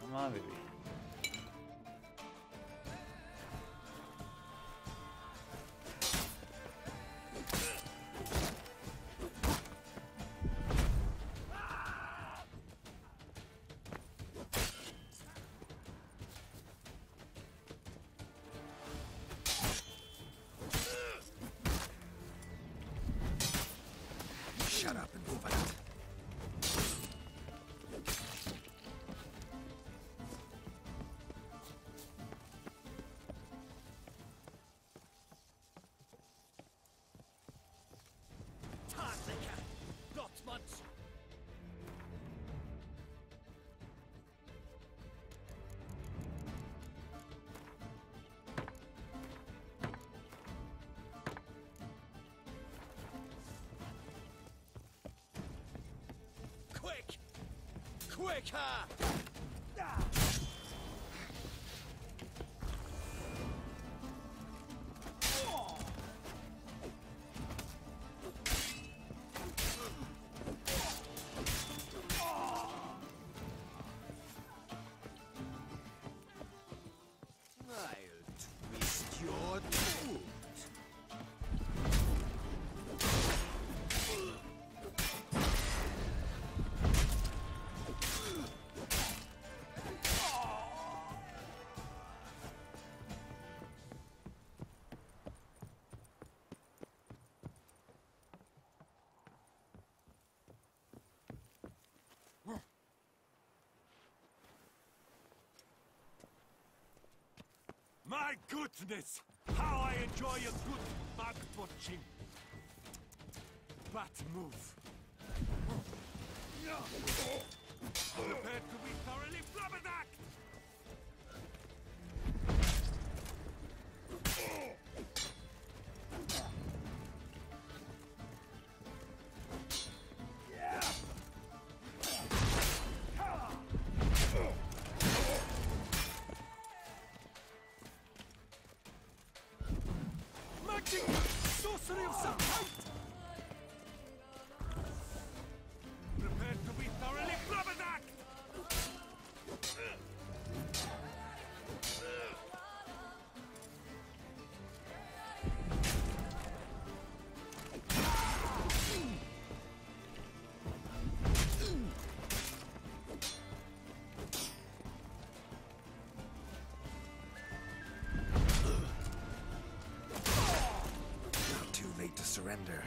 Come on, baby. Shut up and fight. Not much! Quick! Quicker! My goodness! How I enjoy a good back butching. Bat move. Prepared to be thoroughly flabberdacked! Magic! Sorcery of some kind! Prepared to be thoroughly flabberdacked! Too late to surrender.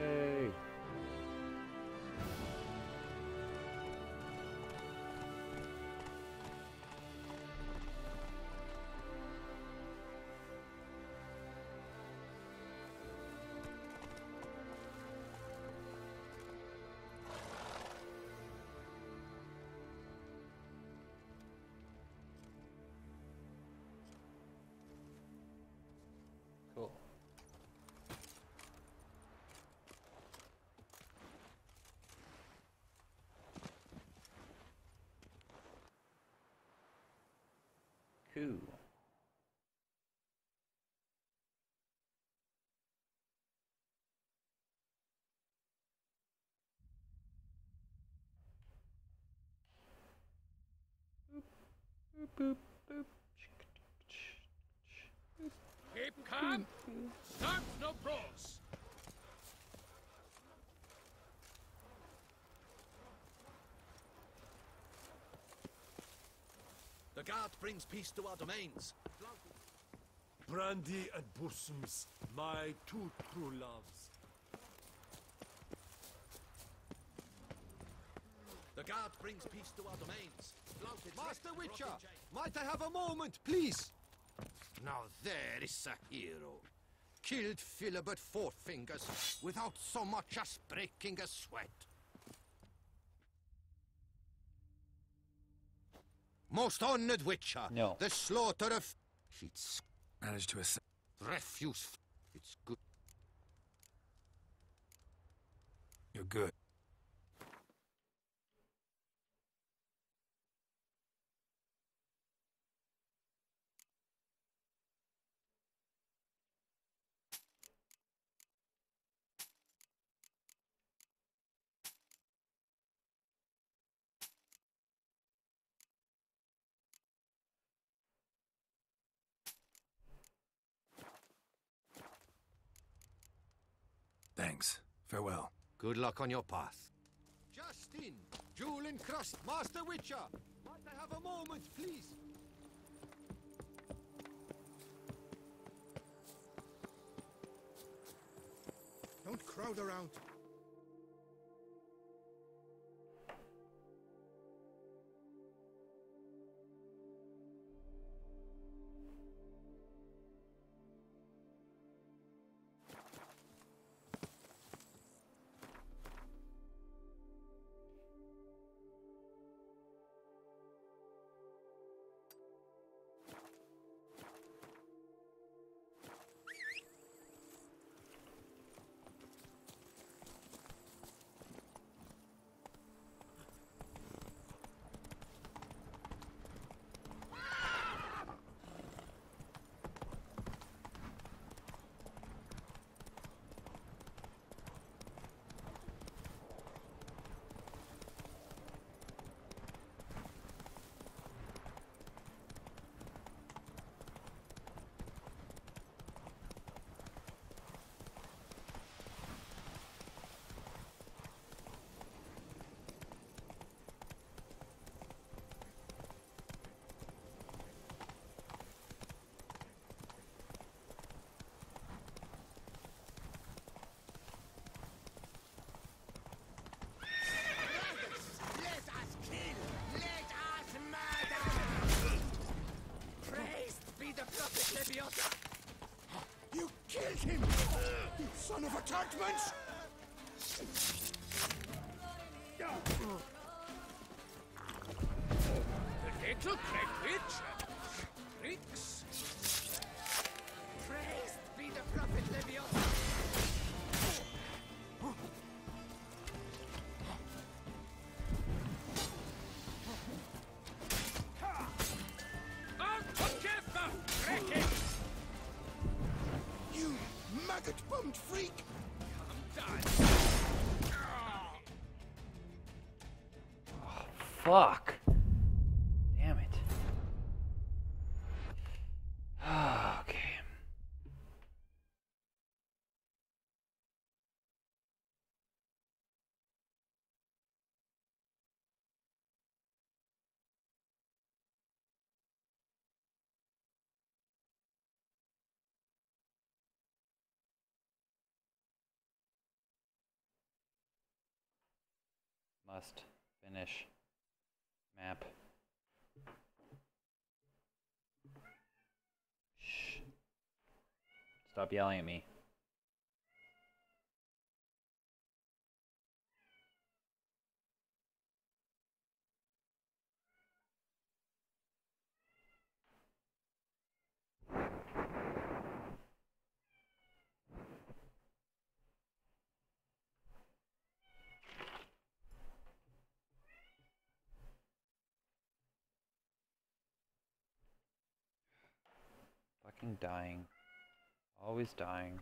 Yay. Cool. Cool. Boop, boop, boop. Keep calm. Start no pros. The guard brings peace to our domains. Brandy and bosoms, my two true loves. The guard brings peace to our domains. Master Witcher, might I have a moment, please? Now there is a hero. Killed Philibert Four Fingers without so much as breaking a sweat. Most honored Witcher. No. The slaughter of... It's... Managed to refuse. It's good. You're good. Thanks. Farewell. Good luck on your path. Justin, Jewel and Crust, Master Witcher, might I have a moment, please? crowd around. You killed him! You son of a Tartmans! The little Craigwitch! Rix! Praised be the prophet Leviosa! You maggot-bummed freak! Fuck. Damn it. Okay. Must finish map. Shh. Stop yelling at me. Fucking dying. Always dying.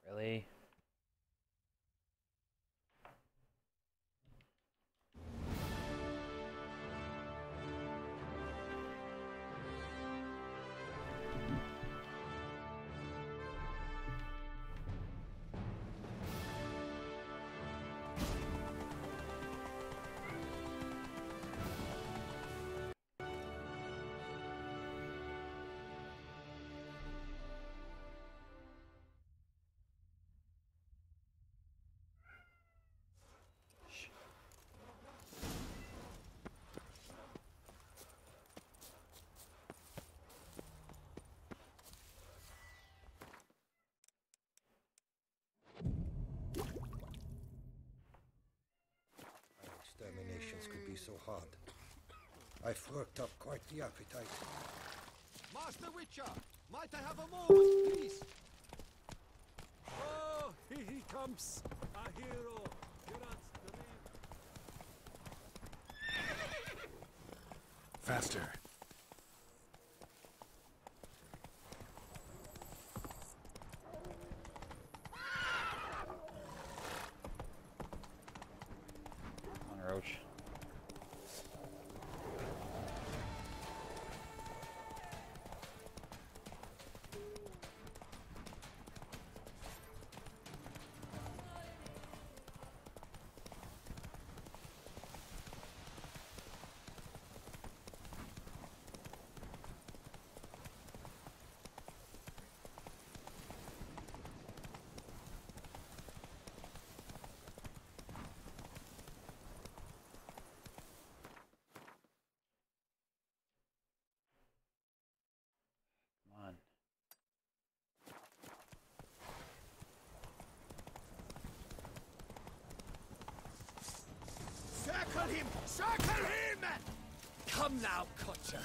Really? Exterminations could be so hard. I've worked up quite the appetite. Master Witcher, might I have a moment, please? Oh, here he comes, a hero. Geralt the Reeve. faster. Come on, Roach. Come on. Circle him! Circle him! Come now, Kutcher.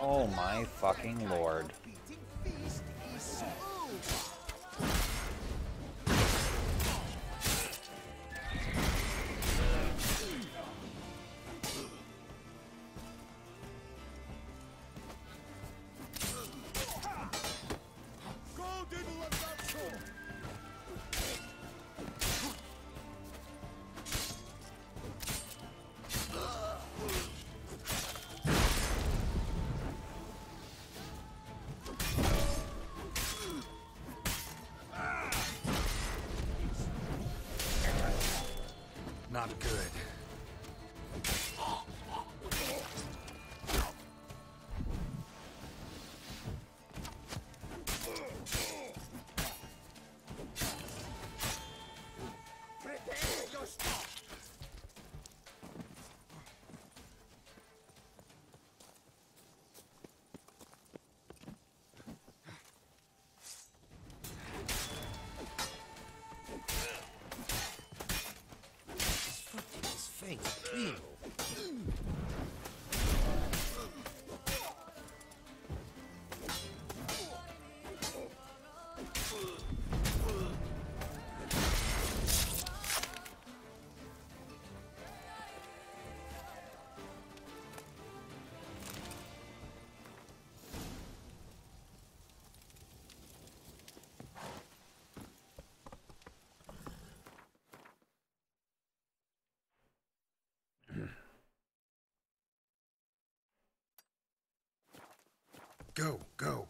Oh my fucking lord. Not good. Go, go.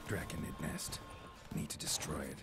Draconid nest. Need to destroy it.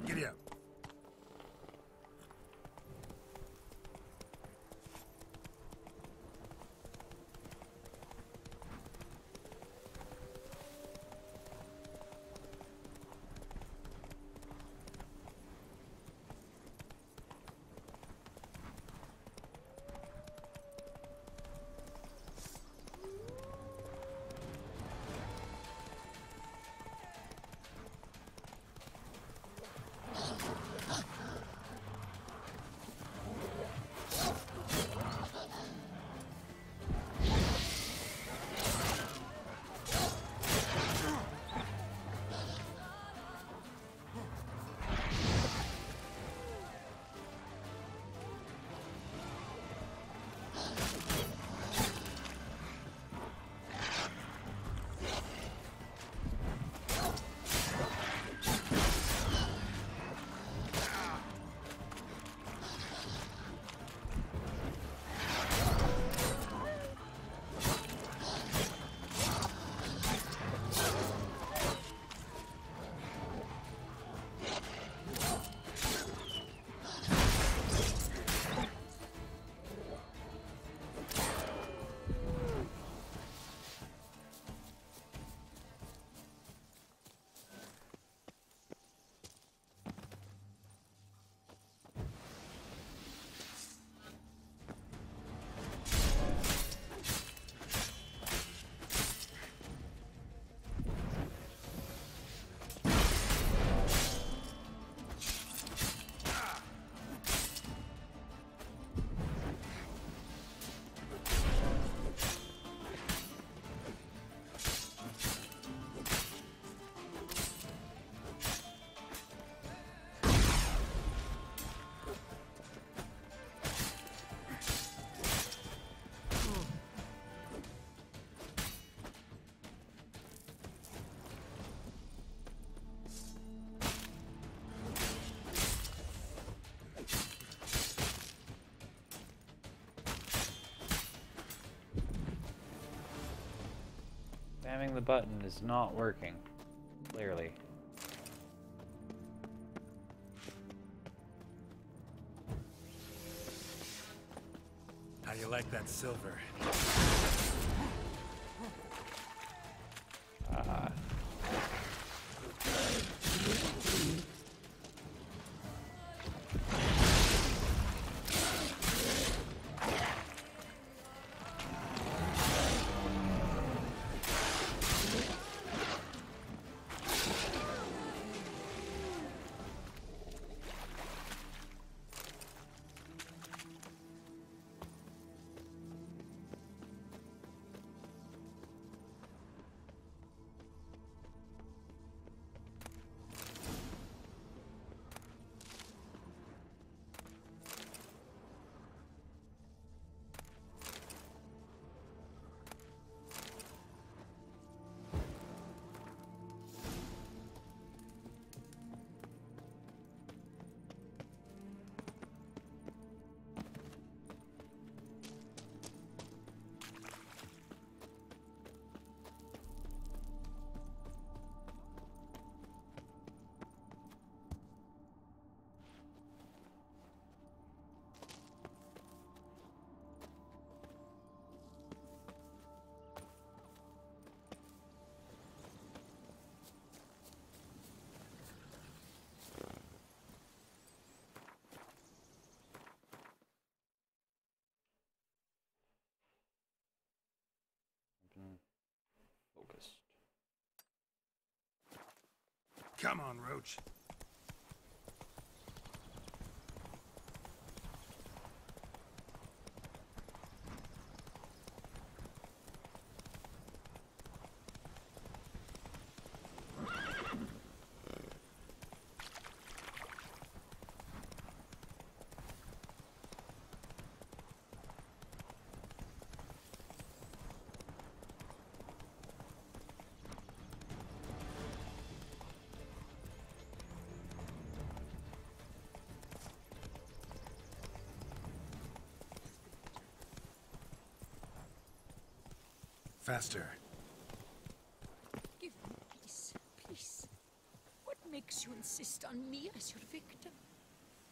Giddy up. Spamming the button is not working. Clearly. How you like that silver? Focused. Come on, Roach. Faster. Give me peace, please. What makes you insist on me as your victim?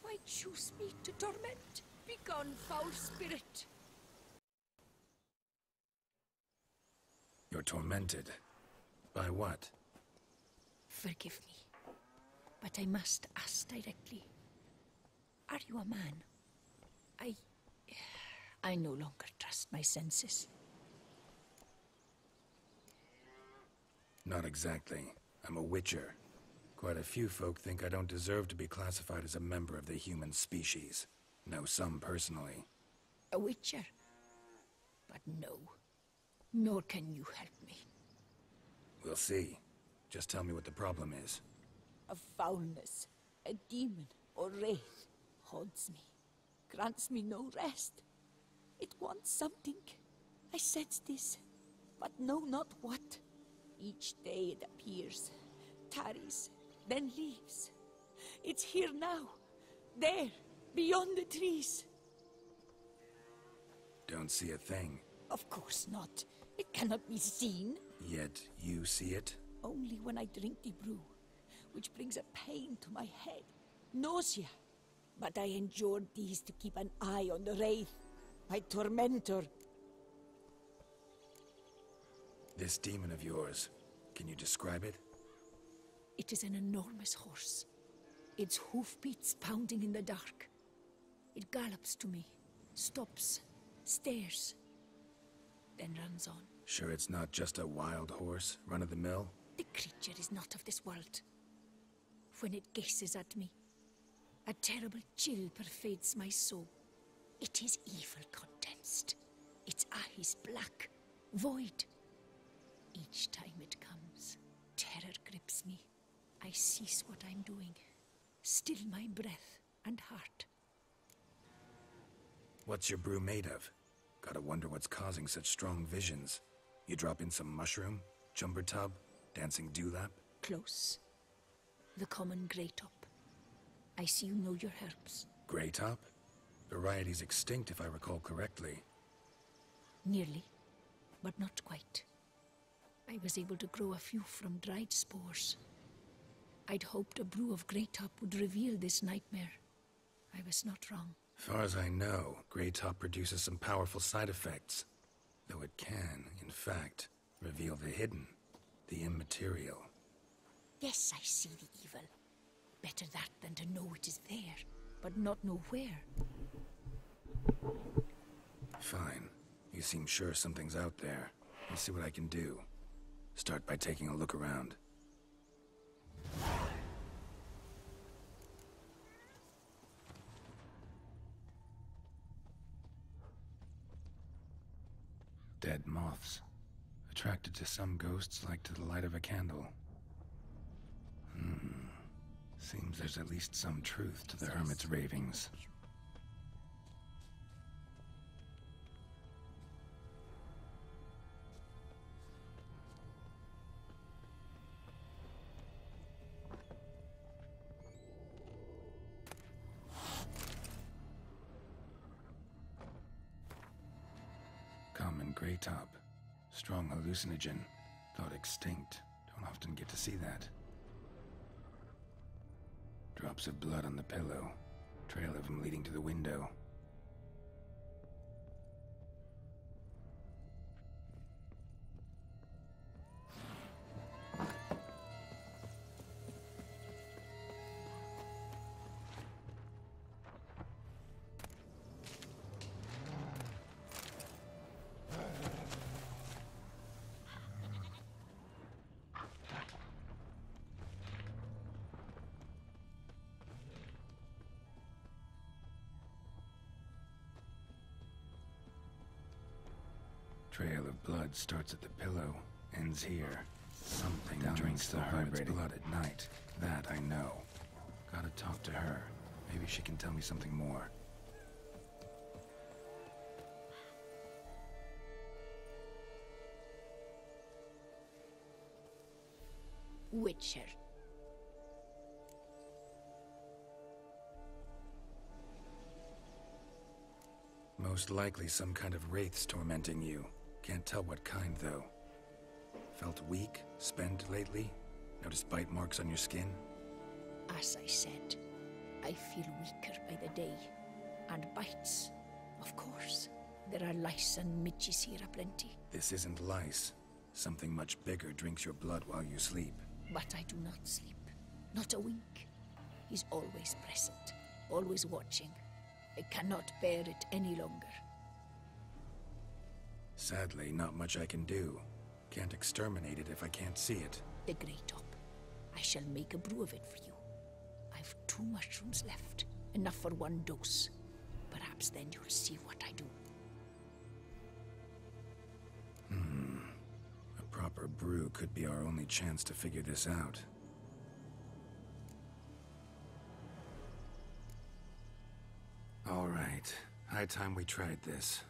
Why choose me to torment? Begone, foul spirit. You're tormented. By what? Forgive me, but I must ask directly. Are you a man? I no longer trust my senses. Not exactly. I'm a witcher. Quite a few folk think I don't deserve to be classified as a member of the human species. Know some personally. A witcher? But no. Nor can you help me. We'll see. Just tell me what the problem is. A foulness, a demon or wraith haunts me, grants me no rest. It wants something. I sense this, but know not what. Each day it appears, tarries, then leaves. It's here now, there, beyond the trees. Don't see a thing. Of course not. It cannot be seen. Yet you see it? Only when I drink the brew, which brings a pain to my head, nausea. But I endured these to keep an eye on the wraith, my tormentor. This demon of yours, can you describe it? It is an enormous horse. Its hoofbeats pounding in the dark. It gallops to me, stops, stares, then runs on. Sure it's not just a wild horse, run-of-the-mill? The creature is not of this world. When it gazes at me, a terrible chill pervades my soul. It is evil condensed. Its eyes black, void. Each time it comes, terror grips me. I cease what I'm doing, still my breath and heart. What's your brew made of? Gotta wonder what's causing such strong visions. You drop in some mushroom, jumper tub, dancing dewlap? Close. The common grey top. I see you know your herbs. Grey top? Variety's extinct if I recall correctly. Nearly, but not quite. I I was able to grow a few from dried spores. I'd hoped a brew of Greytop would reveal this nightmare. I was not wrong. As far as I know, Greytop produces some powerful side effects. Though it can, in fact, reveal the hidden, the immaterial. Yes, I see the evil. Better that than to know it is there, but not know where. Fine. You seem sure something's out there. Let's see what I can do. Start by taking a look around. Dead moths. Attracted to some ghosts like to the light of a candle. Seems there's at least some truth to the hermit's ravings. Common Greytop. Strong hallucinogen. Thought extinct. Don't often get to see that. Drops of blood on the pillow. Trail of him leading to the window. Trail of blood starts at the pillow, ends here. Something drinks the hermit's blood at night. That I know. Gotta talk to her. Maybe she can tell me something more. Witcher. Most likely some kind of wraiths tormenting you. Can't tell what kind, though. Felt weak, spent lately? Noticed bite marks on your skin? As I said, I feel weaker by the day. And bites, of course. There are lice and midges here aplenty. This isn't lice. Something much bigger drinks your blood while you sleep. But I do not sleep. Not a wink. He's always present, always watching. I cannot bear it any longer. Sadly, not much I can do. Can't exterminate it if I can't see it. The Greytop. I shall make a brew of it for you. I've 2 mushrooms left. Enough for 1 dose. Perhaps then you'll see what I do. A proper brew could be our only chance to figure this out. All right. High time we tried this.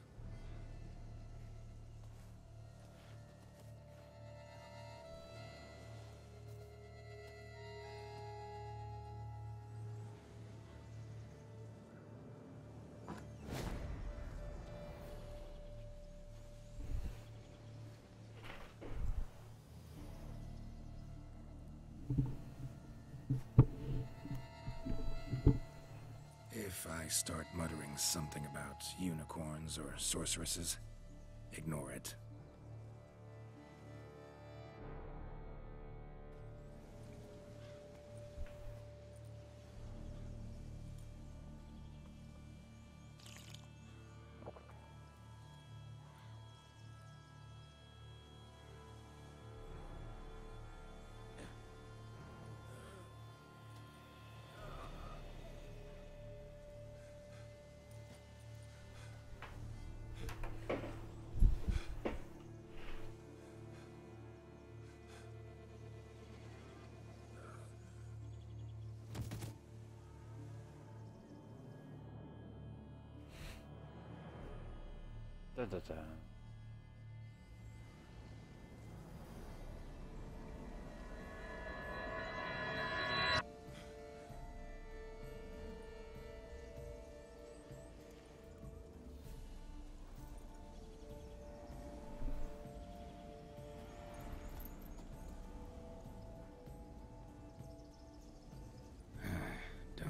If I start muttering something about unicorns or sorceresses, ignore it. Da-da-da.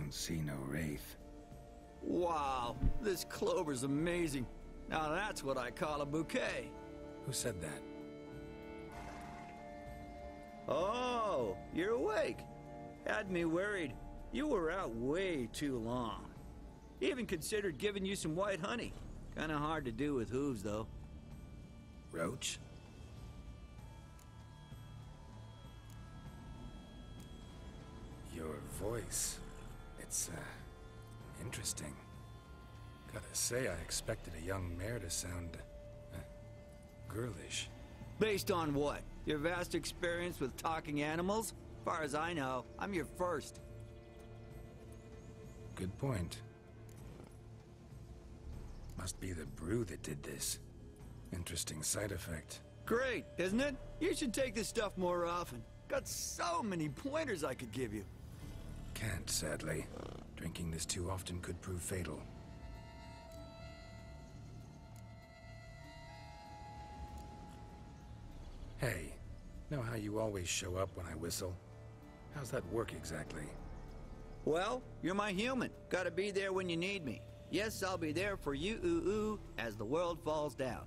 Don't see no wraith. Wow, this clover's amazing. Now that's what I call a bouquet. Who said that? Oh, you're awake. Had me worried. You were out way too long. Even considered giving you some white honey. Kinda hard to do with hooves, though. Roach? Your voice. It's, interesting. Gotta say, I expected a young mare to sound, girlish. Based on what? Your vast experience with talking animals? Far as I know, I'm your first. Good point. Must be the brew that did this. Interesting side effect. Great, isn't it? You should take this stuff more often. Got so many pointers I could give you. Can't, sadly. Drinking this too often could prove fatal. Hey, know how you always show up when I whistle? How's that work exactly? Well, you're my human. Gotta be there when you need me. Yes, I'll be there for you, ooh, as the world falls down.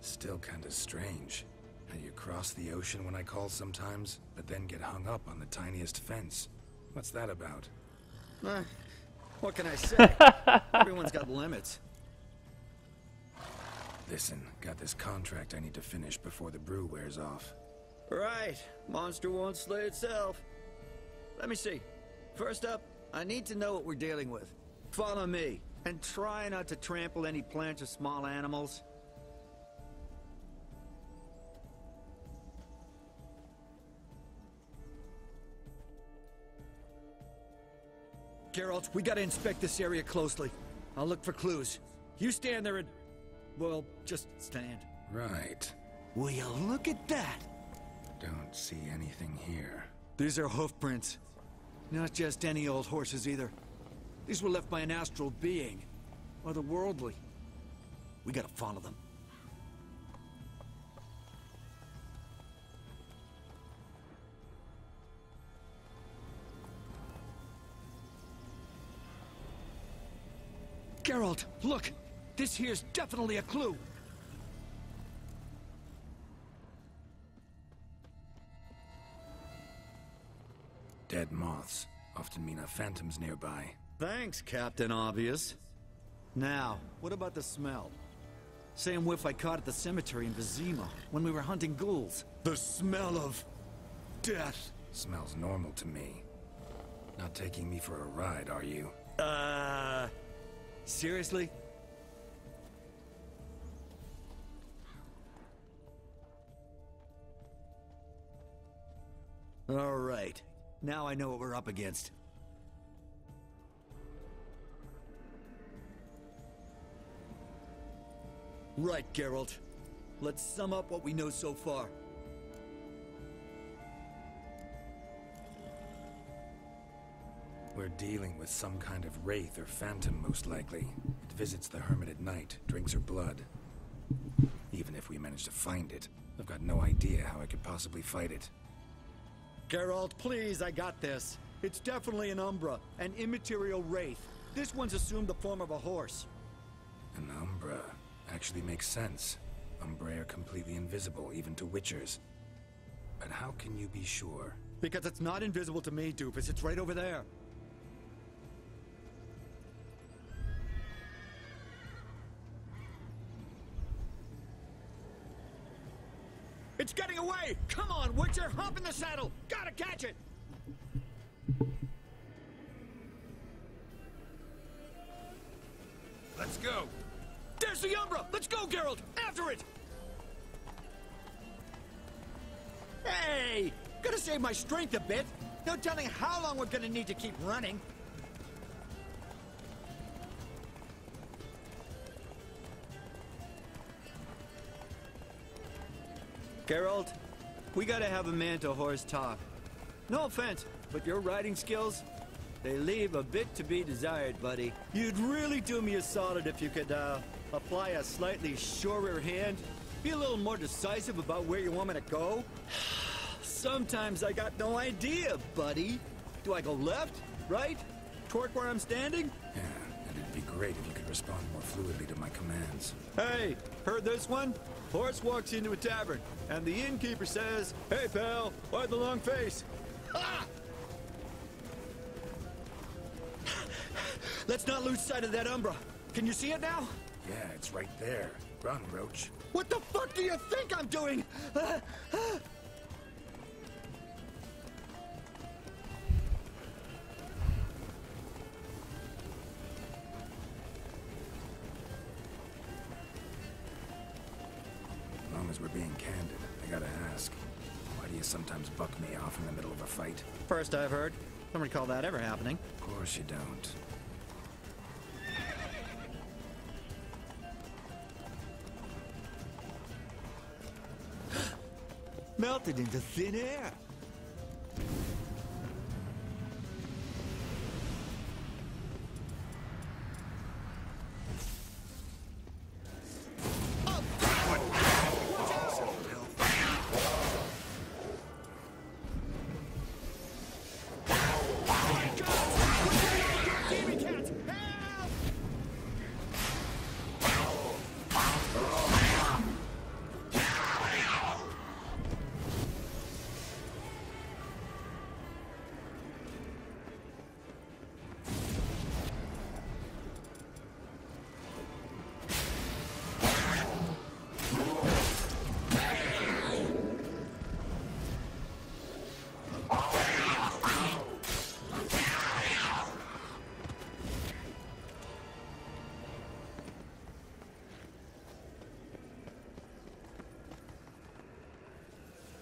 Still kinda strange. How you cross the ocean when I call sometimes, but then get hung up on the tiniest fence. What's that about? What can I say? Everyone's got limits. Listen, got this contract I need to finish before the brew wears off. Right. Monster won't slay itself. Let me see. First up, I need to know what we're dealing with. Follow me, and try not to trample any plants or small animals. Geralt, we gotta inspect this area closely. I'll look for clues. You stand there and... well, just stand. Right. Will you look at that? Don't see anything here. These are hoof prints. Not just any old horses either. These were left by an astral being. Otherworldly. We gotta follow them. Geralt, look! This here's definitely a clue! Dead moths often mean a phantom's nearby. Thanks, Captain Obvious. Now, what about the smell? Same whiff I caught at the cemetery in Vizima when we were hunting ghouls. The smell of... death. Smells normal to me. Not taking me for a ride, are you? Seriously? All right. Now I know what we're up against. Right, Geralt. Let's sum up what we know so far. We're dealing with some kind of wraith or phantom, most likely. It visits the hermit at night, drinks her blood. Even if we manage to find it, I've got no idea how I could possibly fight it. Geralt, please, I got this. It's definitely an Umbra, an immaterial wraith. This one's assumed the form of a horse. An Umbra actually makes sense. Umbrae are completely invisible, even to Witchers. But how can you be sure? Because it's not invisible to me, Doofus. It's right over there. It's getting away! Come on, Witcher! Hop in the saddle! Gotta catch it! Let's go! There's the Umbra! Let's go, Geralt! After it! Hey! Gotta save my strength a bit. No telling how long we're gonna need to keep running. Geralt, we gotta have a man-to-horse talk. No offense, but your riding skills, they leave a bit to be desired, buddy. You'd really do me a solid if you could, apply a slightly surer hand. Be a little more decisive about where you want me to go. Sometimes I got no idea, buddy. Do I go left? Right? Torque where I'm standing? Yeah, and it'd be great if you could respond more fluidly to my commands. Hey, heard this one? Horse walks into a tavern, and the innkeeper says, "Hey, pal, why the long face?" Ah! Let's not lose sight of that Umbra. Can you see it now? Yeah, it's right there. Run, Roach. What the fuck do you think I'm doing? As long as we're being candid, I gotta ask, why do you sometimes buck me off in the middle of a fight? First I've heard. Don't recall that ever happening. Of course you don't. Melted into thin air.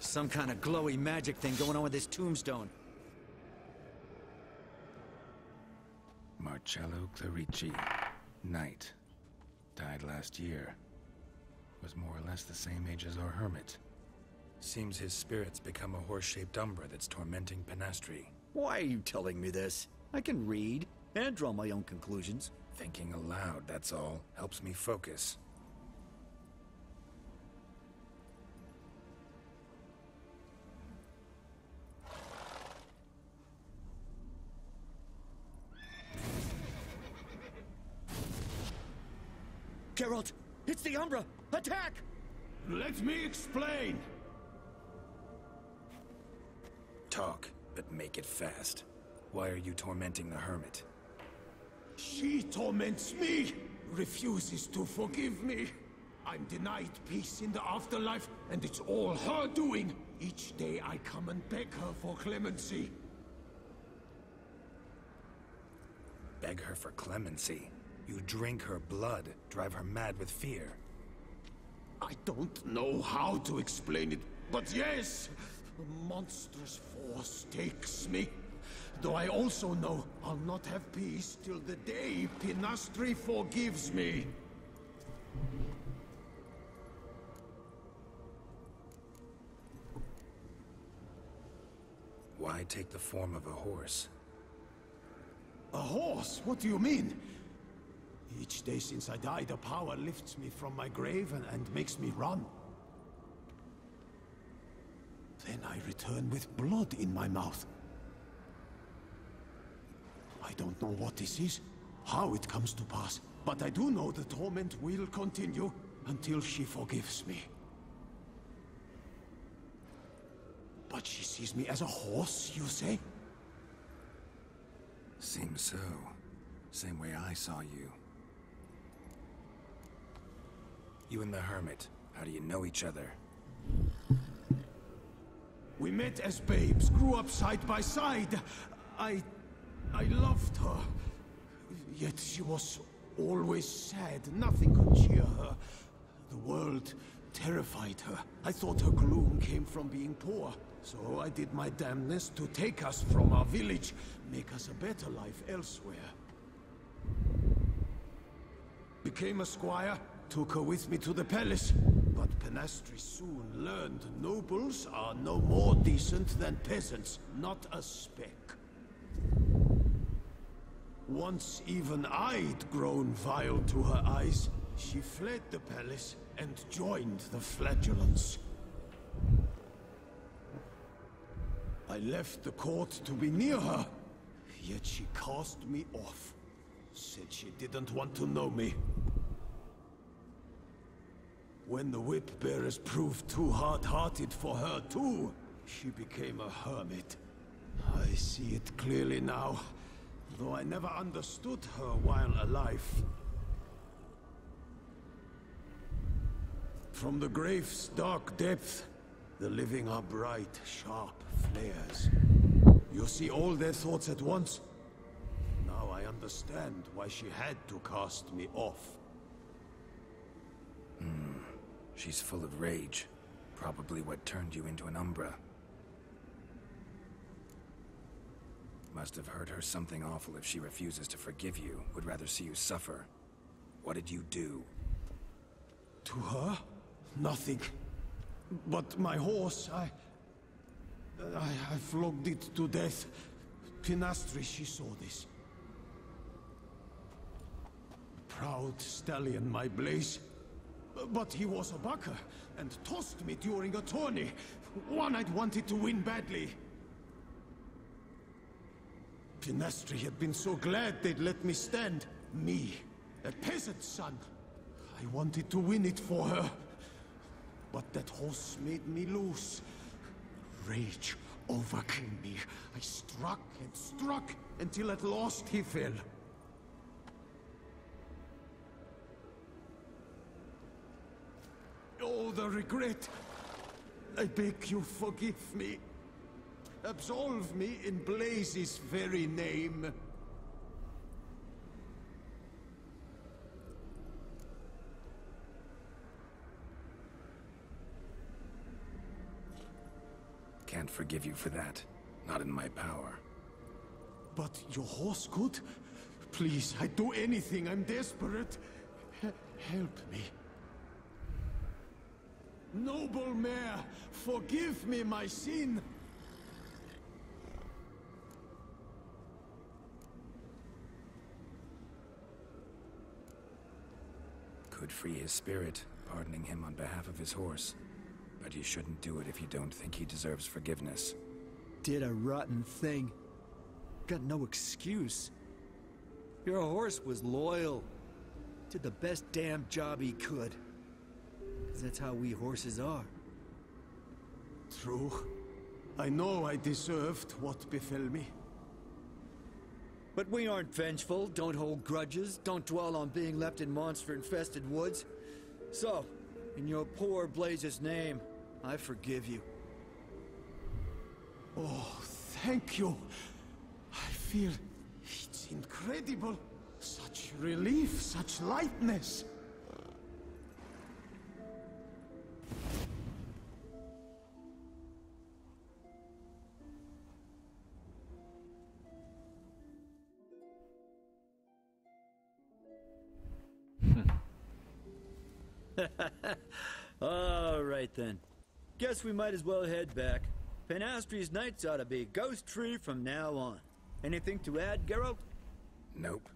Some kind of glowy magic thing going on with this tombstone. Marcello Clerici, knight. Died last year. Was more or less the same age as our hermit. Seems his spirit's become a horse-shaped umbra that's tormenting Penastri. Why are you telling me this? I can read and draw my own conclusions. Thinking aloud, that's all. Helps me focus. Geralt, it's the Umbra! Attack! Let me explain! Talk, but make it fast. Why are you tormenting the hermit? She torments me, refuses to forgive me. I'm denied peace in the afterlife, and it's all her doing. Each day I come and beg her for clemency. Beg her for clemency? You drink her blood, drive her mad with fear. I don't know how to explain it, but yes, a monstrous force takes me. Though I also know I'll not have peace till the day Penastri forgives me. Why take the form of a horse? A horse? What do you mean? Each day since I died, a power lifts me from my grave and makes me run. Then I return with blood in my mouth. I don't know what this is, how it comes to pass, but I do know the torment will continue until she forgives me. But she sees me as a horse, you say? Seems so. Same way I saw you. You and the hermit, how do you know each other? We met as babes, grew up side by side. I loved her. Yet she was always sad. Nothing could cheer her. The world terrified her. I thought her gloom came from being poor. So I did my damnedest to take us from our village, make us a better life elsewhere. Became a squire, took her with me to the palace. But Penastri soon learned nobles are no more decent than peasants, not a speck. Once even I'd grown vile to her eyes, she fled the palace and joined the Flagellants. I left the court to be near her, yet she cast me off. Said she didn't want to know me. When the whip bearers proved too hard-hearted for her too, she became a hermit. I see it clearly now, though I never understood her while alive. From the grave's dark depth, the living are bright, sharp flares. You see all their thoughts at once? Now I understand why she had to cast me off. She's full of rage. Probably what turned you into an Umbra. Must have hurt her something awful if she refuses to forgive you, would rather see you suffer. What did you do? To her? Nothing. But my horse, I flogged it to death. Pinastri, she saw this. Proud stallion, my Blaze. But he was a bucker, and tossed me during a tourney. One I'd wanted to win badly. Pinastri had been so glad they'd let me stand. Me, a peasant's son. I wanted to win it for her. But that horse made me loose. Rage overcame me. I struck and struck, until at last he fell. Oh, the regret! I beg you, forgive me. Absolve me in Blaze's very name. Can't forgive you for that. Not in my power. But your horse could? Please, I'd do anything. I'm desperate. Help me. Noble mare, forgive me my sin. Could free his spirit, pardoning him on behalf of his horse. But you shouldn't do it if you don't think he deserves forgiveness. Did a rotten thing. Got no excuse. Your horse was loyal. Did the best damn job he could. 'Cause that's how we horses are. True. I know I deserved what befell me. But we aren't vengeful, don't hold grudges, don't dwell on being left in monster-infested woods. So, in your poor Blaze's name, I forgive you. Oh, thank you. I feel it's incredible. Such relief, such lightness. All right then. Guess we might as well head back. Pinastri's nights ought to be ghost-free from now on. Anything to add, Geralt? Nope.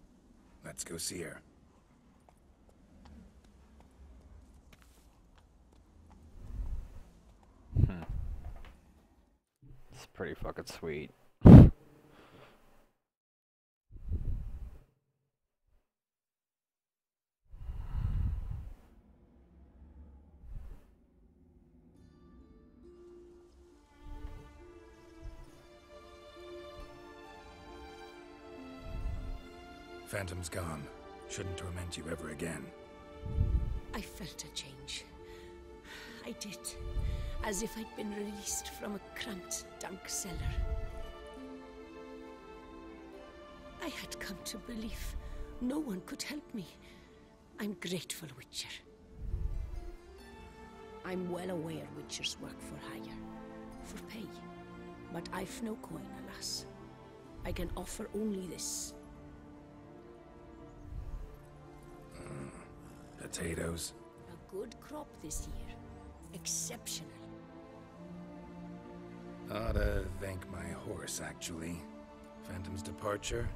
Let's go see her. It's pretty fucking sweet. Phantom's gone. Shouldn't torment you ever again. I felt a change. I did. As if I'd been released from a cramped, dank cellar. I had come to believe no one could help me. I'm grateful, Witcher. I'm well aware Witchers work for hire, for pay. But I've no coin, alas. I can offer only this. Potatoes. A good crop this year. Exceptional. Ought to thank my horse, actually. Phantom's departure,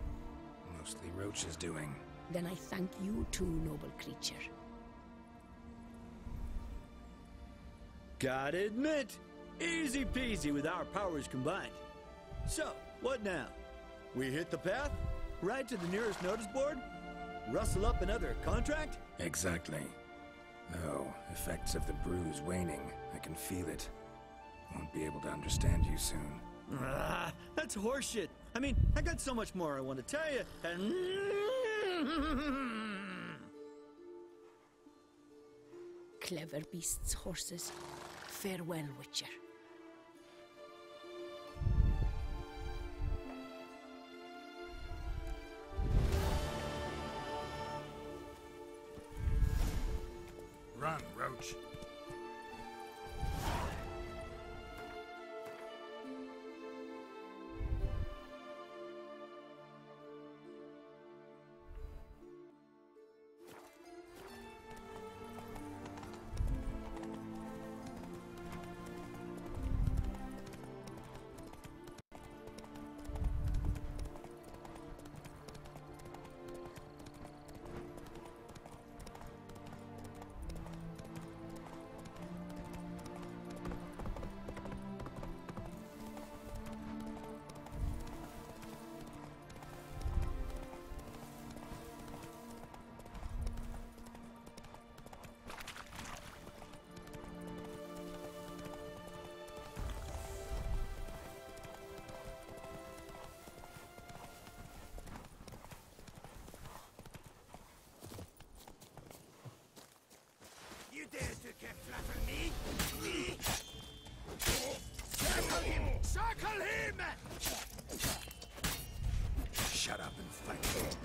mostly Roach's doing. Then I thank you too, noble creature. Gotta admit, easy peasy with our powers combined. So, what now? We hit the path? Ride to the nearest notice board? Rustle up another contract? Exactly. Though, effects of the bruise waning. I can feel it. Won't be able to understand you soon. That's horseshit. I mean, I got so much more I want to tell you, and... Clever beasts, horses. Farewell, Witcher. Run, Roach. You dare to get flatter me? Me? Circle him! Circle him! Shut up and fight.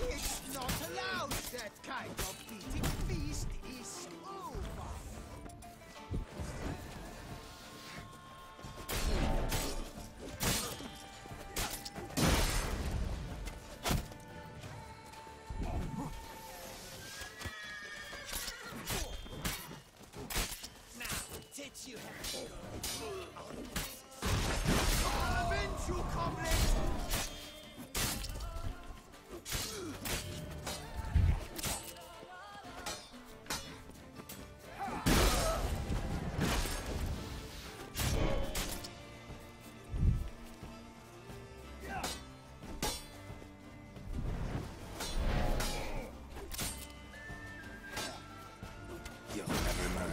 It's not allowed! That kind of beating feast is over! You have to go. Avenge you, goblin! You'll never learn.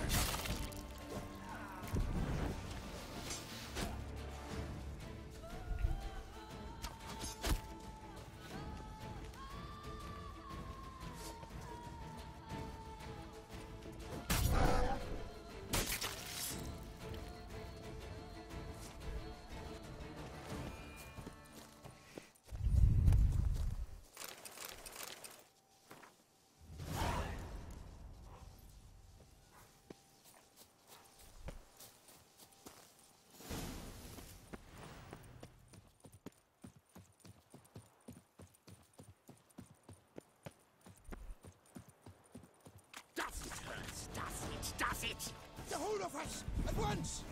Does it hurt? Does it? The whole of us! At once!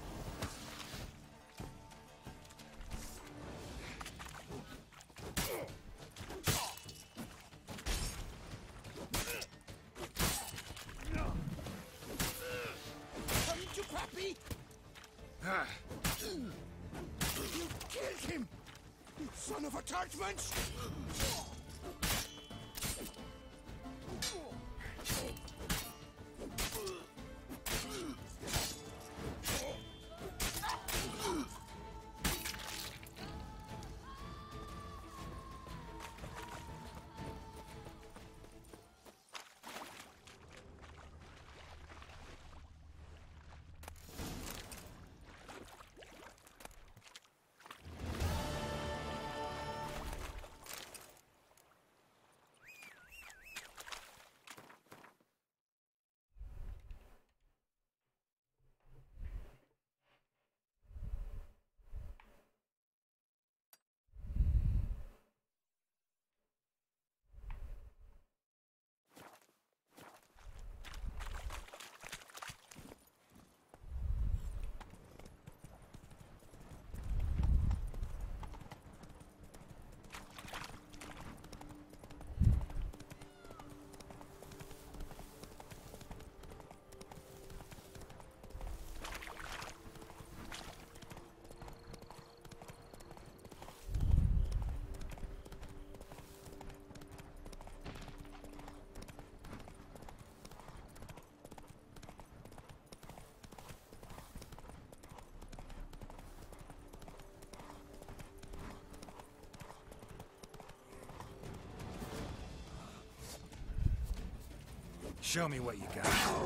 Haven't you, Pappy? You killed him! You son of a Churchman's! Show me what you got.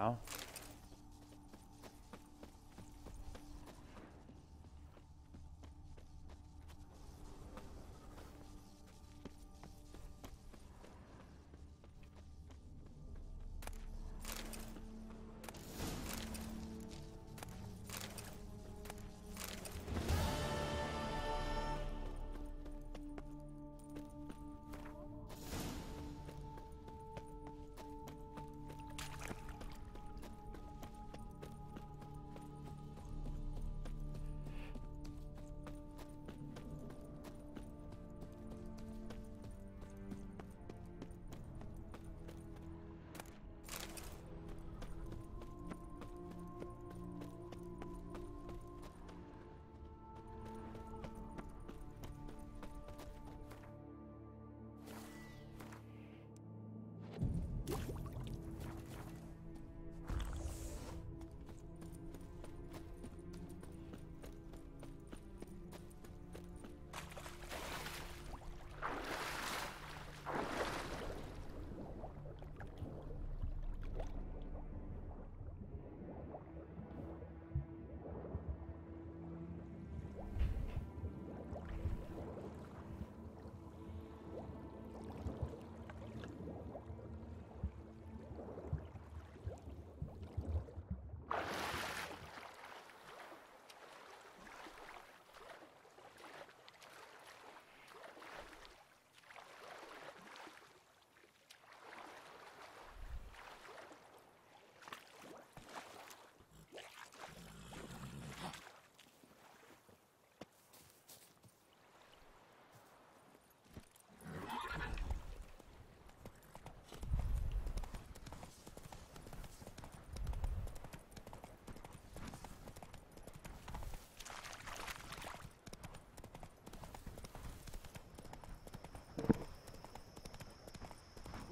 Wow.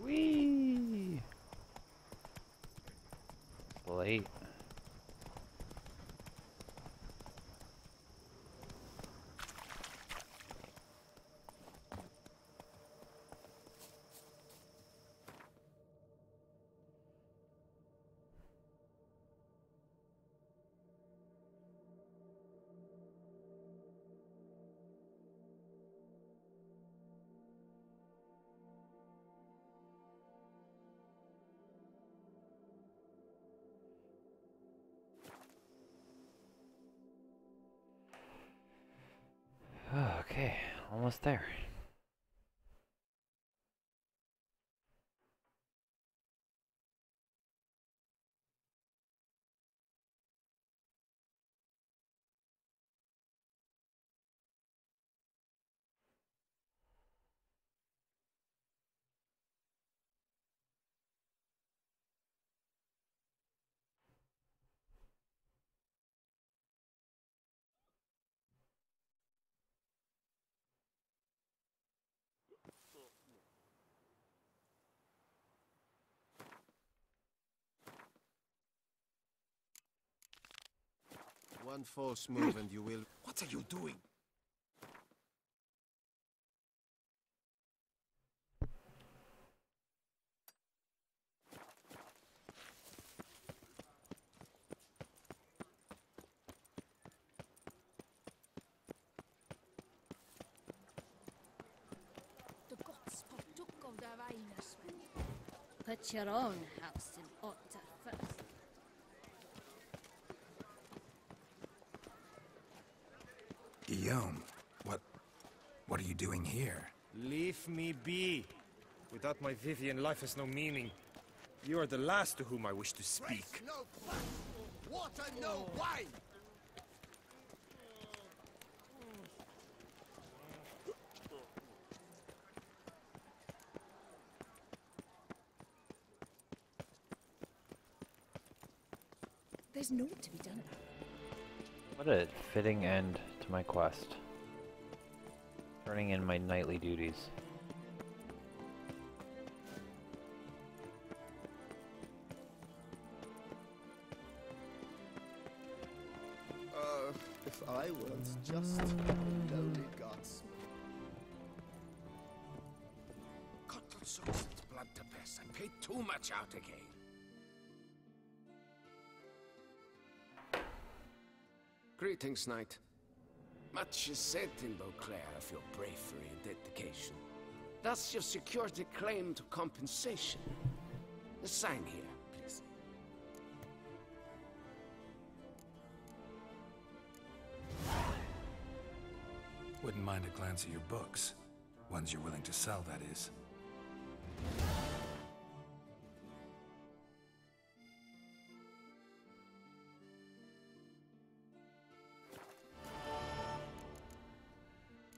Whee! Late. Okay, almost there. One false move and you will... What are you doing? The gods partook of the Weinerswend. Put your own house in order first. Guillaume, what are you doing here? Leave me be. Without my Vivian, life has no meaning. You are the last to whom I wish to speak. No fuss, water, no wine. There's naught to be done. What a fitting end to my quest. Turning in my nightly duties. If I weren't just a lowly guardsman. Cuttle Sox's blood to piss and paid too much out again. Greetings, Knight. Much is said in Beauclair of your bravery and dedication. Thus, you've secured a claim to compensation. Sign here, please. Wouldn't mind a glance at your books. Ones you're willing to sell, that is.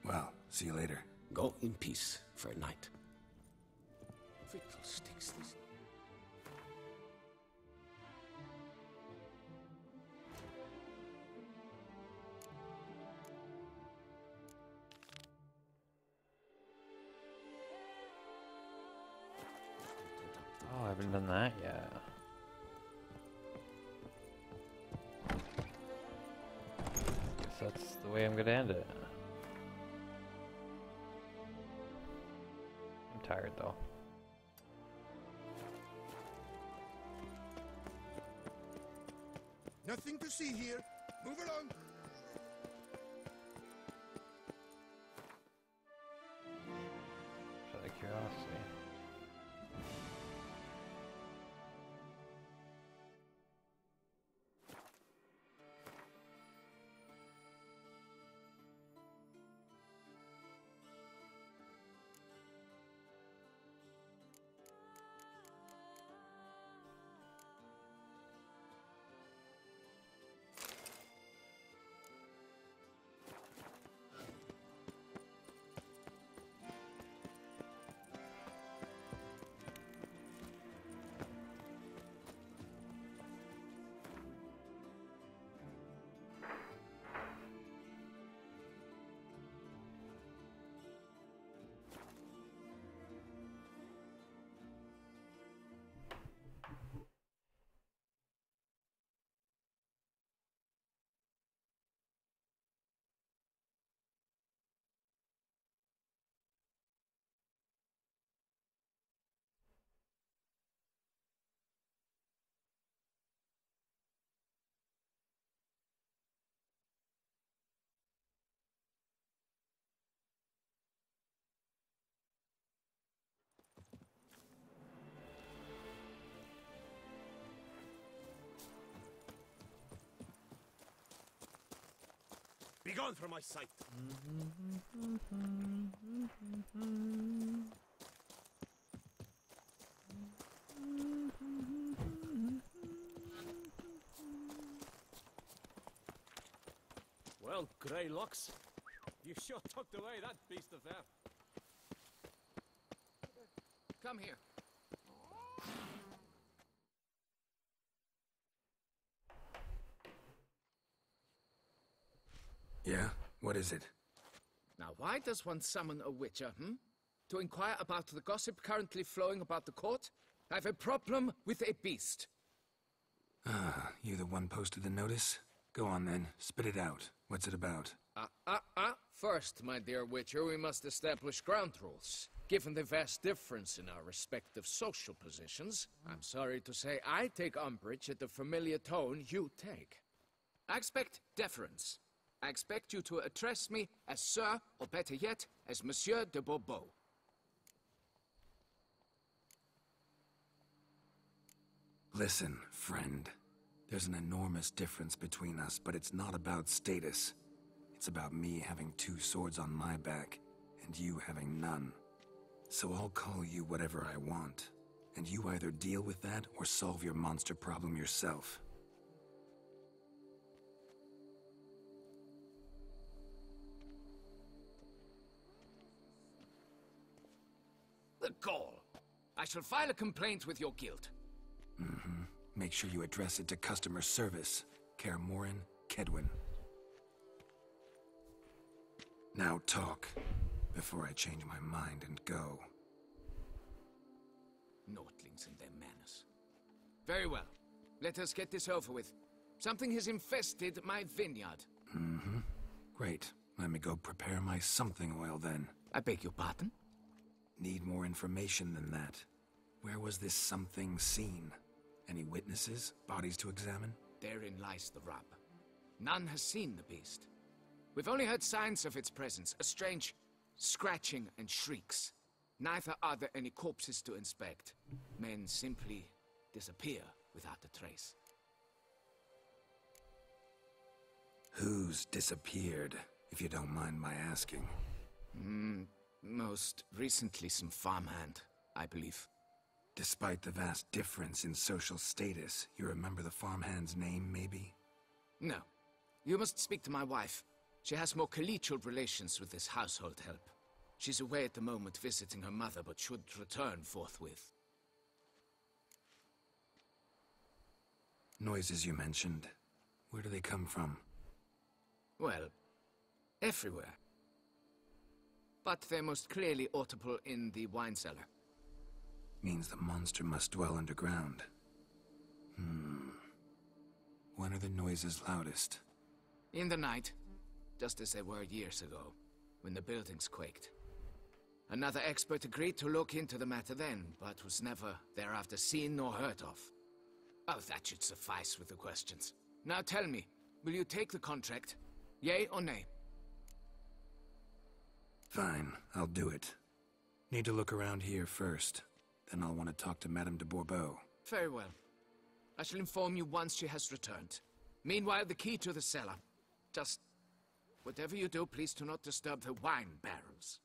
Well, see you later. Go in peace, fair knight. Fiddlesticks, this... Oh, I haven't done that yet. Guess that's the way I'm gonna end it. I'm tired though. Nothing to see here. Move along. Just out of curiosity. Be gone from my sight. Well, Greylocks, you sure tucked away that beast of air. Come here. Yeah? What is it? Now, why does one summon a witcher, To inquire about the gossip currently flowing about the court? I have a problem with a beast. Ah, you the one posted the notice? Go on then, spit it out. What's it about? First, my dear witcher, we must establish ground rules. Given the vast difference in our respective social positions, I'm sorry to say I take umbrage at the familiar tone you take. I expect deference. I expect you to address me as Sir, or better yet, as Monsieur de Bourbeau. Listen, friend. There's an enormous difference between us, but it's not about status. It's about me having two swords on my back, and you having none. So I'll call you whatever I want, and you either deal with that or solve your monster problem yourself. The gall! I shall file a complaint with your guild. Make sure you address it to customer service. Kaer Morhen, Kaedwen. Now talk, before I change my mind and go. Notlings and their manners. Very well. Let us get this over with. Something has infested my vineyard. Great. Let me go prepare my something oil then. I beg your pardon? Need more information than that. Where was this something seen? Any witnesses? Bodies to examine? Therein lies the rub. None has seen the beast. We've only heard signs of its presence, a strange scratching and shrieks. Neither are there any corpses to inspect. Men simply disappear without a trace. Who's disappeared, if you don't mind my asking? Most recently some farmhand, I believe. Despite the vast difference in social status, you remember the farmhand's name, maybe? No. You must speak to my wife. She has more collegial relations with this household help. She's away at the moment visiting her mother, but should return forthwith. Noises you mentioned, where do they come from? Well, everywhere. But they're most clearly audible in the wine cellar. Means the monster must dwell underground. When are the noises loudest? In the night, just as they were years ago, when the buildings quaked. Another expert agreed to look into the matter then, but was never thereafter seen nor heard of. Oh, that should suffice with the questions. Now tell me, will you take the contract? Yay or nay? Fine, I'll do it. Need to look around here first. Then I'll want to talk to Madame de Bourbeau. Very well. I shall inform you once she has returned. Meanwhile, the key to the cellar. Just... whatever you do, please do not disturb the wine barrels.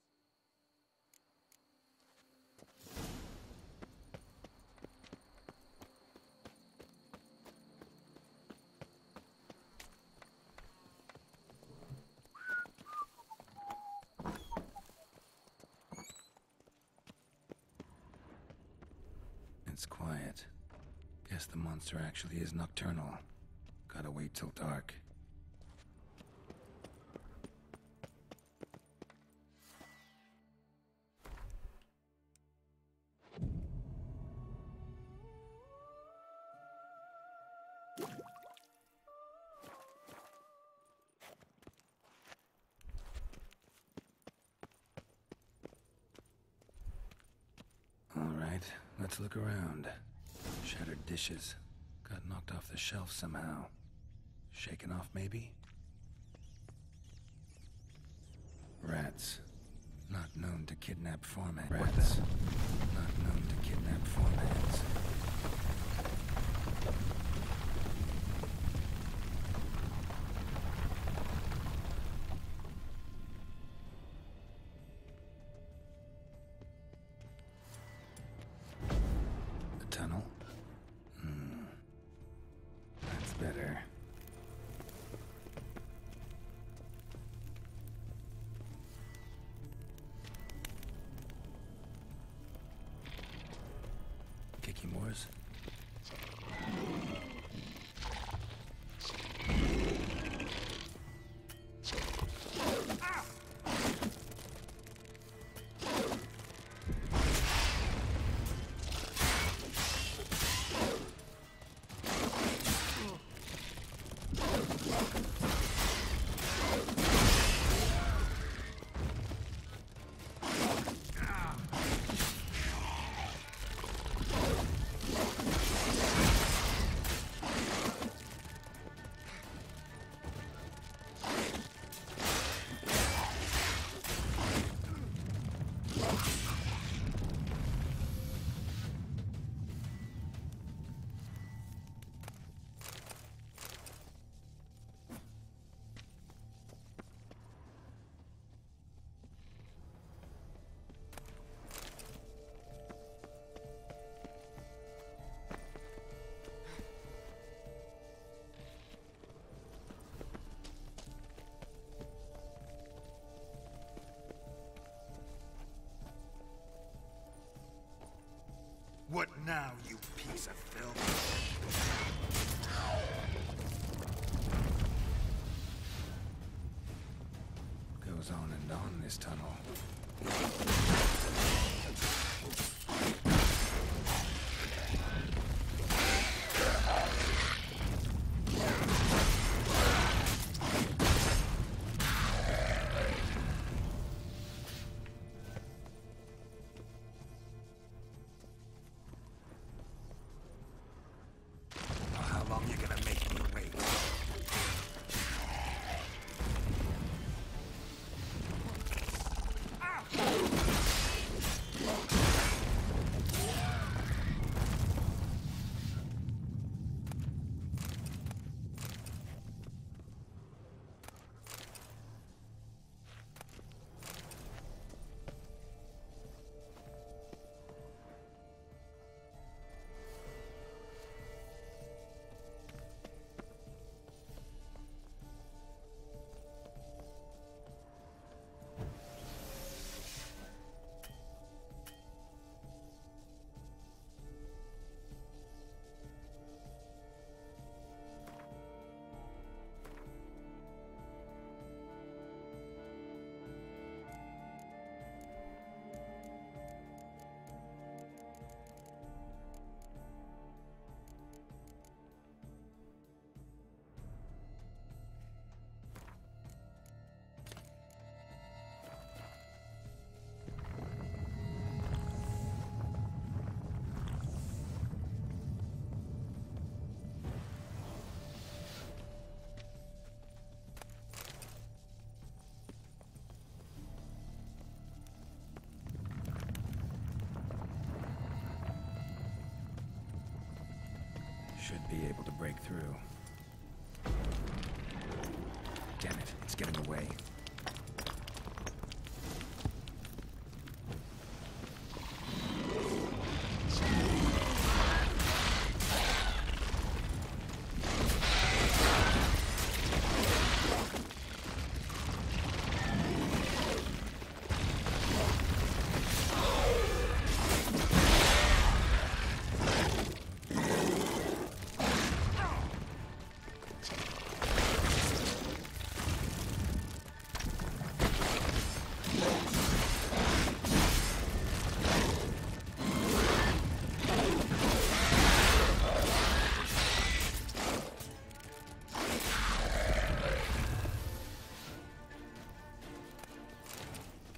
It's quiet. Guess the monster actually is nocturnal. Gotta wait till dark. Let's look around. Shattered dishes. Got knocked off the shelf somehow. Shaken off, maybe? Rats. Not known to kidnap farmhands. Rats. Not known to kidnap farmhands. Tunnel? That's better. Kicky Moores? What now, you piece of filth? Goes on and on, this tunnel. Should be able to break through. Damn it, it's getting away.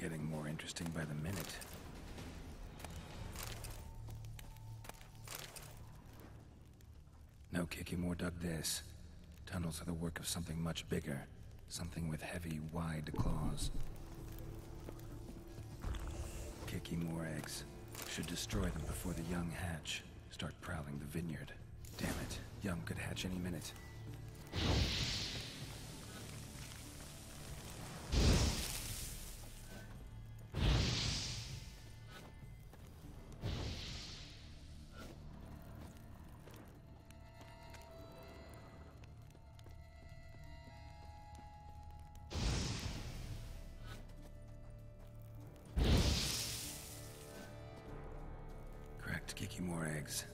Getting more interesting by the minute. No Kikimor dug this. Tunnels are the work of something much bigger. Something with heavy, wide claws. Kikimor eggs. Should destroy them before the young hatch. Start prowling the vineyard. Damn it. Young could hatch any minute. Kikimor eggs.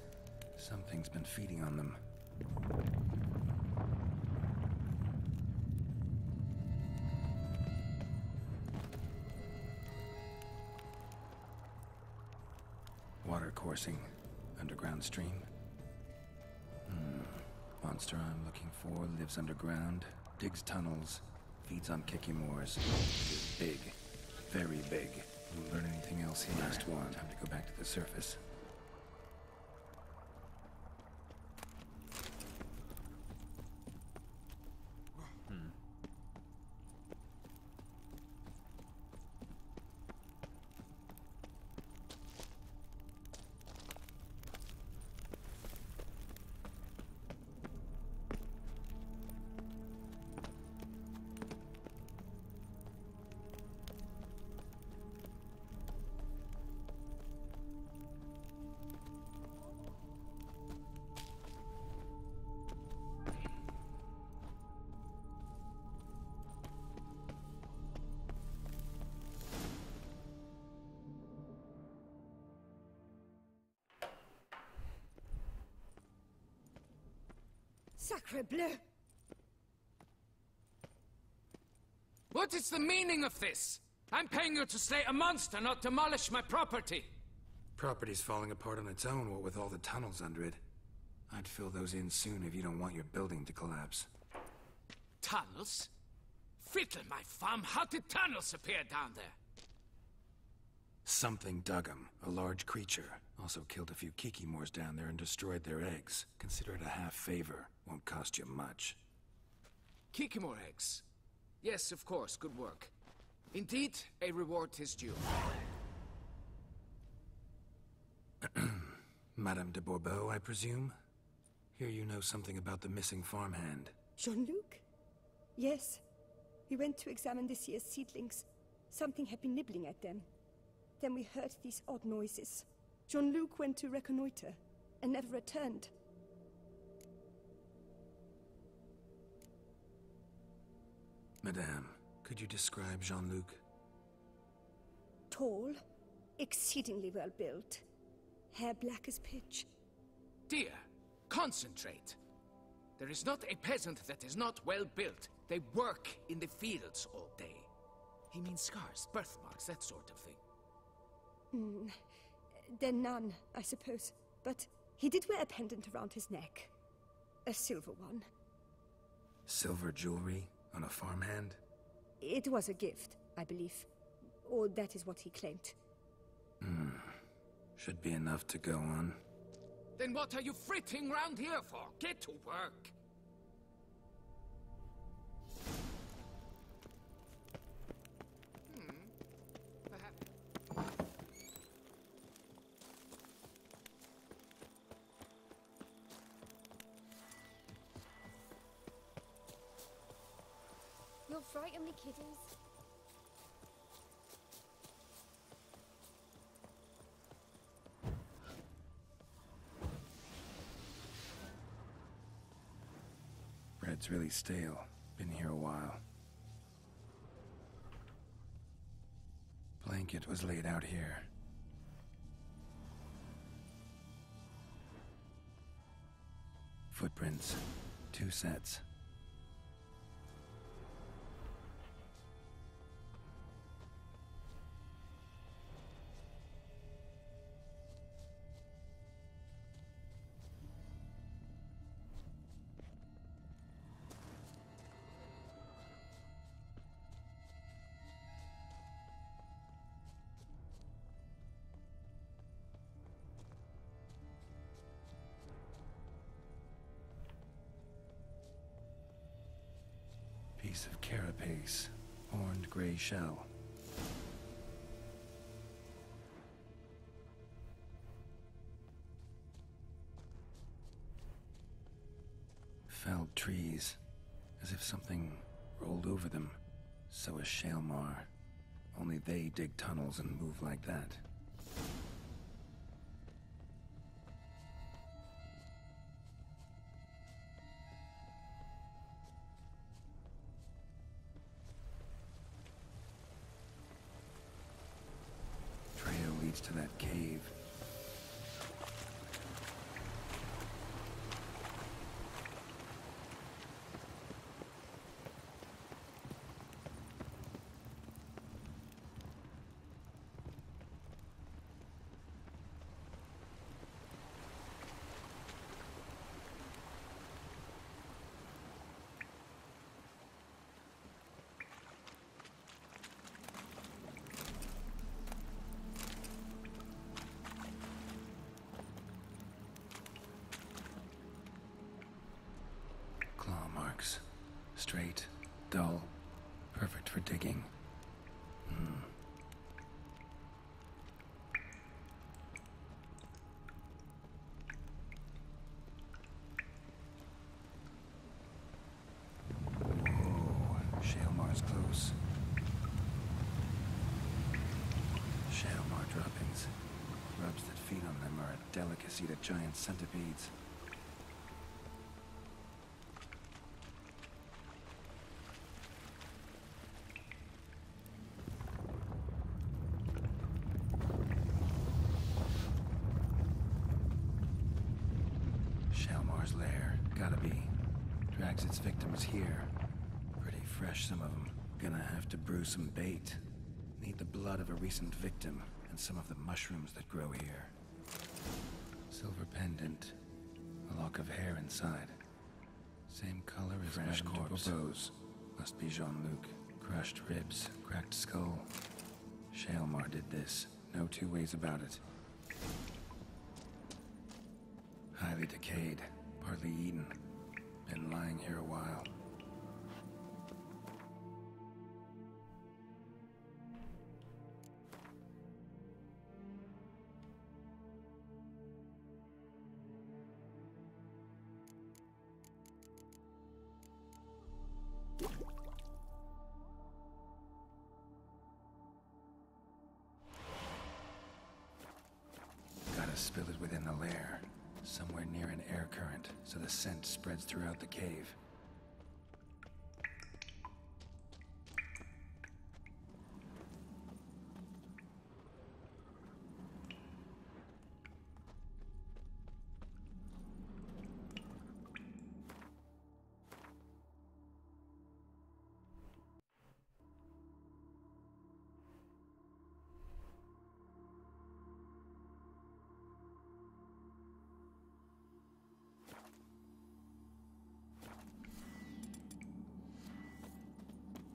Something's been feeding on them. Water coursing. Underground stream. Monster I'm looking for lives underground, digs tunnels, feeds on Kikimors. Is big. Very big. Learn anything else here? Last one. Time to go back to the surface. Sacre bleu! What is the meaning of this? I'm paying you to slay a monster, not demolish my property. Property's falling apart on its own, what with all the tunnels under it. I'd fill those in soon if you don't want your building to collapse. Tunnels? Fiddle my farm, how did tunnels appear down there? Something dug 'em. A large creature. Also killed a few Kikimors down there and destroyed their eggs. Consider it a half favor. Won't cost you much. Kikimor eggs. Yes, of course, good work. Indeed, a reward is due. Madame de Bourbeau, I presume? Hear you know something about the missing farmhand. Jean-Luc? Yes. We went to examine this year's seedlings. Something had been nibbling at them. Then we heard these odd noises. Jean-Luc went to reconnoiter and never returned. Madame, could you describe Jean-Luc? Tall, exceedingly well built, hair black as pitch. Dear, concentrate. There is not a peasant that is not well built. They work in the fields all day. He means scars, birthmarks, that sort of thing. Then none, I suppose. But he did wear a pendant around his neck. A silver one. Silver jewelry on a farmhand? It was a gift, I believe. Or that is what he claimed. Should be enough to go on. Then what are you fritting round here for? Get to work! You'll frighten me, kiddies. Bread's really stale. Been here a while. Blanket was laid out here. Footprints. 2 sets. Piece of carapace, horned gray shell. Felled trees, as if something rolled over them. So is Shaelmar. Only they dig tunnels and move like that. To that cave. Straight, dull, perfect for digging. Whoa, Shaelmar's close. Shaelmar droppings. Grubs that feed on them are a delicacy to giant centipedes. Shaelmar's lair. Gotta be. Drags its victims here. Pretty fresh, some of them. Gonna have to brew some bait. Need the blood of a recent victim and some of the mushrooms that grow here. Silver pendant. A lock of hair inside. Same color as fresh corpse. Must be Jean-Luc. Crushed ribs, cracked skull. Shaelmar did this. No two ways about it. Highly decayed, partly eaten. Been lying here a while. Gotta spill it within the lair. Somewhere near an air current, so the scent spreads throughout the cave.